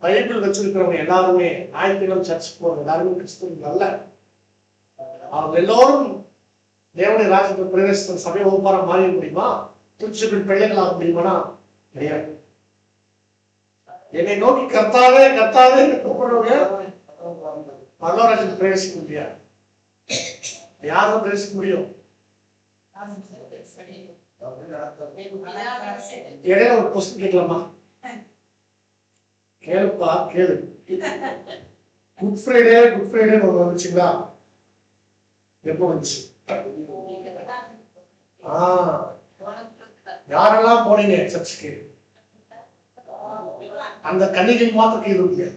பைபிள் வச்சிருக்கிறவங்க எல்லாருமே ஞாயிற்றுக்கிழமை சர்ச்சுக்கு போறோம், எல்லாருமே கிறிஸ்துவர்கள் அல்ல. அவங்க எல்லோரும் தேவனுடைய ராஜ்யத்தில் பிரவேசித்த சபை வகுப்பார மாறிட முடியுமா? திருச்சிகள் பிள்ளைகள் ஆக முடியுமானா கிடையாது. என்னை நோக்கி கர்த்தாவே கர்த்தாவே கூப்பிடுறவங்க பரலோகராஜ்யத்தில் பிரவேசிக்க முடியாது. யாரும் பிரவேசிக்க முடியும்? இடையில ஒரு கொஸ்டின் கேட்கலாமா? கேளுப்பா கேளு. குட் ஃப்ரைடே ஒன்று வந்துச்சுங்களா? எப்போ வந்துச்சு? யாரெல்லாம் போனீங்க சர்ச்சுக்கு? அந்த கன்னிகள் மாத்திரம் இருக்கு.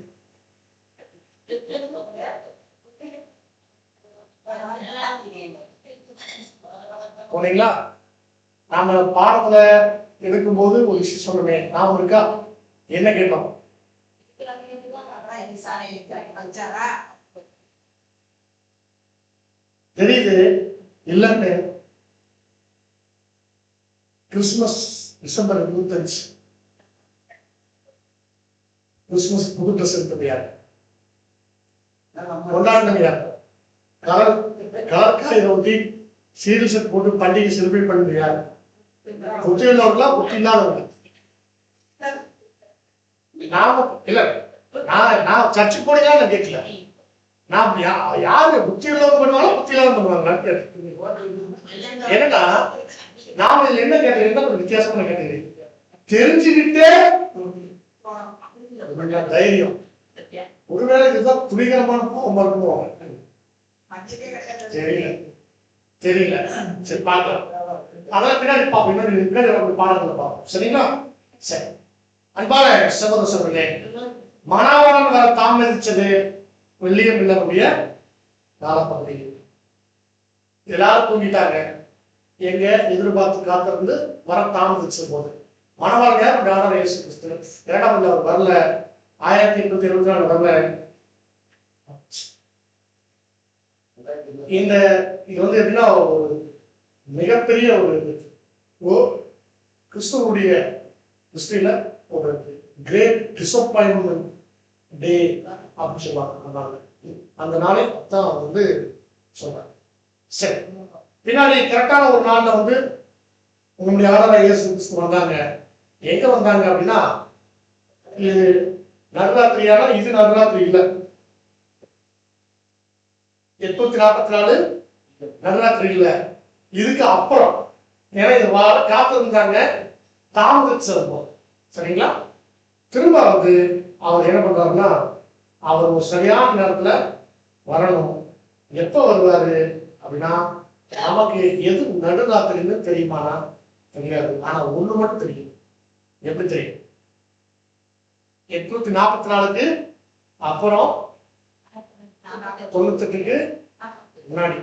போனீங்களா? நாம பாடத்துல எடுக்கும்போது ஒரு விஷயம் சொல்றேன், நாம இருக்கா? என்ன கேட்டோம்? தெரியுது இல்லன்னு. கிறிஸ்துமஸ் டிசம்பர் 25 கிறிஸ்துமஸ் புது ட்ரெஸ் எடுத்தது யார்? கொண்டாடினது யார்? கலர் காயில ஒட்டி சீரியல் செட் போட்டு பண்டிகை செலிப்ரேட் பண்ணது யார்? புத்தி உள்ளவர்களா புத்தி இல்லாதவர்கள்? நாம இல்ல, நான் சர்ச்சுக்கு போனீங்களா நான் கேட்கல. நான் யாரு புத்தி உள்ளவங்க பண்ணுவாங்க புத்தி இல்லாத பண்ணுவாங்க. என்னன்னா நாம இதுல என்ன கேட்டது, என்ன ஒரு வித்தியாசமான கேட்டது, தெரிஞ்சுக்கிட்டே தைரியம். ஒருவேளை இதுதான் துணிகரமான போகும் தெரியல. சரி பார்க்கலாம், அதெல்லாம் பின்னாடி பார்ப்போம், பின்னாடி பாடத்துல பார்ப்போம். சரிங்களா? சரி. அன்பான சகோதர சகோதரர்களே, மணவாளன் வர தாமதிச்சது வெள்ளியம் இல்லக்கூடிய காலப்பகுதி. எல்லாரும் தூங்கிட்டாங்க. எங்க எதிர்பார்த்து காத்திருந்து வர தாமதிச்ச போது மணவாளன் யார்? ஆண்டவர் இயேசு கிறிஸ்து. 2ஆம் அவர் வரல, 1824 வரல. இந்த இது வந்து எப்படின்னா ஒரு மிகப்பெரிய ஒரு கிறிஸ்துவனுடைய ஹிஸ்டரியில ஒரு கிரேட் டிசப்பாயின்மெண்ட் டே அப்படின்னு சொல்லுவாங்க. அந்த நாளை தான் வந்து சொல்றாங்க. சரி, பின்னாடி கரெக்டான ஒரு நாள்ல வந்து உங்களுடைய ஆண்டவர் இயேசு கிறிஸ்து வந்தாங்க. எங்க வந்தாங்க அப்படின்னா, இது நடுராத்திரியானா இது நடுராத்திரி இல்லை, 844 நடுராத்திரி இல்லை, இதுக்கு அப்புறம். ஏன்னா இது காத்து இருந்தாங்க, தாமதிச்சிருந்தோம். சரிங்களா? திரும்ப வந்து அவர் என்ன பண்றாருன்னா, அவர் ஒரு சரியான நேரத்துல வரணும். எப்ப வருவாரு அப்படின்னா, நமக்கு எது நடுராத்திரின்னு தெரியுமானா தெரியாது. ஆனா ஒண்ணு மட்டும் தெரியும். எப்படி தெரியும்? 844க்கு அப்புறம் 98க்கு முன்னாடி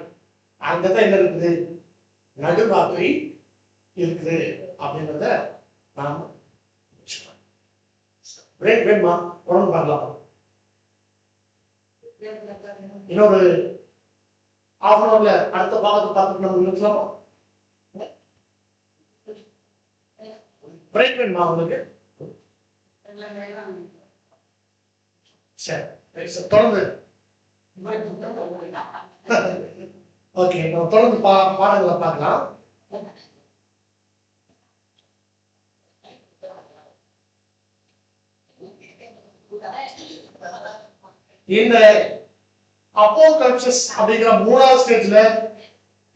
அங்கதான் என்ன இருக்குது? நடுராத்திரி இருக்குது அப்படின்றத நாம் பிரேக் வேணுமா? உடம்பு பார்க்கலாம். இன்னொரு half an hourல அடுத்த பாகத்தை பார்த்துட்டு நம்ம நிறுத்தலாமா? பிரேக் வேணுமா உங்களுக்கு? சரி, தொடர்ந்து ஓகே, நம்ம தொடர்ந்து பாடங்களை பார்க்கலாம். இந்த அப்போகலிப்சிஸ் அப்படிங்கிற 3வது ஸ்டேஜ்ல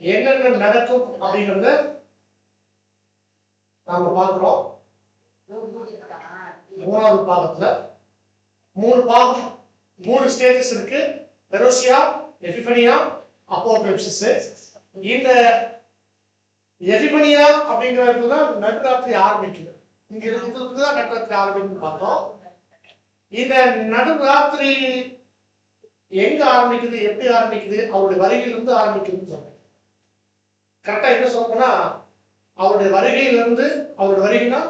என்னென்ன நடக்கும் அப்படிங்கறத நாம பார்க்கிறோம். 3வது பாகத்துல 3 ஸ்டேஜஸ் இருக்கு. பெரோசியா, எபிஃபனியா, அப்போகலிப்சிஸ். இந்த எபிஃபனியா அப்படிங்கிறது தான் நடுராத்திரி ஆரம்பிக்குது. இங்க இருக்கிறது தான் நடுராத்திரி ஆரம்பிக்குன்னு பார்த்தோம். இந்த நடுராத்திரி எங்க ஆரம்பிக்குது, எப்படி ஆரம்பிக்குது, அவருடைய வருகையிலிருந்து ஆரம்பிக்குதுன்னு சொல்றேன். கரெக்டா என்ன சொல்லணும்னா, அவருடைய வருகையிலிருந்து, அவருடைய வருகைனா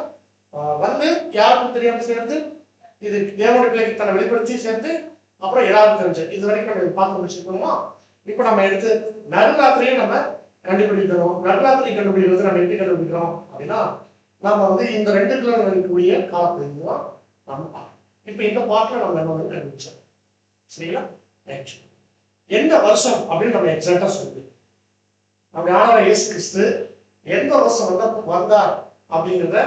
வந்து யாருக்கும் தெரியாம சேர்ந்து, இது தேவனுடைய பிள்ளைக்கு தன்னை வெளிப்படுத்தி சேர்ந்து, அப்புறம் எல்லாருக்கும் தெரிஞ்சு, இது வரைக்கும் நம்ம பார்த்து முடிச்சிருக்கோமா. இப்ப நம்ம எடுத்து நடுராத்திரியை நம்ம கண்டுபிடிக்கணும். நடுராத்திரி கண்டுபிடிக்கிறது நம்ம எப்படி கண்டுபிடிக்கிறோம் அப்படின்னா, நம்ம வந்து இந்த 2 கிலோ இருக்கக்கூடிய காலப்பகுதி தான் நம்ம பார்க்கணும். இப்ப இந்த பாட்டுல நம்ம என்ன வந்து கண்டுபிடிச்சோம். சரிங்களா? எந்த வருஷம் அப்படின்னு நம்ம எக்ஸாக்டா சொல்லுது. நம்ம ஆண்டவர் இயேசு கிறிஸ்து எந்த வருஷம் வந்தார் அப்படிங்கிறத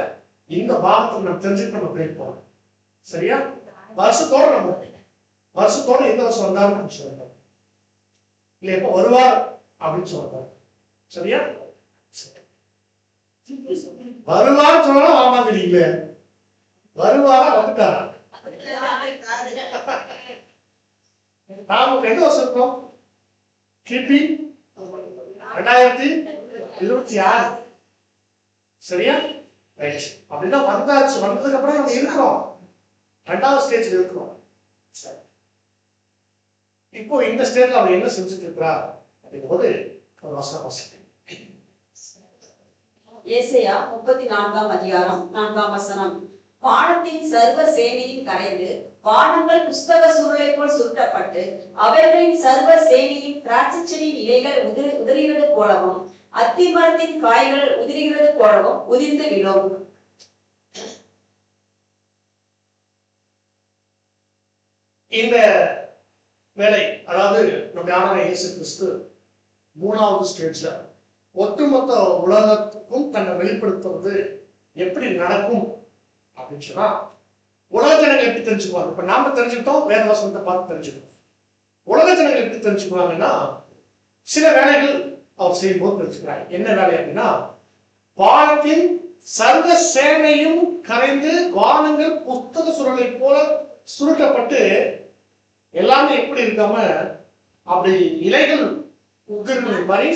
இந்த பாகத்தில் நம்ம தெரிஞ்சுட்டு நம்ம பிரேக் போறோம். சரியா? வருஷத்தோட எந்த வருஷம் வந்தாருன்னு நம்ம சொல்றோம். இல்ல எப்ப வருவார் அப்படின்னு சொல்றோம். சரியா? வருவார் சொன்னாலும் ஆமாங்கிறீங்கள, வருவாரா வந்துட்டாரா? நாம எந்த வருஷம் இருக்கோம்? கிபி 2026. சரியா? ரைட். அப்படின்னா வந்தாச்சு. வந்ததுக்கு அப்புறம் நம்ம இருக்கிறோம், 2வது ஸ்டேஜ்ல இருக்கிறோம். இப்போ இந்த ஸ்டேஜ்ல அவர் என்ன செஞ்சுட்டு இருக்கிறார் அப்படிங்கும்போது ஒரு வசனம் வாசிக்கிறேன். ஏசாயா 34ஆம் அதிகாரம் 4ஆம் வசனம். வானத்தின் சர்வ சேனையும் கரைந்து வானங்கள் புஸ்தக சுருளை போல் சுருட்டப்பட்டு அவைகளின் சர்வ சேனையின் திராட்சை செடியின் இலைகள் உதிர்கிறது போலவும் அத்தி மரத்தின் காய்கள் உதிர்கிறது போலவும் உதிர்ந்து விடும். இந்த வேலை, அதாவது நம்ம ஆண்டவர் இயேசு கிறிஸ்து 3வது ஸ்டேஜ்ல ஒட்டுமொத்த உலகத்துக்கும் தன்னை வெளிப்படுத்துவது எப்படி நடக்கும் அப்படின்னு சொன்னா, உலக ஜனங்கள் எப்படி தெரிஞ்சுக்குவாங்க? இப்ப நாம தெரிஞ்சுக்கிட்டோம், வேத வசனத்தை பார்த்து தெரிஞ்சுக்கணும். உலக ஜனங்கள் எப்படி தெரிஞ்சுக்குவாங்கன்னா, சில வேலைகள் அவர் செய்யும்போது தெரிஞ்சுக்கிறாங்க. என்ன வேலை அப்படின்னா, வானத்தின் சர்வ சேனையும் கரைந்து வானங்கள் புஸ்தக சுருளை போல சுருட்டப்பட்டு எல்லாமே எப்படி இருக்காம அப்படி இலைகள் உதிர்கிறது மாதிரி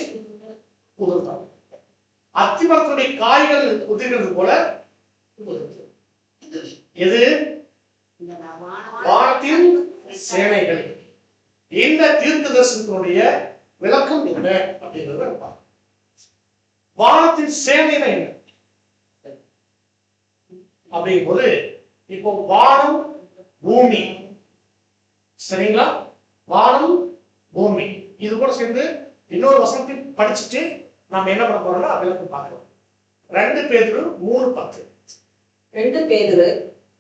உதிர்த்தாங்க. அத்திமரத்துடைய காய்கள் உதிர்கிறது போல உதிர்கிறது. எது? வானத்தின் சேனைகள். இந்த தீர்க்க தரிசனத்தினுடைய விளக்கம் என்ன அப்படிங்கிறத வானத்தின் சேனை என்ன அப்படிங்கும் போது, இப்போ வானம் பூமி, சரிங்களா? வானம் பூமி இது கூட சேர்ந்து இன்னொரு வசனத்தை படிச்சுட்டு நாம என்ன பண்ண போறோம்னா விளக்கம் பார்க்கிறோம். 2 பேதுரு 3:10. 2 பேதுரு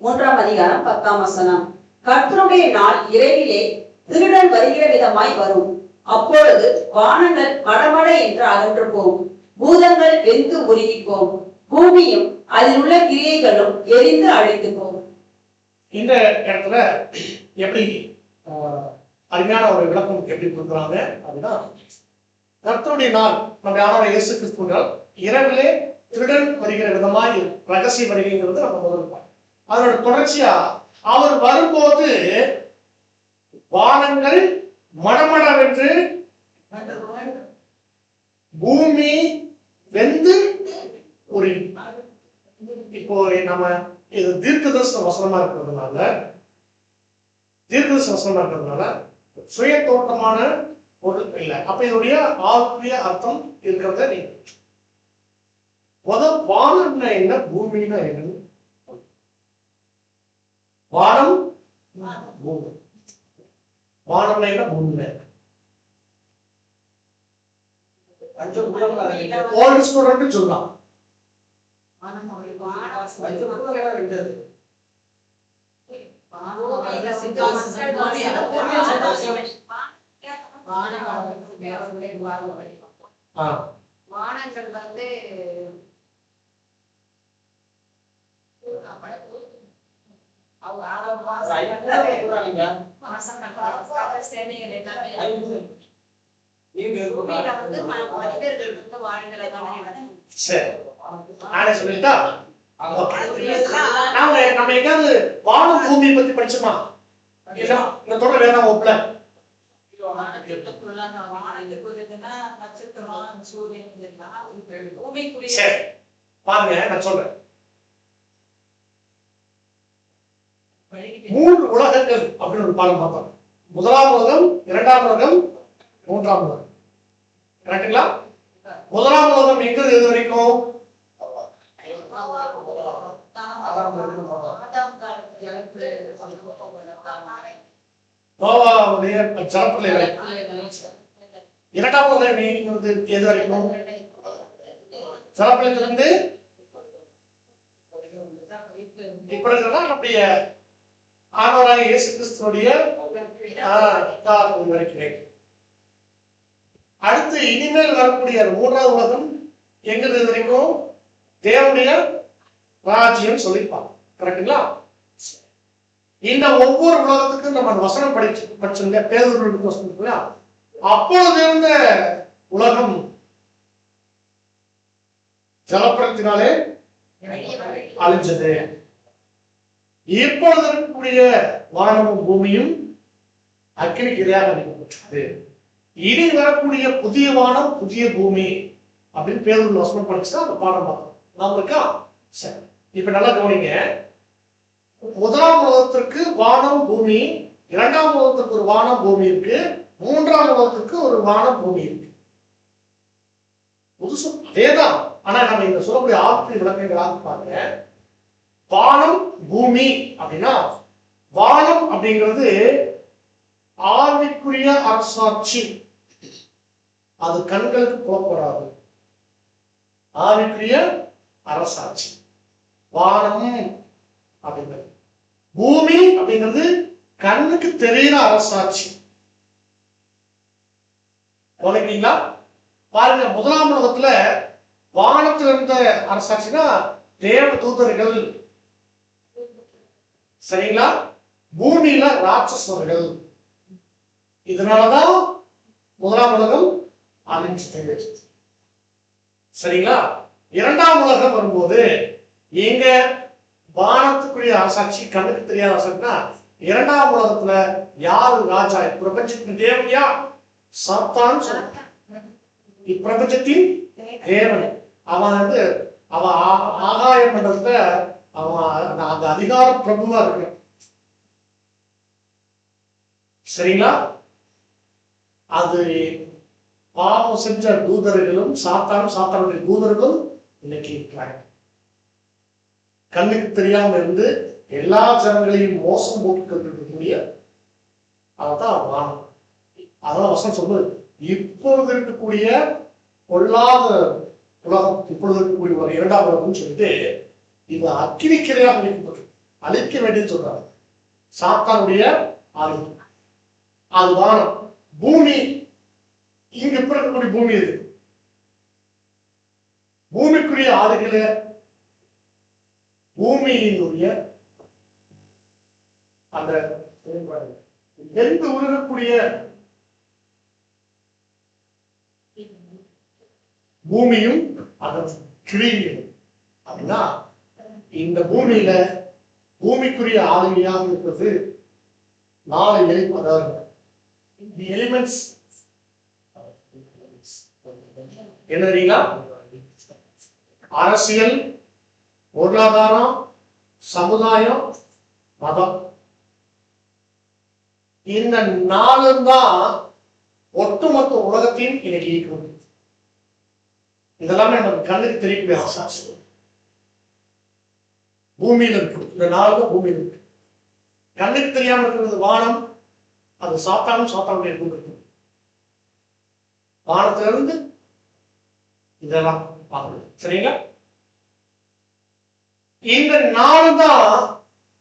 3ஆம் அதிகாரம் 10ஆம் வசனம். கர்த்தருடைய நாள் இரவிலே திருடன் வருகிற விதமாய் வரும். அப்பொழுது வானங்கள் மடமட என்று அகன்று போம், பூதங்கள் வெந்து உருகி போம், பூமியும் அதில் உள்ள கிரியைகளும் எரிந்து அழிந்து போம். இந்த இடத்துல எப்படி அருமையான ஒரு விளக்கம் எப்படி கொடுக்குறாங்க அப்படின்னா, கர்த்தருடைய நாள் நம்ம ஆண்டவர் இயேசு கிறிஸ்து இரவிலே திருடன் வருகிற விதமாய் ரகசிய வருகைங்கிறது நம்ம முதல் பார்ப்போம். அதோட தொடர்ச்சியா அவர் வரும்போது வானங்கள் மடமடவென்று பூமி வெந்து ஒரு, இப்போ நம்ம இது தீர்க்கதரிசன வசனமா இருக்கிறதுனால சுய தோற்றமான பொருள் இல்லை. அப்ப இதனுடைய ஆத்மீய அர்த்தம் இருக்கிறத நீங்க வானம் என்ன பூமின்னா என்னன்னு வானம் பூமி. வானம்னா என்ன, பூமியில. ஓல்டு ஸ்டூடெண்ட் சொல்லலாம். வானங்கள் வந்து சொல்லிட்டா நம்ம எங்காவது வானம் பூமியை பத்தி படிச்சோமா? இந்த தொடர் வேணாம் வகுப்புல பாருங்க, நான் சொல்றேன். 3 உலகங்கள் அப்படின்னு ஒரு பாடம் பார்த்தோம். முதலாம் உலகம், இரண்டாம் உலகம், மூன்றாம் உலகம். கரெக்டுங்களா? முதலாம் உலகம் எங்கிறது எது வரைக்கும்? நோவாவுடைய ஜலப்பிரளயம் வரைக்கும். இரண்டாம் உலகம் எது வரைக்கும்? ஜலப்பிரளயத்திலிருந்து இப்ப இருக்கிறதா நம்முடைய ஆண்டவராகிய இயேசு கிறிஸ்துவுடைய வரைக்கும். அடுத்து இனிமேல் வரக்கூடிய 3ஆவது உலகம் எங்கிறது வரைக்கும்? தேவனுடைய ராஜ்யம் சொல்லிப்பாங்க. கரெக்டுங்களா? இந்த ஒவ்வொரு உலகத்துக்கும் நம்ம வசனம் படிச்சோங்க. பேதுரு வசனம். அப்பொழுது இருந்த உலகம் ஜலப்பிரளயத்தினாலே அழிஞ்சது. இப்பொழுது இருக்கக்கூடிய வானமும் பூமியும் அக்கினிக்கு இரையாக அளிக்கப்பட்டது. இனி வரக்கூடிய புதிய வானம் புதிய பூமி அப்படின்னு பேதுரு வசனம் படிச்சுதான் அந்த பாடம் பார்த்தோம். நாம இருக்கா? சரி, இப்ப நல்லா கவனிங்க. முதலாம் உலகத்திற்கு வானம் பூமி, இரண்டாம் உலகத்திற்கு ஒரு வானம் பூமி இருக்கு, மூன்றாம் உலகத்திற்கு ஒரு வானம் பூமி இருக்கு. புதுசு அதேதான். ஆனா நம்ம இங்க சொல்லக்கூடிய ஆற்று விளக்கங்களாக பாருங்க. வானம் பூமி அப்படின்னா, வானம் அப்படிங்கிறது ஆவிக்குரிய அரசாட்சி. அது கண்களுக்கு புலப்படாது. ஆவிக்குரிய அரசாட்சி வானம் அப்படிங்கிறது. பூமி அப்படிங்கிறது கண்ணுக்கு தெரிகிற அரசாட்சி. கவனிக்கிறீங்களா? பாருங்க, முதலாம் உலகத்துல வானத்தில் இருந்த அரசாட்சினா தேவ தூதர்கள். சரிங்களா? பூமியில ராட்சசர்கள். இதனாலதான் முதலாம் உலகம் அழிஞ்சது. சரிங்களா? இரண்டாம் உலகம் வரும்போது எங்க வானத்துக்குரிய அரசாட்சி கண்ணுக்கு தெரியாத அரசாட்சினா, இரண்டாம் உலகத்துல யாரு ராஜா? பிரபஞ்சத்தின் தேவன் யார்? சாத்தான். இப்பிரபஞ்சத்தின் தேவன். அவன் வந்து அவன் ஆகாய மண்டலத்துல அவன் அந்த அதிகார பிரபுவா இருக்கு. சரிங்களா? அது பாவம் செஞ்ச தூதர்களும் சாத்தானுடைய தூதர்களும் இன்னைக்கு இருக்கிறாங்க. கண்ணுக்கு தெரியாம இருந்து எல்லா ஜனங்களையும் மோசம் போட்டுக்கூடிய அதான் வானம். அதான் வசனம் சொல்லுது, இப்பொழுது இருக்கக்கூடிய பொல்லாத உலகம், இப்பொழுது இருக்கக்கூடிய ஒரு இரண்டாம் உலகம் சொல்லிட்டு இது அக்கினிக்கிரையாக அழிக்க வேண்டியது சொல்றாங்க. சாத்தானுடைய ஆயுதம் அது வானம். பூமி இங்க இப்ப இருக்கக்கூடிய பூமி இது. பூமிக்குரிய ஆளுகளை பூமியினுடைய அந்த எந்த உருகக்கூடிய பூமியும் அதன் கிளியும் அப்படின்னா, இந்த பூமியில பூமிக்குரிய ஆளுமையாக இருக்கிறது 4 எலிமெண்ட்ஸ். என்ன தெரியுங்களா? அரசியல், பொருளாதாரம், சமுதாயம், மதம். இந்த 4 தான் ஒட்டுமொத்த உலகத்தையும் இன்னைக்கு இயக்குது. இதெல்லாமே நமக்கு கண்ணுக்கு தெரியக்கூடிய அரசாட்சி பூமியில இருக்கு. இந்த 4 பூமியில இருக்கு. கண்ணுக்கு தெரியாம இருக்கிறது வானம், அது சாத்தானும் சாத்தானுடைய கூட்டு. வானத்திலிருந்து இதெல்லாம் பார்க்கணும். சரிங்களா? இந்த நாள் தான்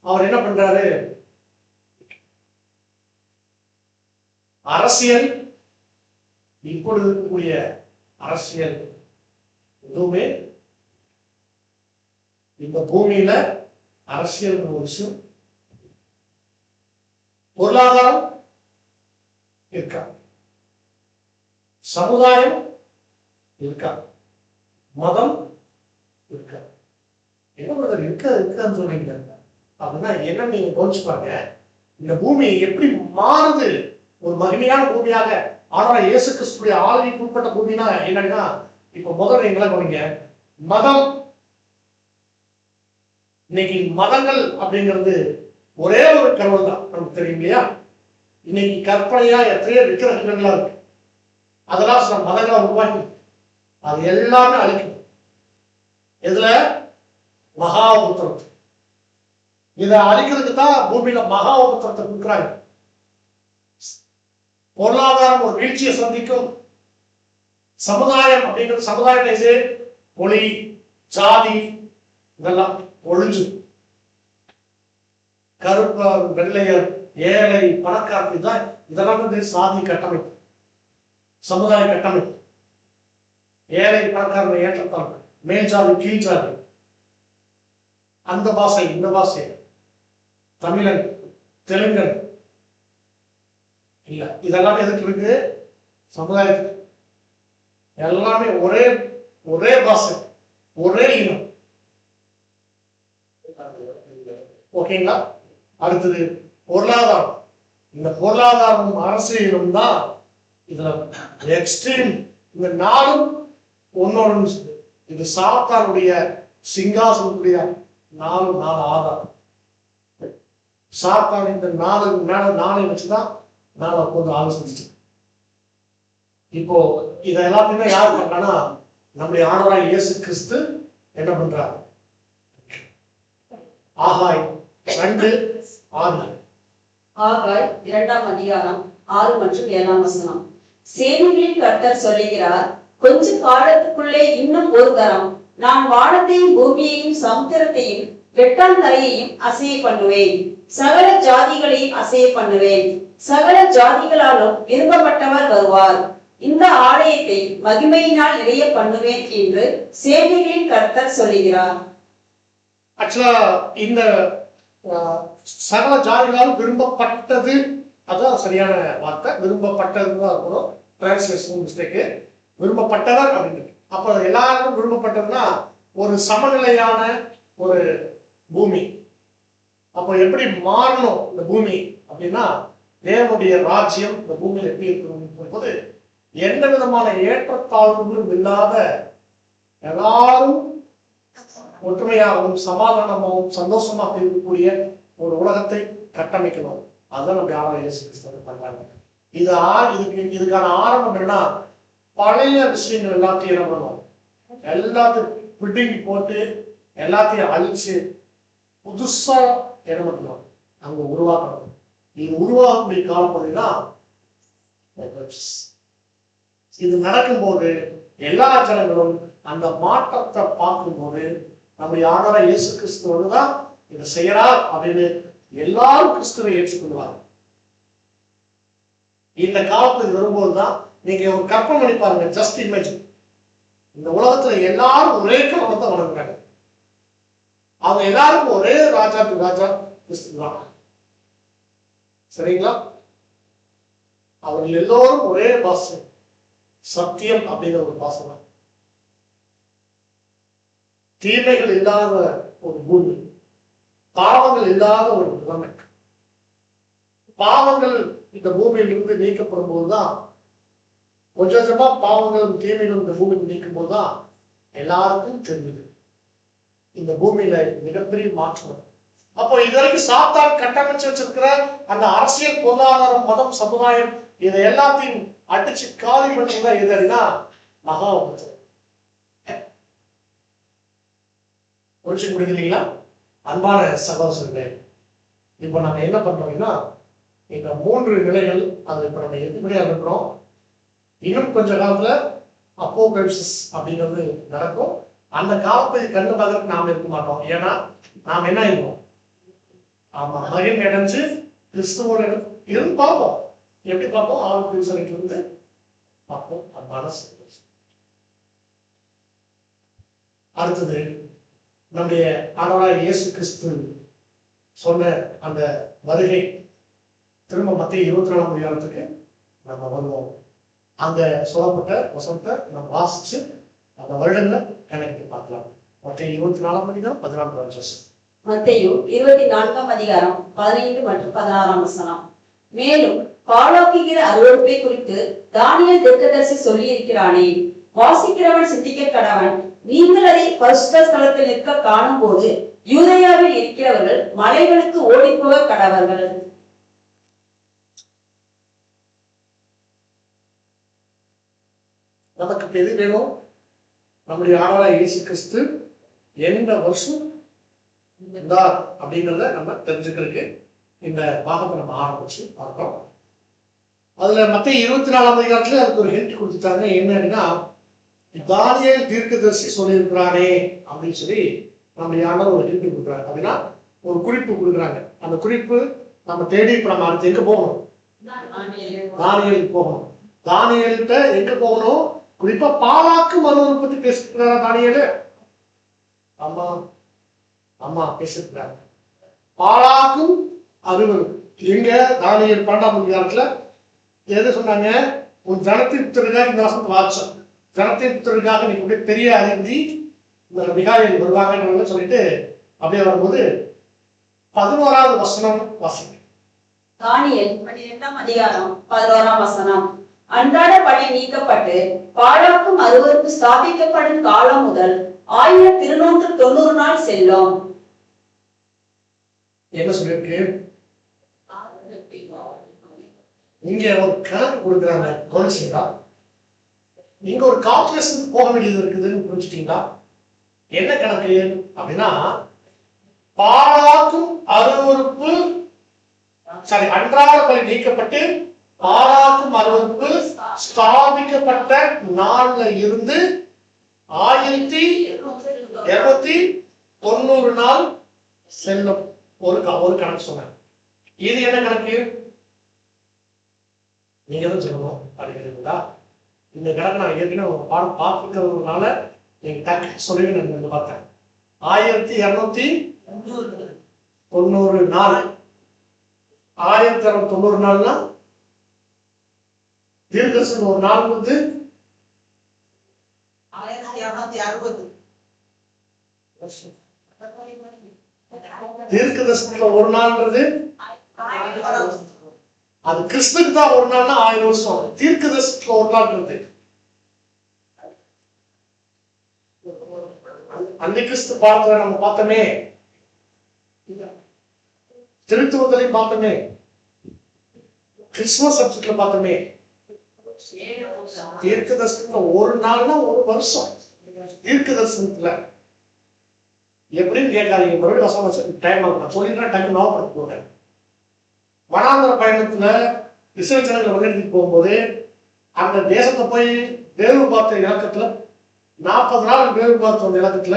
அவர் என்ன பண்றாரு, அரசியல், இப்பொழுது இருக்கக்கூடிய அரசியல் எதுவுமே இந்த பூமியில அரசியல் ஒரு விஷயம், பொருளாதாரம் இருக்கா, சமுதாயம் இருக்கா, மதம் இருக்கா. என்ன இருக்கான்னு சொல்றீங்க அப்படின்னா என்ன நீங்க கவனிச்சுப்பாங்க. இந்த பூமி எப்படி மாறுது, ஒரு மகிமையான பூமியாக. ஆனா இயேசு கிறிஸ்துடைய ஆளுகைக்கு உட்பட்ட பூமினா என்னன்னா, இப்ப முதல்ல எங்களை கவனிங்க, மதம். இன்னைக்கு மதங்கள் அப்படிங்கிறது ஒரே ஒரு கடவுள் தான், நமக்கு தெரியும் இல்லையா? இன்னைக்கு கற்பனையா எத்தனையோ விக்கிரகங்கள்லாம் இருக்கு. அதெல்லாம் சில மதங்களை உருவாக்கி அது எல்லாமே அழிக்கும். இதுல மகா உபத்திரத்தை, இதை அழிக்கிறதுக்கு தான் பூமியில மகா உபத்திரத்தை கொடுக்குறாங்க. பொருளாதாரம் ஒரு வீழ்ச்சியை சந்திக்கும். சமுதாயம் அப்படிங்கிறது, சமுதாய மொழி, ஜாதி இதெல்லாம் ஒழிஞ்சு, கருப்பர், வெள்ளையர், ஏழை, பணக்காரர் தான் இதெல்லாம் வந்து சாதி கட்டமைப்பு, சமுதாய கட்டமைப்பு. ஏழை பணக்காரர் ஏற்றத்தாழ்வு, மேல் ஜாதி கீழ் ஜாதி, அந்த பாஷை இந்த பாஷை, தமிழன் தெலுங்கன் இல்ல, இதெல்லாம் எதுக்கு இருக்கு? சமுதாயத்துக்கு. எல்லாமே ஒரே ஒரே பாஷை, ஒரே இனம். ஓகேங்களா? அடுத்தது பொருளாதாரம். இந்த பொருளாதாரம் அரசியலும் தான் இதுல எக்ஸ்ட்ரீம். இந்த நாடும் ஒன்னொன்னு, இது சாத்தானுடைய சிங்காசனுடைய நாலு ஆதாரம். சாத்தான் இந்த நாளை வச்சுதான் நாளை கொஞ்சம் ஆலோசிச்சு. இப்போ இதை எல்லாத்தையுமே யார் பண்றான்னா, நம்முடைய ஆண்டவராகிய இயேசு கிறிஸ்து என்ன பண்றாரு? ஆகாய் 2:6. ஆகாய் 2ஆம் அதிகாரம் 6 மற்றும் 7ஆம் வசனம். சேனைகளின் கர்த்தர் சொல்லுகிறார், கொஞ்ச காலத்துக்குள்ளே இன்னும் ஒரு தரம் நான் வானத்தையும் பூமியையும் சமுத்திரத்தையும் வெட்டாந்தரையையும் அசைய பண்ணுவேன், சகல ஜாதிகளையும் அசைய பண்ணுவேன், சகல ஜாதிகளாலும் விரும்பப்பட்டவர் வருவார், இந்த ஆலயத்தை மகிமையினால் நிறைய பண்ணுவேன் என்று சேனைகளின் கர்த்தர் சொல்லுகிறார். ஆக்சுவலா இந்த சகல ஜாதிகளாலும் விரும்பப்பட்டது, அதுதான் சரியான வார்த்தை. விரும்பப்பட்டதுதான் இருக்கணும், டிரான்ஸ்லேஷன் மிஸ்டேக்கு. விரும்பப்பட்டவர் அப்படின்னு. அப்ப எல்லாருக்கும் விரும்பப்பட்டதுன்னா ஒரு சமநிலையான ஒரு பூமி. அப்போ எப்படி மாறணும் இந்த பூமி அப்படின்னா, தேவனுடைய ராஜ்யம் இந்த பூமியில் எப்படி இருக்கணும் போது, எந்த விதமான ஏற்றத்தாழ்வுகளும் இல்லாத எல்லாரும் ஒற்றுமையாகவும் சமாதானமாகவும் சந்தோஷமாக இருக்கக்கூடிய ஒரு உலகத்தை கட்டமைக்கணும். அதுதான் நம்ம யாரும் இயேசு கிறிஸ்து பண்றாங்க. இதுக்கான ஆரம்பம் என்னன்னா, பழைய விஷயங்கள் எல்லாத்தையும் என்ன பண்ணணும், எல்லாத்தையும் பிடிங்கி போட்டு எல்லாத்தையும் அழிச்சு புதுசா என்ன பண்ணணும், அங்க உருவாக்கணும். இது உருவாகக்கூடிய காலப்பகுதினா இது நடக்கும்போது எல்லா ஜனங்களும் அந்த மாற்றத்தை பார்க்கும்போது, நம்ம யாரோட இயேசு கிறிஸ்துவோடு தான் இதை செய்யறார் அப்படின்னு எல்லாரும் கிறிஸ்துவை ஏற்றுக்கொள்வாங்க. இந்த காலத்துக்கு வரும்போதுதான் நீங்க ஒரு கற்பனை பண்ணி பாருங்க, ஜஸ்ட் இமேஜின். இந்த உலகத்துல எல்லாரும் ஒரே கடவுளை வணங்குறாங்க. அவங்க எல்லாருக்கும் ஒரே ராஜா கிறிஸ்து தான். சரிங்களா? அவர்கள் எல்லோரும் ஒரே பாஷை, சத்தியம் அப்படிங்கிற ஒரு பாஷை தான். தீமைகள் இல்லாத ஒரு பூமி, பாவங்கள் இல்லாத ஒரு நிலைமை. பாவங்கள் இந்த பூமியில் இருந்து நீக்கப்படும் போதுதான், கொஞ்சம் கொஞ்சமா பாவங்களும் தீமைகளும் இந்த பூமியில் நீக்கும் போதுதான் எல்லாருக்கும் தெரியுது இந்த பூமியில மிகப்பெரிய மாற்றம். அப்போ இதுவரைக்கும் சாத்தான் கட்டமைச்சு வச்சிருக்கிற அந்த அரசியல், பொருளாதாரம், மதம், சமுதாயம், இதை எல்லாத்தையும் அடிச்சு காலி பண்ணுறதுதான் எதுனா மகா உபத்திரம். புரிச்சு முடிக்கிறீங்களா? அன்பான சகோதரர்களே, இப்போ நாங்க என்ன பண்றோம்னா இப்ப 3 நிலைகள் அது இப்ப நம்ம எதுபடியா இருக்கிறோம். இன்னும் கொஞ்ச காலத்துல அப்போகலிப்சிஸ் அப்படிங்கிறது நடக்கும். அந்த காலத்தை கண்டு பார்க்கறதுக்கு நாம இருக்க மாட்டோம். ஏன்னா நாம் என்ன ஆயிடுவோம், ஆமா மகிமை அடைஞ்சு கிறிஸ்துவோட இருந்து பார்ப்போம். எப்படி பார்ப்போம், ஆளுக்கு சொல்லிட்டு இருந்து பார்ப்போம். அன்பான சகோதரர்களே, அடுத்தது நம்முடைய ஆண்டவராகிய இயேசு கிறிஸ்து சொன்ன அந்த வருகை திரும்ப மத்திய 24ஆம் அதிகாரத்துக்கு நம்ம வருவோம். அங்க சொல்லப்பட்ட வசனத்தை நம்ம வாசிச்சு அந்த வருடங்களை கணக்கிட்டு பார்க்கலாம். மத்திய 24ஆம் அதிகாரம் 14ஆம் வசனம். மத்தேயு 24ஆம் அதிகாரம் 15 மற்றும் 16ஆம் வசனம். மேலும் பாழாக்குகிற அருவருப்பை குறித்து தானியேல் தீர்க்கதரிசி சொல்லி இருக்கிறானே, வாசிக்கிறவன் சிந்திக்க கடவன். நீங்கள் அதை பரிசுத்த ஸ்தலத்தில் நிற்க காணும் போது யூதேயாவில் இருக்கிறவர்கள் மலைகளுக்கு ஓடிப்போக கடவர்கள். நமக்கு எது வேணும், நம்முடைய ஆண்டவராகிய இயேசு கிறிஸ்து எந்த வருஷம் இருந்தார் அப்படிங்கிறத நம்ம தெரிஞ்சுக்கிறதுக்கு இந்த பாகத்தை நம்ம ஆரம்பிச்சு பார்க்கிறோம். அதுல மத்திய 24ஆம் அதிகாரத்துல அதுக்கு ஒரு ஹிண்ட் கொடுத்துட்டாங்க. என்னன்னா, தானியேல் தீர்க்கதரிசி சொல்லியிருக்கிறானே அப்படின்னு சொல்லி நம்முடைய ஆண்டவர் ஒரு ஹிண்ட் கொடுக்குறாங்க. அப்படின்னா ஒரு குறிப்பு கொடுக்குறாங்க. அந்த குறிப்பு நம்ம தேடி இப்ப நம்ம அடுத்து எங்க போகணும், தானியேலுக்கு போகணும். தானியேல்கிட்ட எங்க போகணும், குறிப்பா பாலாக்கு மறுவரை பத்தி பேசிருக்கிறாரா தானியேலு? ஆமா ஆமா பேசிருக்கிறார். பாலாக்கும் அறுவரும் எங்க தானியேல் 12ஆம் அதிகாரத்துல எது சொன்னாங்க, உன் ஜனத்தின் புத்தருக்காக இந்த வசனத்தை வாச்சம், ஜனத்தின் புத்தருக்காக நீ கூட பெரிய அறிந்தி இந்த மிகாயில் வருவாங்கன்னு சொல்லிட்டு அப்படியே வரும்போது 11ஆவது வசனம் வாசிங்க. தானியேல் 12ஆம் அதிகாரம் 11ஆம் வசனம். அன்றாட பணி நீக்கப்பட்டு பாழாக்கும் அருவருப்பு ஸ்தாபிக்கப்படும் காலம் முதல் 1190 நாள் செல்லும். என்ன சொல்லிருக்கு, இங்க ஒரு கணக்கு கொடுக்குறாங்க. கவனிச்சீங்களா? நீங்க ஒரு கால்குலேஷன் போக வேண்டியது இருக்குதுன்னு புரிஞ்சுட்டீங்களா? என்ன கணக்கு அப்படின்னா, பாழாக்கும் அருவருப்பு அன்றாட பணி நீக்கப்பட்டு பாழாக்கும் அருவருப்பு ஸ்தாபிக்கப்பட்ட நாள்ல இருந்து 1290 நாள் செல்லும். ஒரு கணக்கு சொன்ன. இது என்ன கணக்கு, நீங்க தான் சொல்லணும் அப்படிங்கிறீங்களா? இந்த கணக்கு நான் ஏற்கனவே பாடம் பார்த்துக்கிறதுனால நீங்க டக்கு சொல்லி நான் பார்த்தேன். 1290 நாள். 1290 நாள்னா தீர்க்கதரிசனம் ஒரு நாள் வந்து 1260. தீர்க்கதரிசனத்துல ஒரு நாள்ன்றது அது கிறிஸ்துக்கு தான் ஒரு நாள்னா 1000 வருஷம். தீர்க்கதரிசனத்துல ஒரு நாள்ன்றது அந்த கிறிஸ்து பாடத்துல நம்ம பார்த்தோமே, திருத்துவத்திலையும் பார்த்தோமே, கிறிஸ்துமஸ் சப்ஜெக்ட்ல பார்த்தோமே. தீர்க்க தரிசனத்துல ஒரு நாள்னா ஒரு வருஷம். தீர்க்க தரிசனத்துல எப்படின்னு கேட்காதீங்க, மறுபடியும் வசனம் டைம் ஆகும் சொல்லிடுறேன், டக்கு நோக்கப்படுத்த போறேன். வனாந்தர பயணத்துல இஸ்ரேல் ஜனங்களை வழிநடத்திட்டு போகும்போது அந்த தேசத்தை போய் வேவு பார்த்த இலக்கத்துல 40 நாள் வேவு பார்த்த இலக்கத்துல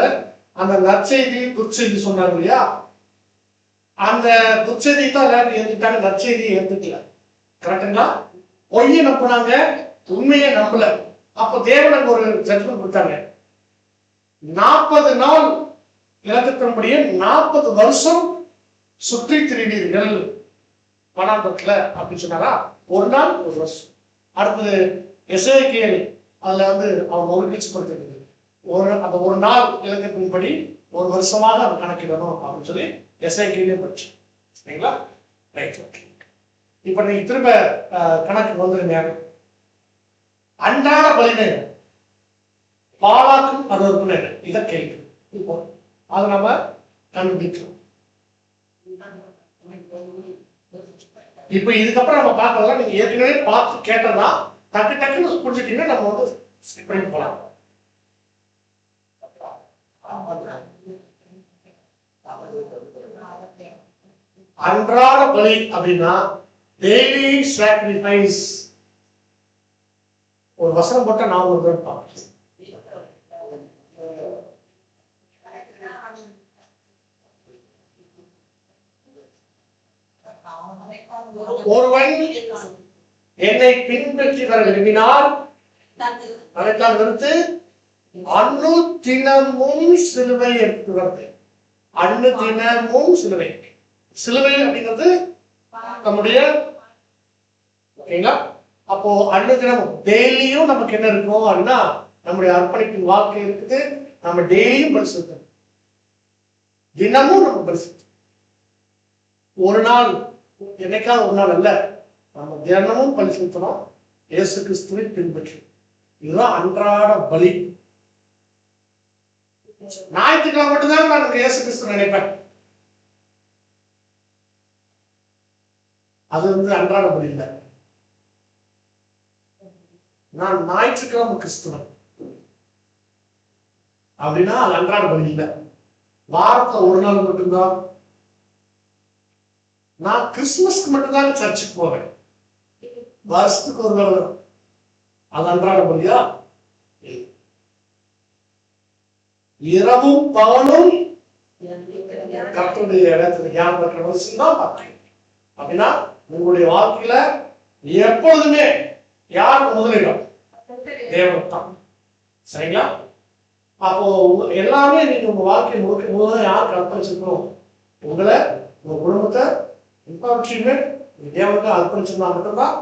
அந்த நற்செய்தி துர்ச்செய்தி சொன்னாங்க இல்லையா, அந்த துர்ச்செய்தி தான் எல்லாரும் ஏற்றுட்டாங்க, நற்செய்தியை ஏற்றுக்கல. கரெக்டுங்களா? பொய்யை நம்பினாங்க, உண்மையை நம்பல. அப்ப தேவனுக்கு ஒரு ஜட்மெண்ட் கொடுத்தாங்க. 40 நாள் இலக்கத்தின்படியே 40 வருஷம் சுற்றி திரிவீர்கள் வனாந்தரத்துல அப்படின்னு சொன்னாரா. ஒரு நாள் ஒரு வருஷம். அடுத்தது எசேக்கியேல் அதுல வந்து அவன் ஒரு கட்சிப்படுத்திருக்கு. அந்த ஒரு நாள் இலக்கத்தின்படி ஒரு வருஷமாக அதை கணக்கிடணும் அப்படின்னு சொல்லி எசேக்கியேலே படிச்சு. சரிங்களா? ரைட். ஓகே. இப்ப நீங்க திரும்ப கணக்கு வந்துருங்க. அன்றாட பலினை பாலாக்கும் அருவருப்புன்னு இத கேள்வி. இப்போ அதை நம்ம கண்டுபிடிக்கிறோம். இப்ப இதுக்கப்புறம் நம்ம பார்க்கறதெல்லாம் நீங்க ஏற்கனவே பார்த்து கேட்டதா டக்கு டக்குன்னு புரிஞ்சுட்டீங்கன்னா நம்ம வந்து ஸ்கிப் பண்ணி போலாம். அன்றாட பலி அப்படின்னா டெய்லி சாக்ரிஃபைஸ். ஒரு வசனம் போட்டா நான் ஒரு ஒருவன் என்னை பின்பற்றி வர விரும்பினால் தனக்கால் நிறுத்து, அன்னு தினமும் சிலுவை எடுத்து. அன்னு தினமும் சிலுவை. சிலுவை அப்படிங்கிறது நம்முடைய, ஓகேங்களா? அப்போ அன்னு தினமும் டெய்லியும் நமக்கு என்ன இருக்கும் அப்படின்னா நம்முடைய அர்ப்பணிப்பின் வாழ்க்கை இருக்குது. நம்ம டெய்லியும் பரிசுத்தம், தினமும் நம்ம பரிசுத்தம். ஒரு நாள், என்னைக்காவது ஒரு நாள் அல்ல, நம்ம தினமும் பரிசுத்தணும். இயேசு கிறிஸ்துவை பின்பற்றி. இதுதான் அன்றாட பலி. ஞாயிற்றுக்கிழமை மட்டும்தான் நான் இயேசு கிறிஸ்து நினைப்பேன். அது அன்றாட பலி இல்லை. நான் ஞாயிற்றுக்கிழமை கிறிஸ்துவன் அப்படின்னா அது அன்றாட பலி இல்லை. வாரத்துல ஒரு நாள் மட்டும்தான். நான் கிறிஸ்துமஸ்க்கு மட்டும்தான் சர்ச்சுக்கு போவேன். வருஷத்துக்கு ஒரு நாள். அது அன்றாட பலியா? இரவும் பகலும் கர்த்தருடைய இடத்துல தியானம் இருக்கணும். அப்படின்னா உங்களுடைய வாழ்க்கையில எப்பொழுதுமே யாருக்கு முதலிடம்? தேவன் தான். சரிங்களா? அப்போ எல்லாமே நீங்க உங்க வாழ்க்கை முழுக்க முதல்ல யாருக்கு அர்ப்பணிச்சிருக்கணும்? உங்களை, உங்க குடும்பத்தை, எல்லாவற்றையுமே தேவனுக்கு அர்ப்பணிச்சிருந்தா மட்டும்தான்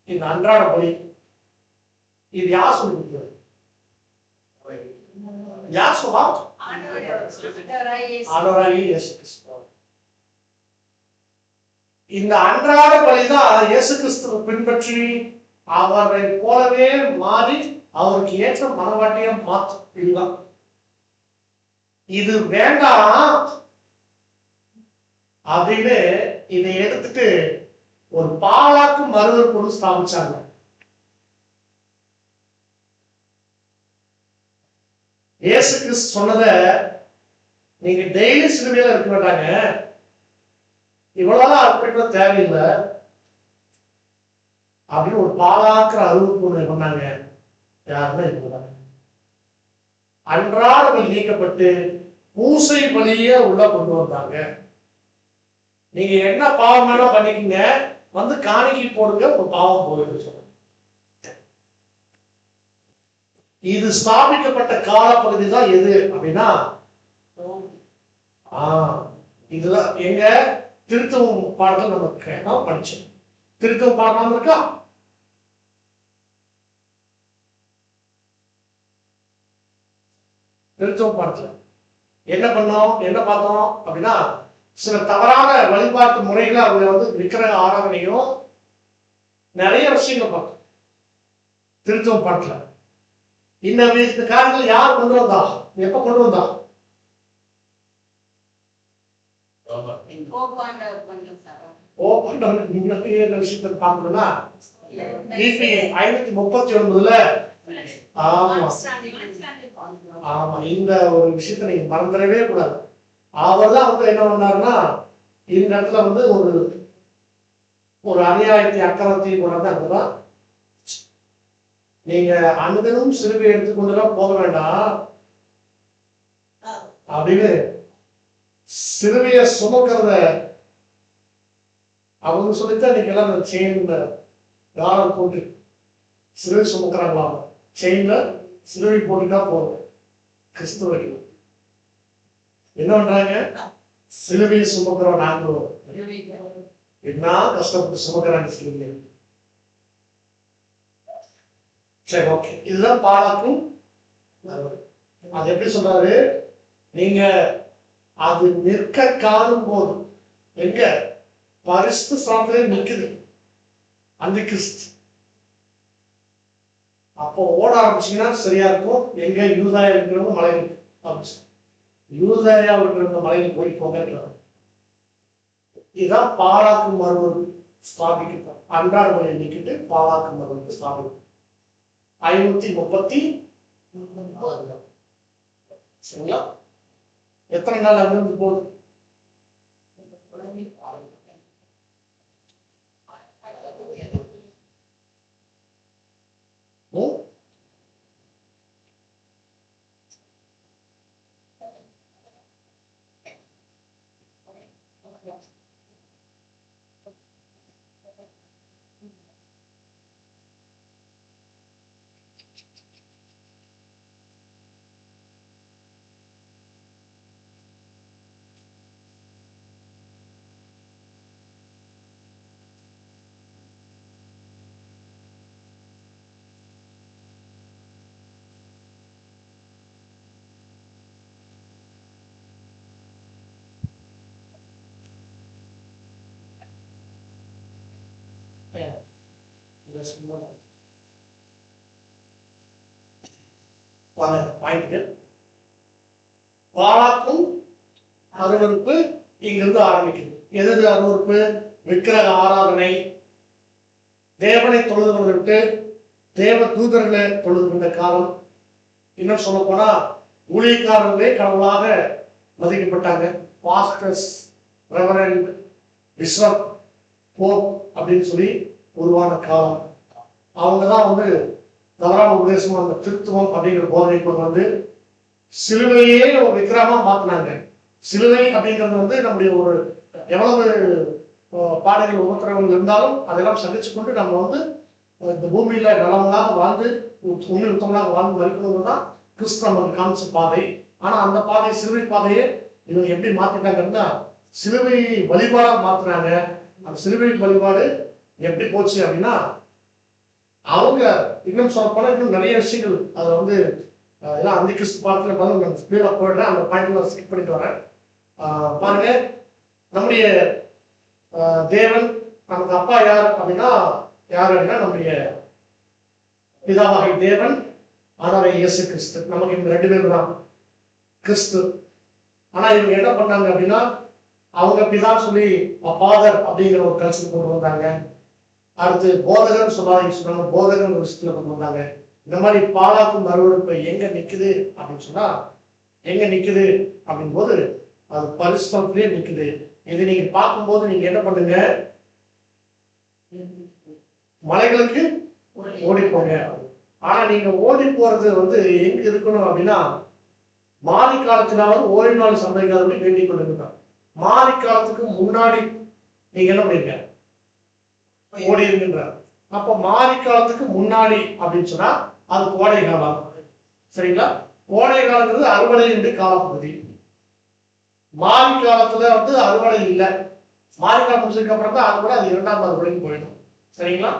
இந்த அன்றாட பலி. இது யார் சொல்லி கொடுக்கிறது? யார் சொல்லா? ஆண்டவராகிய இயேசு கிறிஸ்து. இந்த அன்றாட பலிதான் இயேசு கிறிஸ்துவை பின்பற்றி அவரை போலவே மாறி அவருக்கு ஏற்ற மனவாட்டிய மாற்றம். இது வேண்டாம் அப்படின்னு இதை எடுத்துட்டு ஒரு பாலாக்கு மருவர் கொண்டு ஸ்தாபிச்சாங்க. இயேசு கிறிஸ்து சொன்னதை நீங்க டெய்லி சிலுவையில இருக்க மாட்டாங்க, இவ்வளவுதான் அர்ப்பணிக்க தேவையில்லை அப்படின்னு ஒரு பாலாக்கிற அறிவிப்பு ஒண்ணு பண்ணாங்க. யாருன்னா இருக்காங்க. அன்றாட பலி நீக்கப்பட்டு பூசை பலிய உள்ள கொண்டு வந்தாங்க. நீங்க என்ன பாவம் வேணா பண்ணிக்கங்க, வந்து காணிக்கை போடுங்க, ஒரு பாவம் போயிட்டு சொல்லுங்க. இது ஸ்தாபிக்கப்பட்ட காலப்பகுதி தான் எது அப்படின்னா இதுதான் எங்க திருத்தம் பாடத்தில் நமக்கு படிச்சோம். திருத்தம் பாடம் இருக்கா? திருத்தம் பாடத்துல என்ன பண்ணோம், என்ன பார்த்தோம் அப்படின்னா சில தவறான வழிபாட்டு முறைகளை அவங்க விக்கிரக ஆராதனையும் நிறைய விஷயங்கள் பார்த்தோம் திருத்தம் பாடத்துல. இந்த காரணங்கள் யார் கொண்டு வந்தா, எப்ப கொண்டு வந்தா? விஷயத்தை பார்க்கணும்னா 539 ஆமா, இந்த ஒரு விஷயத்த நீங்க மறந்துடவே கூடாது. அவர் தான் என்ன பண்ணாருன்னா இந்த இடத்துல ஒரு அநியாயத்தை அக்கிரமத்தையும் கொண்டாந்து அங்கதான் நீங்க அனுதினம் சிலுவை எடுத்துக்கொண்டுதான் போக வேண்டாம் அப்படின்னு சிலுவைய சுமக்கிறத அவங்க சொல்லித்தான் இன்னைக்கு எல்லாம் செயின்ல காலம் போட்டு சிலுவை சுமக்கிறாங்களா? செயின்ல சிலுவை போட்டுட்டா போதும். கிறிஸ்துவர்கள் என்ன பண்றாங்க? சிலுவையை சுமக்கிறோம் நாங்களும். என்ன கஷ்டப்பட்டு சுமக்கிறாங்க சிலுவையை. சரி, ஓகே. இதுதான் பாலாக்கும். அது எப்படி சொல்றாரு? நீங்க அது நிற்க காணும் போது எங்க பரிசுத்த ஸ்தானத்திலே நிக்குது அந்த கிறிஸ்து. அப்போ ஓட ஆரம்பிச்சீங்கன்னா சரியா இருக்கும். எங்க யூதாயா இருக்கிறவங்க மலையில் ஆரம்பிச்சு யூதாயா இருக்கிறவங்க மலையில் போய் போங்க. இதுதான் பாலாக்கு மறுவர் ஸ்தாபிக்கப்படும். அன்றாட மலையை நிக்கிட்டு பாலாக்கு மறுவர் ஸ்தாபிக்கும். 530 சரிங்களா? எத்தனை நாள் அங்கிருந்து போகுது? பாயிண்ட். பாலாக்கும் அருவருப்பு இங்கிருந்து ஆரம்பிக்குது. எது அருவருப்பு? விக்கிரக ஆராதனை, தேவனை தொழுது கொண்டு தேவ தூதர்களை தொழுது கொண்ட காலம். இன்னும் சொல்ல போனா ஊழியக்காரர்களே கடவுளாக மதிக்கப்பட்டாங்க. பாஸ்டர்ஸ், ரெவரண்ட், பிஷப், போப் அப்படின்னு சொல்லி உருவான காலம். அவங்கதான் வந்து தவறான உபதேசம், அந்த திருத்துவம் அப்படிங்கிற போதனை கொண்டு வந்து சிலுவையே ஒரு விக்கிரமா மாத்தினாங்க. சிலுவை அப்படிங்கிறது வந்து நம்முடைய ஒரு எவ்வளவு பாடல்கள் உபத்திரவங்கள் இருந்தாலும் அதெல்லாம் சகிச்சு கொண்டு நம்ம வந்து இந்த பூமியில நலவங்களாக வாழ்ந்து உண்மையுத்தவங்களாக வாழ்ந்து மறிக்கிறது தான் கிறிஸ்து நமக்கு காமிச்ச பாதை. ஆனா அந்த பாதை, சிலுவை பாதையை இவங்க எப்படி மாத்திட்டாங்கன்னா சிலுவை வழிபாடா மாத்துறாங்க. அந்த சிலுவை வழிபாடு எப்படி போச்சு அப்படின்னா, அவங்க இன்னும் சொல்ல போனா இன்னும் நிறைய விஷயங்கள் அதை வந்து எல்லாம் அந்த கிறிஸ்து பாடத்துல ஸ்பீடா போயிடுறேன். அந்த பாயிண்ட்ல ஸ்கிப் பண்ணிட்டு வரேன். பாருங்க, நம்முடைய தேவன் நமக்கு அப்பா யார் அப்படின்னா நம்முடைய பிதாவாகிய தேவன், ஆனாவே இயேசு கிறிஸ்து. நமக்கு இந்த 2 பேர் தான் கிறிஸ்து. ஆனா இவங்க என்ன பண்ணாங்க அப்படின்னா, அவங்க பிதா சொல்லி ஃபாதர் அப்படிங்கிற ஒரு கல்ச்சர் கொண்டு வந்தாங்க. அடுத்து போதகர் சொன்னாங்க, போதகர் ஒரு விஷயத்துல கொண்டு வந்தாங்க. இந்த மாதிரி பாலாக்கும் அருவருப்பு எங்க நிக்குது அப்படின்னு சொன்னா, எங்க நிக்குது அப்படின் போது அது பரிசுத்தத்திலே நிக்குது. இது நீங்க பார்க்கும்போது நீங்க என்ன பண்ணுங்க, மலைகளுக்கு ஓடி போங்க. ஆனா நீங்க ஓடி போறது வந்து எங்க இருக்கணும் அப்படின்னா, மாறி காலத்தினாவது ஓய்வு நாள் சந்தைக்காரர்கள் வேண்டிக் கொண்டிருக்கிறார். மாறி காலத்துக்கு முன்னாடி நீங்க என்ன பண்ணீங்க, ஓடி இருக்கின்றார். அப்ப மாறி காலத்துக்கு முன்னாடி அப்படின்னு சொன்னா அது கோடை காலம். சரிங்களா? கோடை காலங்கிறது அறுவடை என்று காலப்பகுதி. மாறி காலத்துல வந்து அறுவடை இல்லை. மாறி காலம் முடிச்சதுக்கு அப்புறம் தான் அறுவடை, அது 2ஆம் அறுவடைக்கு போயிடும். சரிங்களா?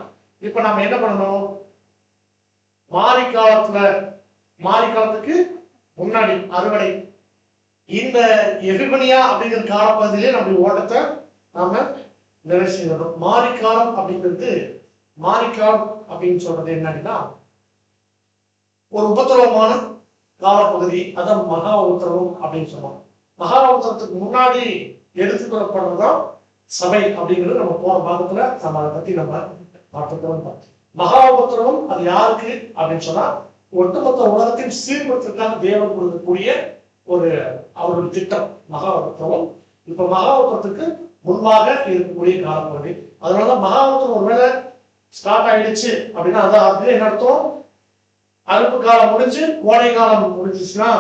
இப்ப நம்ம என்ன பண்ணணும், மாறி காலத்துக்கு முன்னாடி அறுவடை, இந்த எபிபனியா அப்படிங்கிற காலப்பகுதியிலே நம்ம ஓட்டத்தை நாம நிறைவு செய்யணும். மாரிக்காலம் அப்படிங்கிறது, மாரிக்காலம் அப்படின்னு சொல்றது என்னன்னா ஒரு உபத்திரவமான காலப்பகுதி. அதான் மகா உத்தரவம் அப்படின்னு சொல்லுவோம். மகா உத்தரத்துக்கு முன்னாடி எடுத்துக்கொள்ளப்படுறதுதான் சபை அப்படிங்கிறது நம்ம போன பாகத்துல நம்ம அதை பத்தி நம்ம பார்த்துக்கிறோம். மகா உபத்திரவம் அது யாருக்கு அப்படின்னு சொன்னா, ஒட்டுமொத்த உலகத்தின் சீர்படுத்துக்காக தேவன் கொடுக்கக்கூடிய ஒரு அவருடைய திட்டம் மகா உபத்திரவம். இப்ப மகா உத்தரத்துக்கு முன்பாக இருக்கக்கூடிய காலப்பகுதி. அதனாலதான் மகா உத்தரவம் ஒருவேளை ஸ்டார்ட் ஆயிடுச்சு அப்படின்னா அது என்ன அர்த்தம், அறுப்பு காலம் முடிஞ்சு கோடை காலம் முடிஞ்சிச்சுன்னா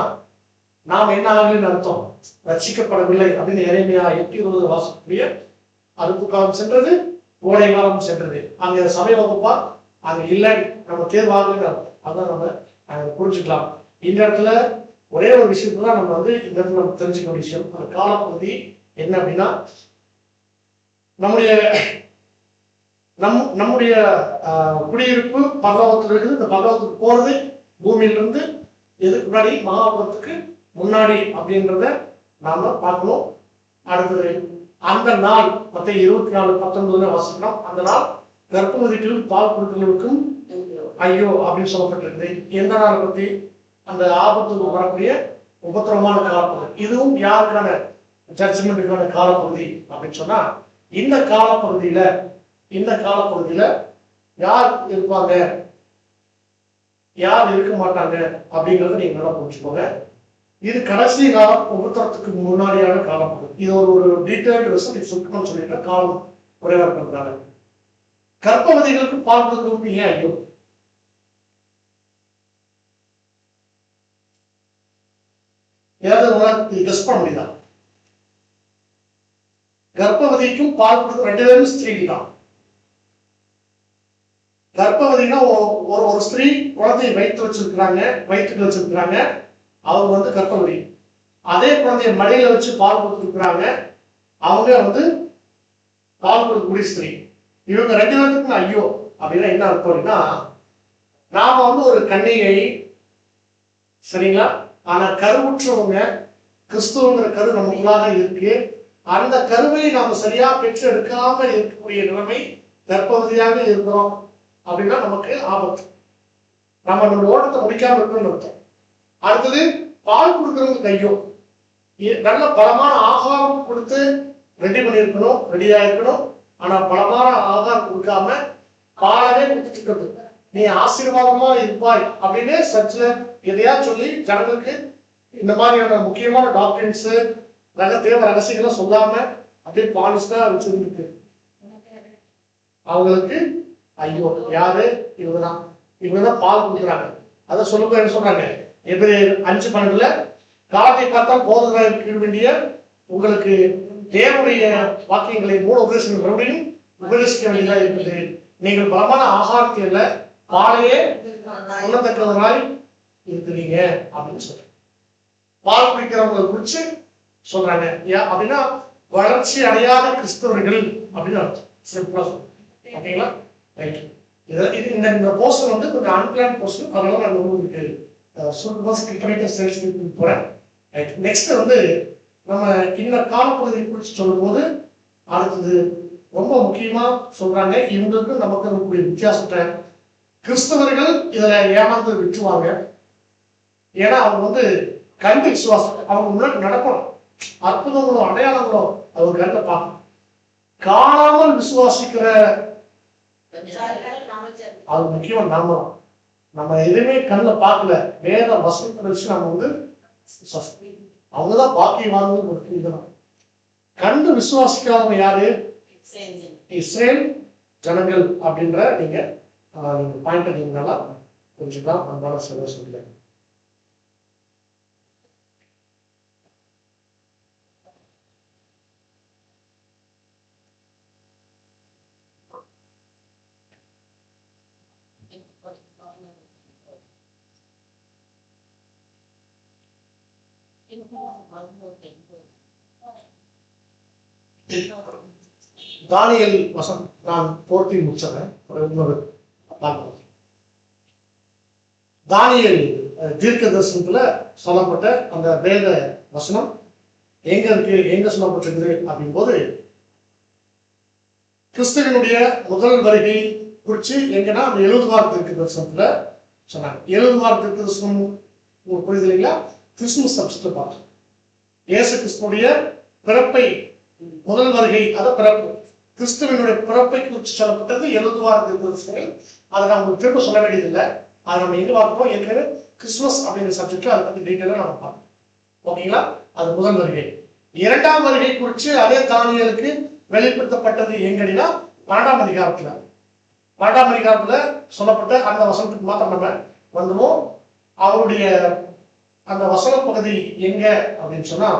நாம் என்ன ஆகலன்னு அர்த்தம், ரட்சிக்கப்படவில்லை அப்படின்னு எரேமியா 8:20 வாசிக்கக்கூடிய அறுப்பு காலம் சென்றது, கோடை காலம் சென்றது. அங்க சபை வகுப்பா அங்க இல்லை, நம்ம தேர்வாகலன்னு அர்த்தம். அதான் நம்ம புரிஞ்சுக்கலாம். இந்த இடத்துல ஒரே ஒரு விஷயத்தான் நம்ம வந்து இந்த இடத்துல நம்ம தெரிஞ்சுக்க விஷயம், அந்த காலப்பகுதி என்ன அப்படின்னா, நம்முடைய குடியிருப்பு பகவத்தில் இருக்குது. இந்த பகவத்துக்கு போறது பூமியிலிருந்து எதுக்கு முன்னாடி, மகாபுரத்துக்கு முன்னாடி அப்படின்றத நாம பார்க்கணும். அடுத்தது அந்த நாள் 24:19 வாசிக்கலாம். அந்த நாள் கர்ப்பவதிகளுக்கும் பால் கொடுக்கிறவர்களுக்கும் ஐயோ அப்படின்னு சொல்லப்பட்டிருக்குது. எந்த நாளை பத்தி, அந்த ஆபத்துக்கு வரக்கூடிய உபத்திரமான காலப்பகுதி. இதுவும் யாருக்கான ஜட்ஜ்மெண்ட்டுக்கான காலப்பகுதி அப்படின்னு சொன்னா, இந்த காலப்பகுதியில யார் இருப்பாங்க, யார் இருக்க மாட்டாங்க அப்படிங்கறத நீங்க நல்லா புரிஞ்சுக்கோங்க. இது கடைசி காலம், உபத்திரத்துக்கு முன்னாடியான காலப்பகுதி. இது ஒரு டீடைல்டு ரிசல்ட் சுருக்கம்னு சொல்லிட்டு காலம் குறைவா இருக்கிறதுனால. கர்ப்பவதிகளுக்கு பால் கொடுக்கறதுக்கு ஏன் ஐயோ, ஏதாவது கெஸ் பண்ண முடியுதா? கர்ப்பவதிக்கும் பால் கொடுக்க 2 பேரும் ஸ்திரீ தான். கர்ப்பவதினா ஒரு ஸ்திரீ குழந்தையை வயிற்றுக்கு வச்சிருக்கிறாங்க, அவங்க வந்து கர்ப்பவதி. அதே குழந்தைய மடியில வச்சு பால் கொடுத்துருக்குறாங்க, அவங்க வந்து பால் கொடுக்கக்கூடிய ஸ்திரீ. இவங்க 2 பேருக்கும் ஐயோ அப்படின்னா என்ன அர்த்தம் அப்படின்னா, நாம வந்து ஒரு கன்னிகை, சரிங்களா? ஆனா கருவுற்றவங்க, கிறிஸ்துவங்கிற கரு நமக்குள்ளாக இருக்கு. அந்த கருவை நாம சரியா பெற்று எடுக்காம இருக்கக்கூடிய நிலைமை தற்பகுதியாக இருக்கிறோம் அப்படின்னா நமக்கு ஆபத்து. நம்ம ஓட்டத்தை முடிக்காம இருக்கணும்னு அர்த்தம். அடுத்தது பால் கொடுக்கறவங்க கையோ நல்ல பலமான ஆகாரம் கொடுத்து ரெடி பண்ணியிருக்கணும், ரெடியா இருக்கணும். ஆனா பலமான ஆகாரம் கொடுக்காம பாலவே கொடுத்துட்டு இருக்கிறது, நீ ஆசீர்வாதமா இருப்பாய் அப்படின்னு சர்ச்சில் எதையா சொல்லி ஜனங்களுக்கு இந்த மாதிரியான முக்கியமான டாக்டரின்ஸ் தேவ ரகசியங்களை சொல்லாம அப்படியே பாலிஸ்டா வச்சிருக்கு. அவங்களுக்கு ஐயோ யாரு இவங்கதான், இவங்கதான் பால் கொடுக்குறாங்க. அதை சொல்லும்போது என்ன சொல்றாங்க, எபிரேயர் 5:12 காலத்தை பார்த்தா போதகராக இருக்க வேண்டிய உங்களுக்கு தேவனுடைய வாக்கியங்களை மூல உபதேசங்கள் மறுபடியும் உபதேசிக்க வேண்டியதாக இருக்குது. நீங்கள் பலமான ஆகாரத்தை அல்ல பாலையே சொல்லத்தக்கவராய் இருக்கிறீங்க அப்படின்னு சொல்றாங்க. பால் குடிக்கிறவங்களை குறிச்சு சொல்றாங்க. அப்படின்னா வளர்ச்சி அடையாத கிறிஸ்தவர்கள் அப்படின்னு அர்த்தம். சிம்பிளா சொல்றேன். ஓகேங்களா? ரைட். இது இந்த போர்ஷன் வந்து கொஞ்சம் அன்பிளான் போர்ஷன், அதனால நான் உங்களுக்கு போறேன். ரைட். நெக்ஸ்ட் வந்து நம்ம இந்த காலப்பகுதியை குறித்து சொல்லும் போது அடுத்தது ரொம்ப முக்கியமா சொல்றாங்க. இவங்களுக்கு நமக்கு இருக்கக்கூடிய வித்தியாசத்தை கிறிஸ்தவர்கள் இதுல ஏமாந்து விட்டுருவாங்க. ஏன்னா அவங்க வந்து கண்டு விசுவாசம், அவங்க முன்னாடி நடக்கணும், அற்புதங்களோ அடையாளங்களோ அவங்க கண்ட பார்க்கணும். காணாமல் விசுவாசிக்கிற அது முக்கியமா நம்ம எதுவுமே கண்ணில் பார்க்கல, வேத வசனத்தை வச்சு நம்ம வந்து அவங்கதான் பாக்கியவான்கள். கண்டு விசுவாசிக்காதவங்க யாரு? இஸ்ரேல் ஜனங்கள் அப்படின்ற நீங்க பாயிண்ட் நீங்கனால கொஞ்சம் அன்பான சொல்ல சொல்லுங்க. தானியேல் வசனம் நான் போட்டி முடிச்சேன். தானியேல் தீர்க்க தரிசனத்துல சொல்லப்பட்ட அந்த வேத வசனம் எங்க இருக்கு, எங்க சொல்லப்பட்டிருக்குது அப்படின் போது கிறிஸ்துவனுடைய முதல் வருகை குறிச்சு எங்கன்னா அந்த 70 வார தீர்க்க தரிசனத்துல சொன்னாங்க. 70 வார தீர்க்க தரிசனம் உங்களுக்கு புரியுது இல்லைங்களா? கிறிஸ்துமஸ் சப்ஜெக்ட்ல பார்த்தோம். இயேசு கிறிஸ்துடைய பிறப்பை, முதல் வருகை, அத பிறப்பு, கிறிஸ்துவனுடைய பிறப்பை குறித்து சொல்லப்பட்டது 70 வார தீர்க்க தரிசனங்கள். அதை நான் உங்களுக்கு திரும்ப சொல்ல வேண்டியதில்லை. அதை நம்ம எங்க பார்ப்போம், ஏற்கனவே கிறிஸ்துமஸ் அப்படிங்கிற சப்ஜெக்ட்ல அதை பத்தி டீட்டெயிலா நம்ம பார்ப்போம். ஓகேங்களா? அது முதல் வருகை. இரண்டாம் வருகை குறித்து அதே தானியேலுக்கு வெளிப்படுத்தப்பட்டது எங்கன்னா 12ஆம் அதிகாரத்துல. 12ஆம் அதிகாரத்துல சொல்லப்பட்ட அந்த வசனத்துக்கு மாத்திரம் நம்ம வந்துவோம். அவருடைய அந்த வசன பகுதி எங்க அப்படின்னு சொன்னா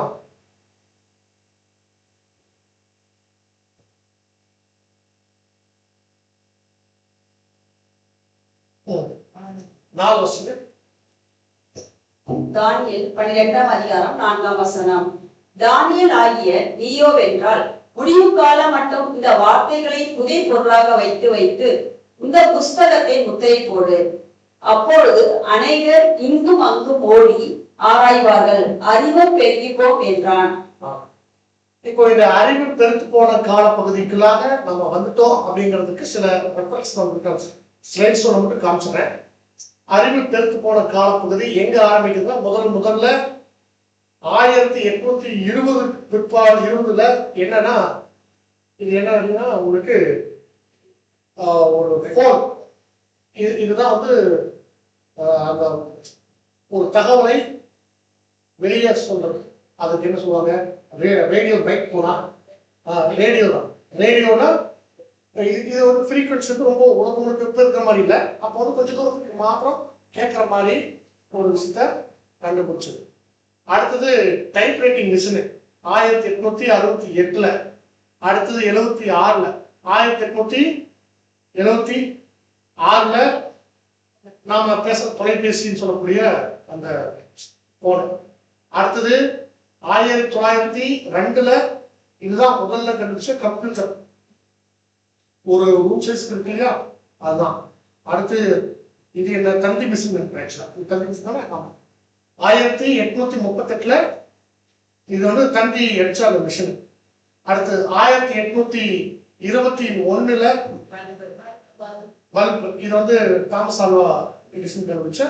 4 வருஷம். தானியேல் 12ஆம் அதிகாரம் 4ஆம் வசனம். தானியேல் ஆகிய நீயோவென்றால் முடிவு காலம் மட்டும் இந்த வார்த்தைகளை புதிர் பொருளாக வைத்து வைத்து இந்த புஸ்தகத்தை முத்திரை போடு. அப்பொழுது அநேகர் இங்கும் அங்கும் ஓடி ஆராய்வார்கள், அறிவும் பெருகிப்போம் என்றான். இப்போ இந்த அறிவு பெருத்து போன கால பகுதிக்குள்ளாக நம்ம வந்துட்டோம் அப்படிங்கிறதுக்கு சில ரெஃபரன்ஸ் ஸ்லைட்ஸ் மட்டும் காமிச்சுறேன். அறிவு பெருத்து போன காலப்பகுதி எங்க ஆரம்பிக்குதுன்னா முதல்ல 1820 பிற்பாடு 20ல என்னன்னா, இது என்ன அப்படின்னா உங்களுக்கு ஒரு போன், இதுதான் வந்து அந்த ஒரு தகவலை வெளியே சொல்றது. அதுக்கு என்ன சொல்லுவாங்க, ரேடியோ பைக் போனா ரேடியோ தான். ரேடியோனா இது ஒரு ஃப்ரீக்வன்சி வந்து ரொம்ப உலகம் முழுக்க இருக்கிற மாதிரி இல்லை. அப்போ வந்து கொஞ்சம் தூரத்துக்கு மாத்திரம் கேட்குற மாதிரி ஒரு விஷயத்த கண்டுபிடிச்சது. அடுத்தது டைப் ரைட்டிங் மிஷினு 1868ல. அடுத்தது 76ல 1876ல நாம பேச தொலைபேசின்னு சொல்லக்கூடிய அந்த போன். அடுத்தது 1902ல இதுதான் முதல்ல கண்டுபிடிச்ச கம்ப்யூட்டர், ஒரு ரூம் சைஸ் இருக்கு இல்லையா, அதுதான். அடுத்து இது என்ன தந்தி மிஷின் தந்தி மிஷின் தானே. ஆமா, 1838ல இது வந்து தந்தி அடிச்ச அந்த மிஷின். அடுத்து 1840 21 பல்ப். இது வந்து தாமஸ் ஆல்வா எடிசன் கண்டுபிடிச்ச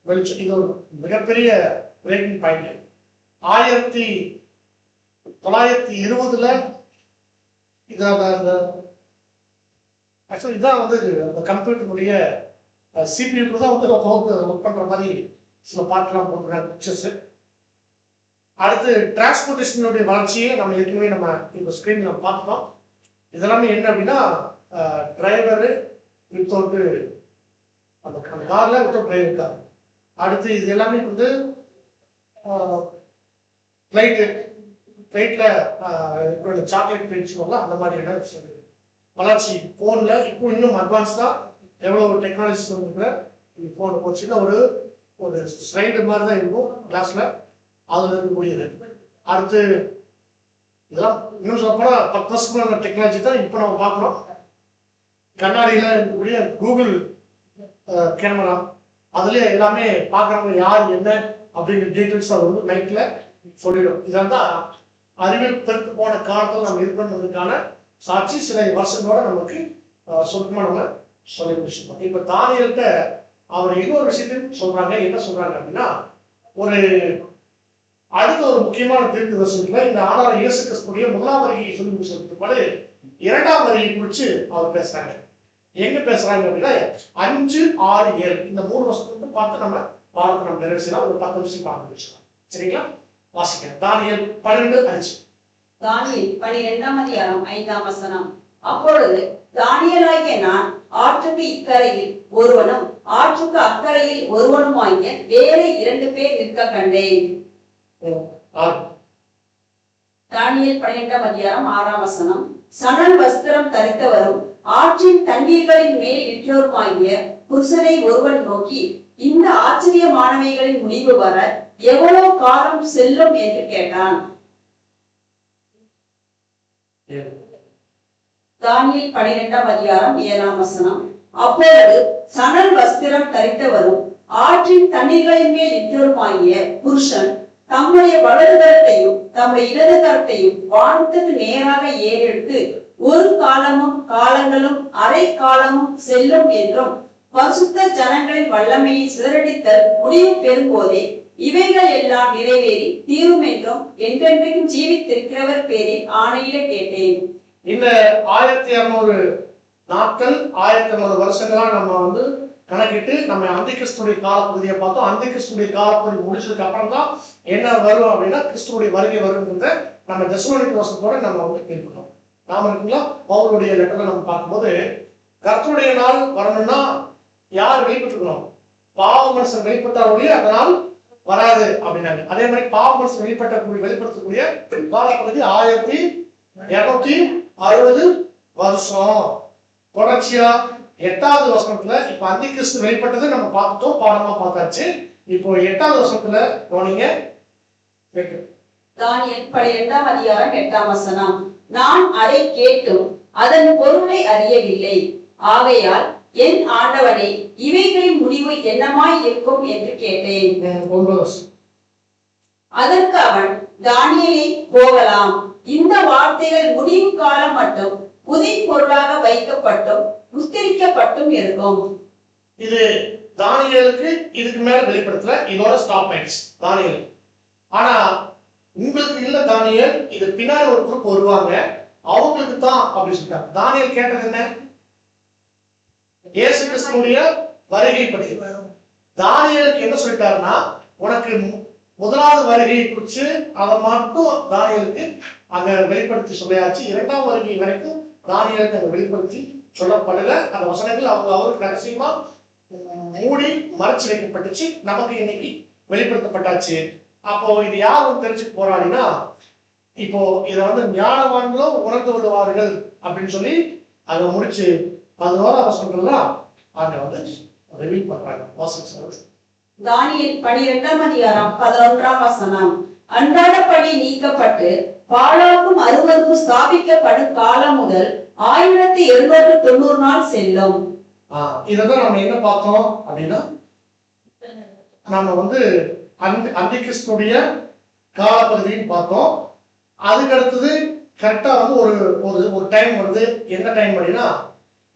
வெளிச்சம். இது ஒரு மிகப்பெரிய பிரேக்கிங் பாயிண்ட். 1920 ஆக்சுவலி இதான் வந்து அந்த கம்ப்யூட்டருடைய சிபியூக்கு தான் வந்து ஒர்க் பண்ற மாதிரி சில பாட்டுலாம் போட்டுருக்காங்க பிக்சர்ஸ். அடுத்து டிரான்ஸ்போர்டேஷனுடைய வளர்ச்சியை நம்ம ஏற்கனவே நம்ம இந்த ஸ்கிரீன்ல பார்த்துட்டோம். இதெல்லாமே என்ன அப்படின்னா டிரைவரு வித்தவுட் அந்த கார்ல வித்தவுட் டிரைவர் கார். அடுத்து இது எல்லாமே வந்து ஃப்ளைட்ல சாக்லேட் பிரிச்சுக்கோங்க அந்த மாதிரியான வளர்ச்சி. போன்ல இப்போ இன்னும் அட்வான்ஸ்டா எவ்வளவு டெக்னாலஜிஸ் இருக்கிற போன் போச்சுன்னா ஒரு ஸ்லைடு மாதிரி தான் இருக்கும் கிளாஸ்ல, அதுல இருக்கக்கூடியது. அடுத்து இதெல்லாம் இன்னும் சொல்ல போனா 10 வருஷமான டெக்னாலஜி தான் இப்போ நம்ம பார்க்குறோம். கண்ணாடியில இருக்கக்கூடிய கூகுள் கேமரா, அதுல எல்லாமே பார்க்குறவங்க யார் என்ன அப்படிங்கிற டீட்டெயில்ஸ் அது வந்து நைட்ல சொல்லிடும். இதெல்லாம் அறிவியல் பெருக்கு போன காலத்தில் நம்ம இருக்கிறதுக்கான சாட்சி. சில வருஷங்களோட நமக்கு சுருக்கமா நம்ம சொல்லி முடிச்சிருக்கோம். இப்ப தானியல்கிட்ட அவர் இன்னொரு விஷயத்தையும் சொல்றாங்க. என்ன சொல்றாங்க அப்படின்னா, அடுத்த ஒரு முக்கியமான தீர்க்க தரிசனத்துல இந்த ஆதார இயேசு கிறிஸ்துடைய 1ஆம் வருகையை சொல்லி முடிச்சதுக்கு பிறகு 2ஆம் வருகையை குறித்து அவர் பேசுறாங்க. எங்க பேசுறாங்க அப்படின்னா 5, 6, 7 இந்த 3 வருஷத்துக்கு பார்த்து நம்ம பாடத்தை நம்ம நிறைவு செய்யலாம். ஒரு 10 நிமிஷம் பார்க்க முடிச்சுக்கலாம். சரிங்களா? வாசிக்கிறேன். தானியேல் 12:5. தானியேல் 12ஆம் அதிகாரம் 5ஆம் வசனம். அப்பொழுது தானியேலாகிய நான் ஆற்றுக்கு இக்கரையில் ஒருவனும் ஆற்றுக்கு அக்கரையில் ஒருவனுமாகிய வேறு 2 பேர் நிற்க கண்டேன். தானியேல் 12ஆம் அதிகாரம் 6ஆம் வசனம். சணல் வஸ்திரம் தரித்தவரும் ஆற்றின் தண்ணீர்களின் மேல் நிற்றோருமாகிய புருஷனை ஒருவன் நோக்கி, இந்த ஆச்சரியமானவைகளின் முடிவு வர எவ்வளவு காலம் செல்லும் என்று கேட்டான். தானியேல் 12ஆம் அதிகாரம் 7ஆம் வசனம். அப்பொழுது சணல் வஸ்திரம் தரித்தவரும் ஆற்றின் தண்ணீர்களின் மேல் நிற்றோருமாகிய புருஷன் தம்முடைய வலது கரத்தையும் தம்முடைய இடது கரத்தையும் வானத்துக்கு நேராக ஏறெடுத்து, ஒரு காலமும் காலங்களும் அரை காலமும் செல்லும் என்றும் பரிசுத்த ஜனங்களின் வல்லமையை சிதறடித்தல் முடிவு பெறும்போதே இவைகள் எல்லாம் நிறைவேறி தீரும் என்றும் என்றென்றைக்கும் ஜீவித்திருக்கிறவர் பேரில் ஆணையில கேட்டேன். இந்த 1200 நாட்கள் 1200 வருஷங்களா நம்ம வந்து கணக்கிட்டு நம்ம அந்தி கிறிஸ்துடைய காலப்பகுதியை பார்த்தோம். அந்தி கிறிஸ்துடைய காலப்பகுதி முடிச்சதுக்கு அப்புறம் தான் என்ன வரும் அப்படின்னா கிறிஸ்துடைய வருகை வரும்ன்றத நம்ம தெசலோனிக்க வசனத்தோட நம்ம வந்து கேட்கணும். நாம இருக்குங்களா பவுலுடைய லெட்டர்ல நம்ம பார்க்கும்போது கர்த்தருடைய நாள் வரணும்னா யார் வெளிப்பட்டுக்கணும்? பாவ மனுஷன் வெளிப்பட்டாருடைய அதனால் வராது அப்படின்னாங்க. அதே மாதிரி பாவ மனுஷன் வெளிப்படுத்தக்கூடிய காலப்பகுதி 1260 வருஷம். தொடர்ச்சியா 8வது வசனத்துல இப்ப அந்தி கிறிஸ்து வெளிப்பட்டது நம்ம பார்த்துட்டோம், பாடமா பார்த்தாச்சு. இப்போ 8வது வசனத்துல கவனிங்க. தானியேல் 12ஆம் அதிகாரம் 8ஆம் வசனம். நான் அதை கேட்டும் அதன் பொருளை அறியவில்லை. ஆகையால் என் ஆண்டவனே, இவைகளின் முடிவு என்னமாய் இருக்கும் என்று கேட்டேன். அதற்கு அவன், தானியேலே, போகலாம். இந்த வார்த்தைகள் முடிவு காலம் மட்டும் புதிய பொருளாக வைக்கப்பட்டும் முஸ்தரிக்கப்பட்டும் இருக்கும். இது தானியேலுக்கு இதுக்கு மேல வெளிப்படுத்தல, இதோட ஸ்டாப் ஆயிடுச்சு தானியேல். ஆனா உங்களுக்கு இல்ல தானியேல், இது பின்னாடி ஒரு குரூப் வருவாங்க, அவங்களுக்கு தான் அப்படின்னு சொல்லிட்டாங்க. தானியேல் கேட்டது என்ன? இயேசு கிறிஸ்துவுடைய வருகை பற்றி. தானியேலுக்கு என்ன சொல்லிட்டாருன்னா, உனக்கு 1வது வருகையை குறித்து அதை மட்டும் தானியேலுக்கு அங்க வெளிப்படுத்தி சொல்லியாச்சு. 2ஆம் வருகை வரைக்கும் தானியேலுக்கு அங்க வெளிப்படுத்தி சொல்லப்படல. அந்த வசனங்கள் அவருக்கு ரகசியமா மூடி மறைச்சு வைக்கப்பட்டுச்சு. நமக்கு இன்னைக்கு வெளிப்படுத்தப்பட்டாச்சு. அப்போ இது யாரும் தெரிஞ்சு போராடினா, இப்போ இதை வந்து ஞானவான்களும் உணர்ந்து கொள்வார்கள் அப்படின்னு சொல்லி அதை முடிச்சு 11ஆம் வசனங்கள்லாம் அங்க வந்து ரிவீல் பண்றாங்க. தானியேல் 12ஆம் அதிகாரம் 11ஆம் வசனம். அன்றாடப்படி நீக்கப்பட்டு பாழாக்கும் அருவருப்பு ஸ்தாபிக்கப்படும் காலம் முதல் 1790 நாள் செல்லும். இதான் நம்ம என்ன பார்த்தோம் அப்படின்னா, நம்ம வந்து அந்தி கிறிஸ்துடைய காலப்பகுதின்னு பார்த்தோம். அதுக்கு அடுத்தது கரெக்டா வந்து ஒரு ஒரு ஒரு டைம் வருது. என்ன டைம் அப்படின்னா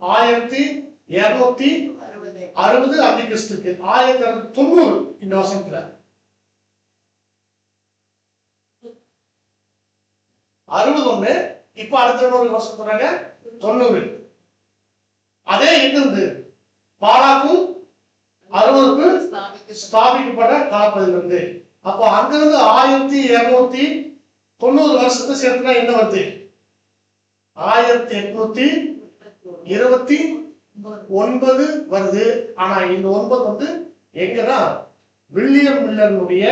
1260 அப்படி கிறிஸ்துக்கு 1290 இந்த வருஷத்துல 61. இப்ப அடுத்த ஒரு வருஷம் சொன்னாங்க 90. அதே எங்கிருந்து பாலாக்கும் 60க்கு ஸ்தாபிக்கப்பட்ட காலப்பதிலிருந்து. அப்போ அங்கிருந்து 1290 வருஷத்தை சேர்த்துனா என்ன வருது? 1829 வருது. ஆனா இந்த 9 வந்து எங்கன்னா வில்லியம் மில்லருடைய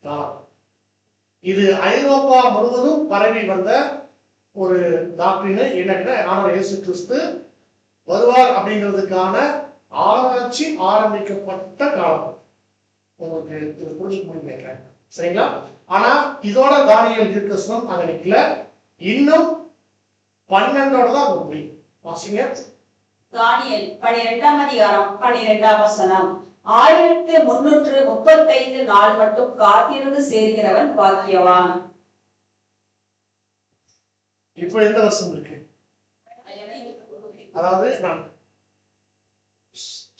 காலம். இது ஐரோப்பா முழுவதும் பரவி வந்த ஒரு டாக்டரின். என்னன்னா ஆண்டவர் இயேசு கிறிஸ்து வருவார் அப்படிங்கிறதுக்கான ஆராய்ச்சி ஆரம்பிக்கப்பட்ட காலம். உங்களுக்கு இது புரிஞ்சு முடியுங்க, சரிங்களா? ஆனா இதோட தானியேல் தீர்க்கதரிசனம் அங்க நிக்கல. இன்னும் 12ஓட தான் முடியும். வாசிங்க. தானியேல் 12ஆம் அதிகாரம் 12ஆம் வசனம். 1335 நாள் மட்டும் காத்திருந்து சேர்கிறவன் பாக்கியவான். இப்ப எந்த வருஷம் இருக்கு? அதாவது நான்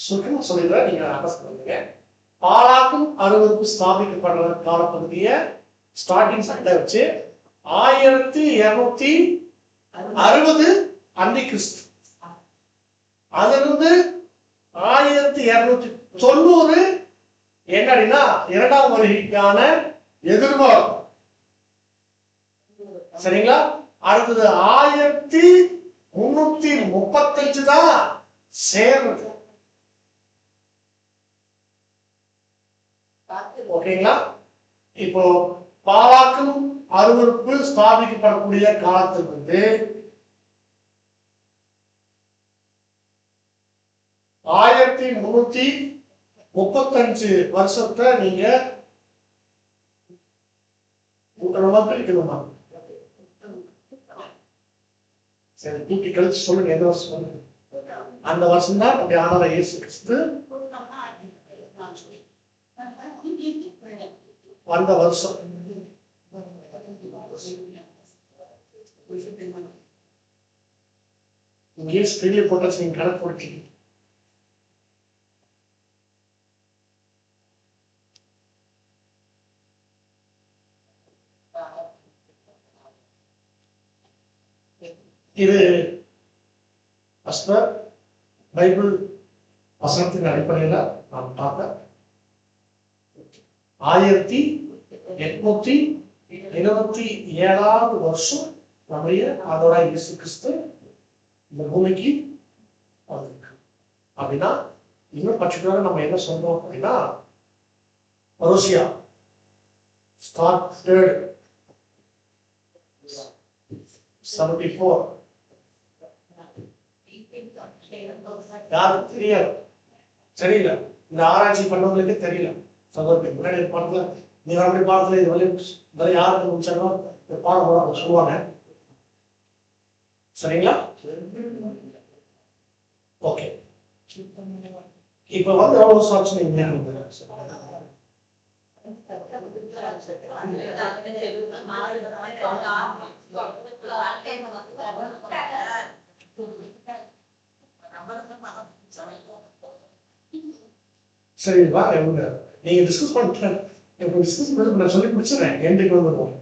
சுருக்கமா சொல்லிடுறேன், நீங்க அண்டர்ஸ்டாண்ட் பண்ணுங்க. பாலாக்கும் 60க்கும் ஸ்தாபிக்கப்படுற காலப்பகுதிய ஸ்டார்டிங் சண்டை வச்சு 1260 அந்தி கிறிஸ்து. அதிலிருந்து 1290 என்ன அப்படின்னா இரண்டாம் வருகைக்கான எதிர்பார்ப்பு. சரிங்களா? அடுத்தது 1335 தான் சேர்றது. ஓகேங்களா? இப்போ பாலாக்கும் 60க்கும் ஸ்தாபிக்கப்படக்கூடிய காலத்தில் வந்து 1335 வருஷத்தை நீங்க பிரிக்கணுமா? சரி, கூட்டி கழிச்சு சொல்லுங்க எந்த வருஷம். அந்த வருஷம் தான் நம்முடைய ஆண்டவர் இயேசு கிறிஸ்து வந்த வருஷம். இங்கே ஸ்கிரீன்ல போட்டாச்சு, நீங்க கணக்கு போட்டீங்க. இது பைபிள் வசனத்தின் அடிப்படையில் நான் பார்த்தேன். 1827 வருஷம் நம்முடைய ஆண்டவராகிய இயேசு கிறிஸ்து இந்த பூமிக்கு வந்திருக்கு. அப்படின்னா இன்னும் பர்டிகுலரா நம்ம என்ன சொல்றோம் அப்படின்னா ருசியா started 74. யாருக்கு தெரியாது, தெரியல. இந்த ஆராய்ச்சி பண்ணவங்களுக்கு தெரியல. சகோதரர்கள் முன்னாடி பாடத்துல நீங்க அப்படி பாடத்துல இது வரை யாருக்கு முடிச்சாலும் பாடம் சொல்லுவாங்க. சரிங்களா? ஓகே. இப்ப வந்து எவ்வளவு சாட்சி நீங்க சரி வாங்க இவங்க நீங்க டிஸ்கஸ் பண்ணிட்டு டிஸ்கஸ் பண்ணி நான் சொல்லி முடிச்சிடறேன். எண்டுக்கு வந்துடுவோம்.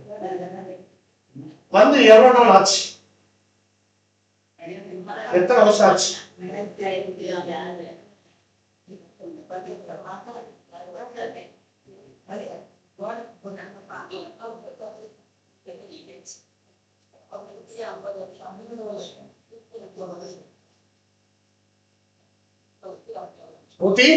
வந்து எவ்வளவு நாள் ஆச்சு? எத்தனை வருஷம் ஆச்சு? ஊட்டி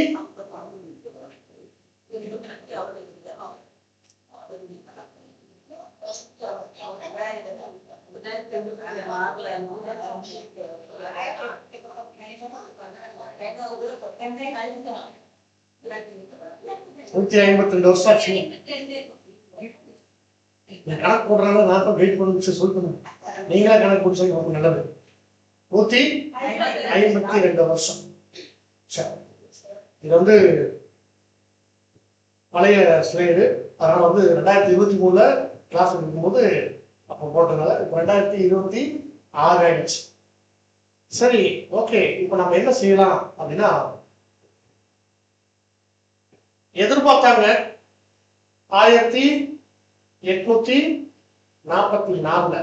நூத்தி 52 வருஷம் ஆச்சு. கணக்கு போடுறாங்க, நான் தான் வெயிட் பண்ணி சொல்லணும். நீங்களா கணக்கு போட்டு சொல்லி ரொம்ப நல்லது. 152 வருஷம். இது வந்து பழைய ஸ்லைடு. அதனால வந்து 2023 கிளாஸ் இருக்கும்போது அப்போ போட்டதுனால 2026 ஆயிடுச்சு. சரி, ஓகே. இப்போ நம்ம என்ன செய்யலாம் அப்படின்னா, எதிர்பார்த்தாங்க 1844,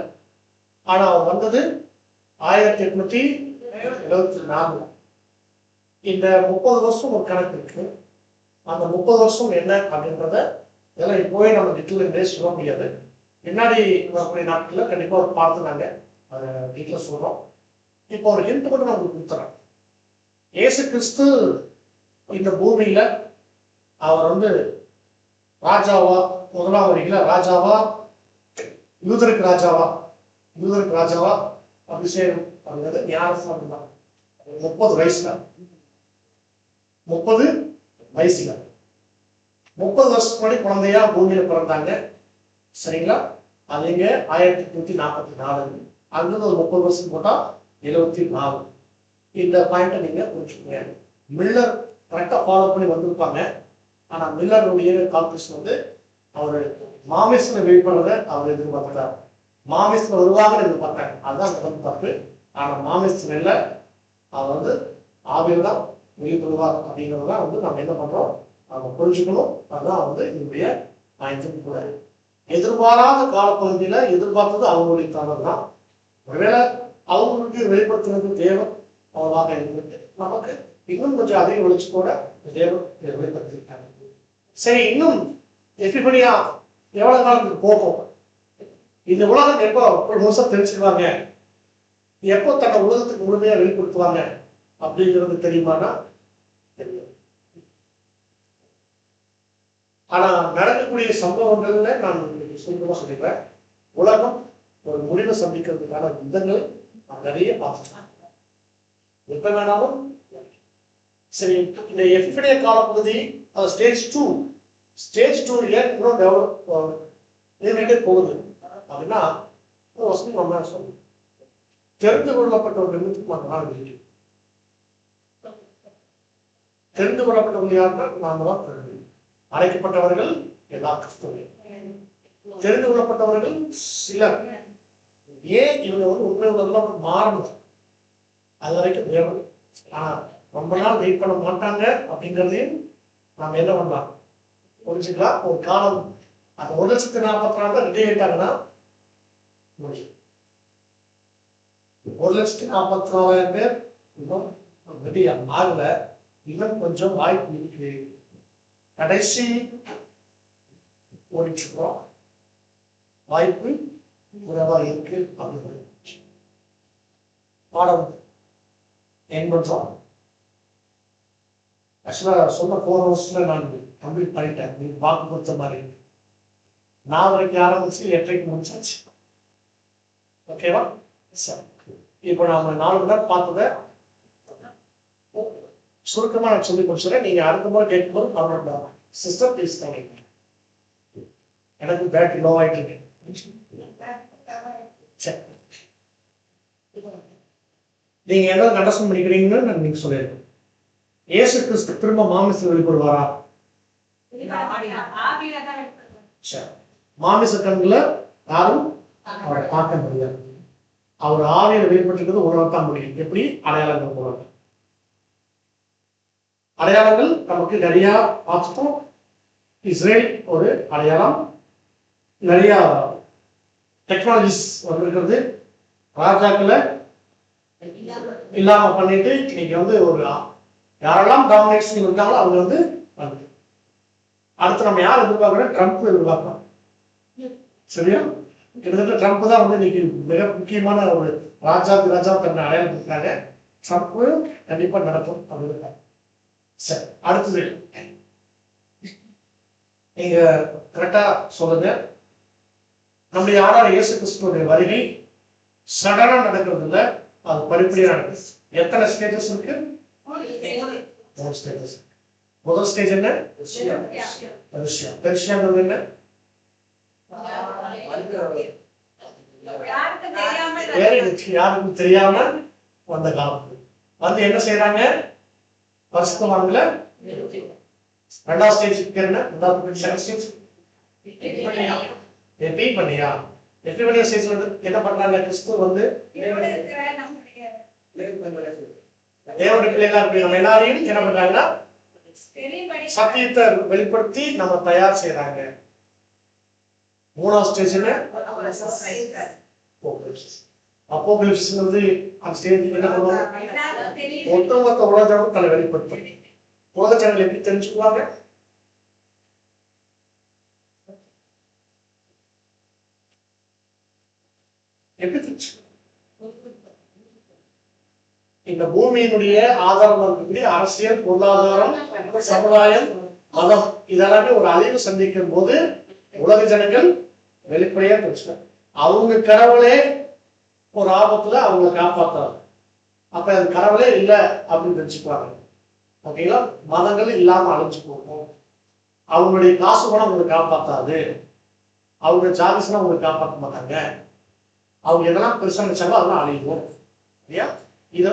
ஆனா அவன் வந்தது 1874. இந்த 30 வருஷம் ஒரு கணக்கு இருக்கு. அந்த 30 வருஷம் என்ன அப்படின்றத இதெல்லாம் இப்போவே நம்ம டீட்டெயில் சொல்ல முடியாது. பின்னாடி வரக்கூடிய நாட்களில் கண்டிப்பா ஒரு பார்த்து நாங்க அதை டீட்டெயில் சொல்றோம். இப்போ ஒரு ஹிண்ட் மட்டும் நான் உங்களுக்கு கொடுத்துறேன். இயேசு கிறிஸ்து இந்த பூமியில அவர் வந்து ராஜாவா, முதலாம் வரிகள ராஜாவா, யூதருக்கு ராஜாவா அபிஷேகம் அப்படிங்கிறது ஞானஸ்நானம் தான். 30 வயசுல 30 வருஷத்துக்கு முன்னாடி குழந்தையா பூமியில பிறந்தாங்க. சரிங்களா? அது இங்க 1844. அங்கிருந்து ஒரு 30 வருஷம் போட்டா 74. இந்த பாயிண்ட நீங்க புரிஞ்சுக்கோங்க. மில்லர் கரெக்டா ஃபாலோ பண்ணி வந்திருப்பாங்க. ஆனா மில்லருடைய கால்குலேஷன் வந்து அவரு மாமிஸ்ல வெளிப்படுறத அவர் எதிர்பார்த்தார். மாமிஸ்ல வருவாங்க எதிர்பார்த்தாங்க. அதுதான் அந்த தப்பு. ஆனா மாமிஸ்ல இல்ல, அவர் வந்து ஆவியில் தான் வெளிப்படுவார் அப்படிங்கிறதுதான் வந்து நம்ம என்ன பண்றோம், நம்ம புரிஞ்சுக்கணும். அதுதான் வந்து என்னுடைய பாயிண்ட் கூட. எதிர்பாராத காலப்பகுதியில எதிர்பார்த்தது அவங்களுடைய தவறு தான். ஒருவேளை அவங்களுக்கு வெளிப்படுத்துறது தேவன் அவ்வளவாக இருந்துட்டு நமக்கு இன்னும் கொஞ்சம் அதிக வெளிச்சத்தோட தேவன் வெளிப்படுத்திருக்காங்க. சரி, இன்னும் எபிபனியா எவ்வளவு காலத்துக்கு போகும், இந்த உலகம் எப்போ முழுசா தெரிஞ்சுக்குவாங்க, எப்போ தன்னை உலகத்துக்கு முழுமையா வெளிப்படுத்துவாங்க அப்படிங்கிறது தெரியுமானா தெரியும். ஆனா நடக்கக்கூடிய சம்பவங்கள்ல நான் சுருக்கமா சொல்லிடுறேன். உலகம் ஒரு முடிவை சந்திக்கிறதுக்கான யுத்தங்கள் நிறைய பார்த்துட்டாங்க. எப்ப வேணாலும். சரி, இந்த எபிபனிய காலப்பகுதி ஸ்டேஜ் 2 இன்னும் டெவலப் போகுது அப்படின்னா வசதி நம்ம சொல்லணும். தெரிந்து கொள்ளப்பட்ட ஒரு நிமிடத்துக்கு மட்டும்தான் இருக்கு. தெரிந்து கொள்ளப்பட்டவங்க யாருன்னா நாம தான் அழைக்கப்பட்டவர்கள் எல்லா கிறிஸ்தவர்கள். தெரிந்து கொள்ளப்பட்டவர்கள் சிலர். ஏன் இவங்க வந்து உண்மை உள்ளதெல்லாம் மாறணும், அது வரைக்கும் தேவை. ஆனா ரொம்ப நாள் வெயிட் பண்ண மாட்டாங்க அப்படிங்கிறதையும் நாம என்ன பண்ணலாம் புரிஞ்சுக்கலாம். ஒரு காலம் அந்த 1,44,000 ரெடி ஆயிட்டாங்கன்னா முடியும். 1,44,000 பேர் இன்னும் ரெடி ஆகல. இன்னும் கொஞ்சம் வாய்ப்பு இருக்கு. கடைசி ஓடிச்சுக்கிறோம், வாய்ப்பு குறைவா இருக்கு அப்படின்னு பாடம் என்பதும் ஆக்சுவலா சொன்ன 4 வருஷத்துல நான் கம்ப்ளீட் பண்ணிட்டேன். நீங்க வாக்கு கொடுத்த மாதிரி 4 வரைக்கும் ஆரம்பிச்சு 8:30 முடிச்சாச்சு. ஓகேவா? சரி, இப்போ நாம 4 மணி நேரம் பார்த்தத சுருக்கமா நான் சொல்லி முடிச்சுறேன். நீங்க அடுத்த முறை கேட்கும்போது பண்ணலாம். சிஸ்டம் ப்ளீஸ் பண்ணிங்க. எனக்கு பேட்டரி லோ ஆயிட்டு இருக்கு. சரி, நீங்க ஏதாவது அண்டர்ஸ்டாண்ட் பண்ணிக்கிறீங்கன்னு நீங்க சொல்லிருக்கீங்க. இயேசு கிறிஸ்து திரும்ப மாமிச வெளிப்படுவாரா? மாமிச கண்ணுல யாரும் அவரை பார்க்க முடியாது. அவர் ஆவியில வெளிப்பட்டிருக்கிறது உணரத்தான் முடியும். எப்படி? அடையாளங்கள் போறாங்க. அடையாளங்கள் நமக்கு நிறைய பார்த்துட்டோம். இஸ்ரேல் ஒரு அடையாளம். நிறைய டெக்னாலஜிஸ் வந்திருக்கிறது. ராஜாக்களை இல்லாம பண்ணிட்டு இன்னைக்கு வந்து ஒரு யாரெல்லாம் டாமினேஷன் இருந்தாங்களோ அவங்க வந்து அடுத்து நம்ம யார் எதிர்பார்க்கிறோம்? ட்ரம்ப் எதிர்பார்க்கிறோம். சரியா? கிட்டத்தட்ட ட்ரம்ப் தான் வந்து இன்னைக்கு மிக முக்கியமான ஒரு ராஜா தன்னை அடையாளம் இருக்காங்க. ட்ரம்ப் கண்டிப்பா நடக்கும் அப்படின்னு. சரி, அடுத்தது நீங்க கரெக்டா சொல்லுங்க. நம்முடைய ஆறாவது இயேசு கிறிஸ்துவோட வருகை சடனா நடக்கிறது இல்லை, அது படிப்படியா நடக்குது. எத்தனை ஸ்டேஜஸ் இருக்கு? 3 ஸ்டேஜஸ். முதல் ஸ்டேஜ் என்ன? பெர்ஷியாங்கிறது என்ன? யாருக்கும் தெரியாம வந்த காலம். வந்து என்ன செய்யறாங்க? பரிசுத்தவான்களை. 2வது ஸ்டேஜ் என்ன? 2வது ஸ்டேஜ் ரிப்பீட் பண்ணியா? எபிபனியா ஸ்டேஜ்ல வந்து என்ன பண்றாங்க? கிறிஸ்து வந்து தேவனுடைய பிள்ளைகளா இருக்கு நம்ம எல்லாரையும் என்ன பண்றாங்கன்னா சத்தியத்தை வெளிப்படுத்தி நம்ம தயார் செய்யறாங்க. மூணாவது ஸ்டேஜ் அப்போகலிப்ஸ் வந்து அந்த ஸ்டேஜ் என்ன பண்ணுவாங்க? ஒட்டுமொத்த உலகம் தன்னை வெளிப்படுத்தும். உலக ஜனங்கள் எப்படி தெரிஞ்சுக்குவாங்க? எப்படி தெரிஞ்சுக்குவாங்க? இந்த பூமியினுடைய ஆதாரம் இருக்கக்கூடிய அரசியல், பொருளாதாரம், சமுதாயம், மதம் இதெல்லாமே ஒரு அழிவு சந்திக்கும் போது உலக ஜனங்கள் வெளிப்படையா தெரிஞ்சுக்காங்க. அவங்க கடவுளே ஒரு ஆபத்துல அவங்களை காப்பாத்தாங்க. அப்ப அது கடவுளே இல்லை அப்படின்னு தெரிஞ்சுக்குவாங்க. ஓகேங்களா? மதங்கள் இல்லாம அழிஞ்சு போகும். அவங்களுடைய காசு கூட அவங்களை காப்பாத்தாது. அவங்க ஜாதிஸ்னா அவங்களை காப்பாற்ற மாட்டாங்க. அவங்க எதெல்லாம் பெருசா நினைச்சாங்களோ அதெல்லாம் அழியும். இல்லையா? இந்த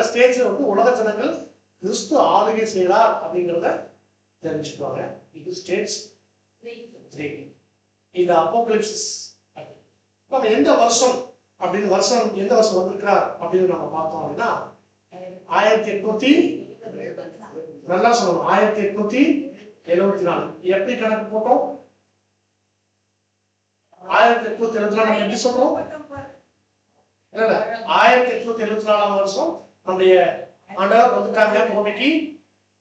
ஸ்டேஜ்ல வந்து உலக ஜனங்கள் கிறிஸ்து ஆளுகை செய்யறார் அப்படிங்கிறத தெரிஞ்சுக்குவாங்க. இது ஸ்டேஜ் 3. இந்த அப்போகலிப்சிஸ் நம்ம எந்த வருஷம் அப்படின்னு எந்த வருஷம் வந்திருக்கிறார் அப்படின்னு நம்ம பார்த்தோம் அப்படின்னா 1800 நல்லா சொல்லணும் 1874. எப்படி கணக்கு போட்டோம்? 1874 எப்படி சொல்றோம்? 1874 வருஷம் நம்முடைய ஆண்டவர் வந்துட்டாங்க பூமிக்கு,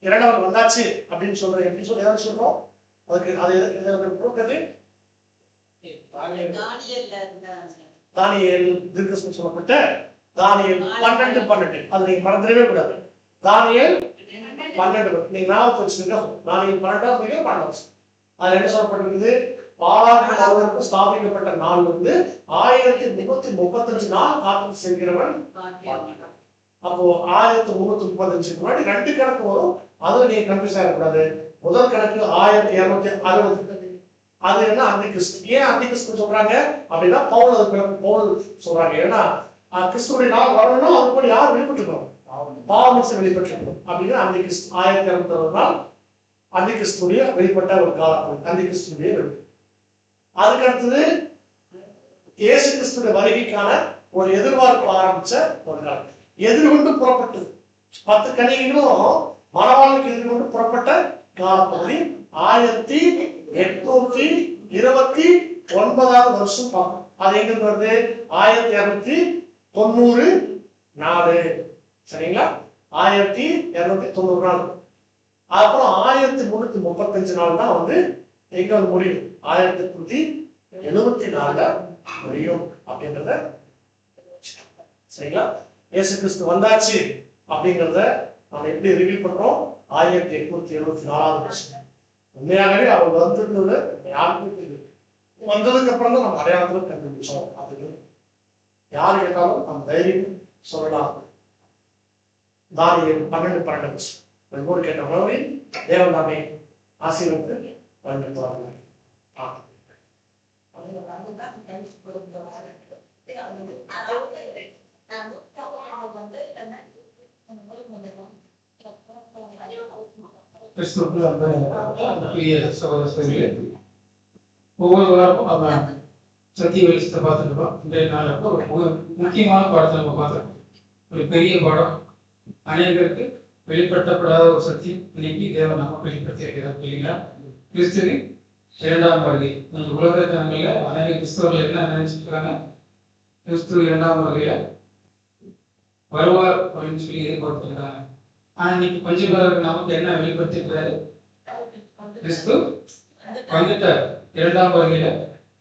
இரண்டவர் வந்தாச்சு அப்படின்னு சொல்றோம். எப்படி சொல்லி எதாவது சொல்றோம்? அதுக்கு அது தானியேல் தீர்க்கதரிசனம் சொல்லப்பட்ட தானியேல் 12 அது நீங்க மறந்துடவே கூடாது. தானியேல் 12 நீங்க ஞாபகம் வச்சுக்கோங்க. தானியேல் 12 அதுல என்ன சொல்லப்பட்டிருக்குது? பாலாக்கு ஸ்தாபிக்கப்பட்ட நாள் வந்து 1335 நாள் காத்து செல்கிறவன். அப்போ 1335 முன்னாடி 2 கணக்கு வரும். அதுல நீங்க கன்ஃபியூஸ் ஆகக்கூடாது. முதல் கணக்கு 1260. அது என்ன? அந்தி கிறிஸ்து. ஏன் அந்தி கிறிஸ்து சொல்றாங்க அப்படின்னா பவுல் சொல்றாங்க. ஏன்னா கிறிஸ்துடைய நாள் வரணும்னா அது கூட யார் வெளிப்பட்டுக்கணும்? பாவமனுஷன் வெளிப்பட்டிருக்கணும் அப்படின்னு அந்தி கிறிஸ்து 1260 நாள் அந்தி கிறிஸ்துடைய வெளிப்பட்ட ஒரு காலம். அந்தி கிறிஸ்துடைய அதுக்கு அடுத்தது இயேசு கிறிஸ்துடைய வருகைக்கான ஒரு எதிர்பார்ப்பு ஆரம்பிச்ச ஒரு காலம். எதிர்கொண்டு புறப்பட்டது 10 கன்னிகைகளும் மணவாளனுக்கு எதிர்கொண்டு புறப்பட்ட காலப்பகுதி 1829 வருஷம் பார்க்கணும். அது எங்க வருது? 1294. சரிங்களா? 1294. அப்புறம் 1335 நாள் தான் வந்து எங்க வந்து முடியும்? 1874 முடியும் அப்படின்றத. சரிங்களா? இயேசு கிறிஸ்து வந்தாச்சு அப்படிங்கிறத நம்ம எப்படி ரிவீல் பண்றோம்? 1874 வருஷம். உண்மையாகவே அவர் வந்திருந்தது யாருக்கும் தெரியும். வந்ததுக்கு அப்புறம் தான் நம்ம அடையாளத்துல கண்டுபிடிச்சோம் அப்படின்னு யாரு கேட்டாலும் நம்ம தைரியம் சொல்லலாம். தானியேல் 12 வருஷம் கேட்ட உணவை தேவன் நாமே ஆசீர்வதித்து வழங்குவார்கள். ஒவ்வொரு வாரமும் நம்ம சத்திய வெளிச்சத்தை பார்த்துருக்கோம். இன்றைய நாள் ஒரு முக்கியமான பாடத்தை நம்ம பார்த்துருக்கோம். ஒரு பெரிய பாடம், அநேகருக்கு வெளிப்படுத்தப்படாத ஒரு சத்தியம் இன்னைக்கு தேவன் நம்ம வெளிப்படுத்தி இருக்கிறார். இல்லைங்களா? கிறிஸ்துவின் 2ஆம் வருகை. நீங்க உலக ஜனங்கள்ல அநேக கிறிஸ்தவர்கள் என்ன நினைச்சிட்டு இருக்காங்க? கிறிஸ்து 2ஆம் வருகையில வருவார் அப்படின்னு சொல்லி எதிர்பார்த்துருக்காங்க. ஆனா இன்னைக்கு பஞ்சகாரருக்கு நமக்கு என்ன வெளிப்படுத்திருக்கிறாரு? கிறிஸ்து வந்துட்டார், 2ஆம் வருகையில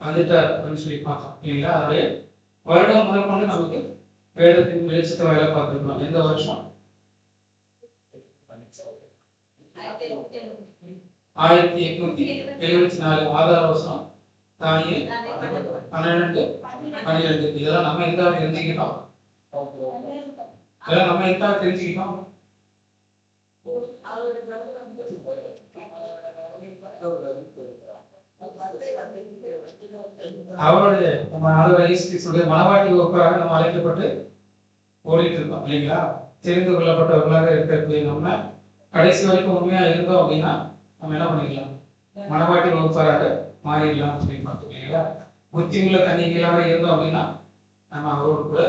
வந்துட்டார் அப்படின்னு சொல்லி பார்த்தோம். இல்லைங்களா? அதோடைய வருடம் முதல் கொண்டு நமக்கு வேதத்தின் வெளிச்சத்தை வேலை பார்த்துருக்கோம். எந்த வருஷம்? 1874 ஆதார வருஷம். தானியேல் 12 இதெல்லாம் நம்ம எந்த தெரிஞ்சுக்கிட்டோம்? இதெல்லாம் நம்ம எந்த தெரிஞ்சுக்கிட்டோம்? அவருடைய நம்ம மனவாட்டி வகுப்பாக நம்ம அழைக்கப்பட்டு ஓடிட்டு இருக்கோம். இல்லைங்களா? தெரிந்து கொள்ளப்பட்டவர்களாக இருக்கக்கூடிய நம்ம கடைசி வரைக்கும் உண்மையா இருந்தோம் அப்படின்னா நம்ம என்ன பண்ணிக்கலாம்? மனவாட்டி வகுப்பாராக மாறிடலாம் அப்படின்னு பார்த்தோம். இல்லைங்களா? புத்தியுள்ள கன்னிகையாக இருந்தோம் அப்படின்னா நம்ம அவரோடு கூட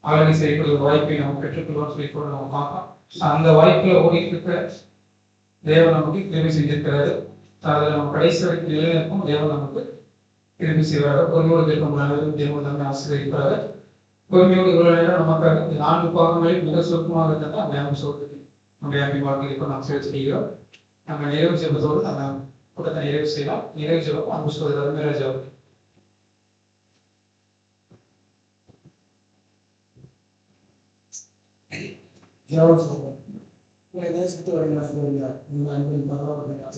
ஆளுகை செய்யக்கூடிய ஒரு வாய்ப்பை நம்ம பெற்றுக்கொள்வோம் சொல்லி கூட நம்ம பார்ப்போம். அந்த வாய்ப்புல ஓடிட்டு இருக்க தேவன் நமக்கு கிருபை செஞ்சிருக்கிறாரு. அதில் நம்ம கடைசி வரைக்கும் நிலைநிற்கும் தேவன் நமக்கு கிருபை செய்வாரு. பொறுமையோடு இருக்கும் நல்லது தேவன் நம்மை ஆசீர்வதிக்கிறாரு. பொறுமையோடு இவ்வளவு நேரம் நமக்காக இந்த 4 பாகங்களில் மிக சுருக்கமாக இருந்தால் தியானம் சொல்றது நம்முடைய அன்பை வாழ்க்கைக்கு நாம் சேர்த்து செய்கிறோம். நம்ம நிறைவு செய்வதோடு நம்ம கூட்டத்தை நிறைவு செய்யலாம். நிறைவு செய்வோம். அன்பு சகோதரர் மேராஜ் அவர்கள். நேசித்து வருகிறார் இந்த அன்பின் பரவாயில்லையாக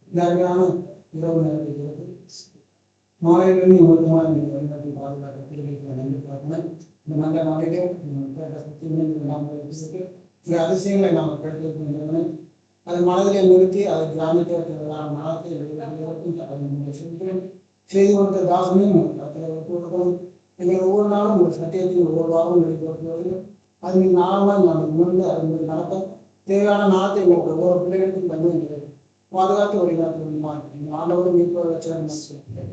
இந்த அருமையான இரவு நேரத்தில் மாலையிலிருந்து முழுக்கமாக நீங்கள் வழிநாட்டி பாதுகாக்க நன்றி பார்க்கணும். இந்த நல்ல நாளிலே இந்த அதிசயங்களை நாம் கிடைத்திருக்கின்றன. அதை மனதிலே நிறுத்தி அதை தியானிக்க மனத்தை செய்து கொடுத்த தாசனையும் எங்கள் ஒவ்வொரு நாளும் ஒரு சத்தியத்தையும் ஒவ்வொரு வாரமும் வெளிப்படுத்துவது அது நீங்கள் நாளாக நாம் உணர்ந்து அது நடக்க தேவையான நாளத்தை உங்களுக்கு ஒவ்வொரு பிள்ளைகளுக்கும் தந்து பாதுகாத்து வழிகாட்டு ஆண்டவரும் மீட்பு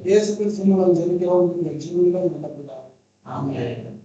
இயேசு கிறிஸ்து மூலம் ஜெபிக்கிறோம். எங்கள் ஜீவனிலும் நடக்கிறார். ஆமென்.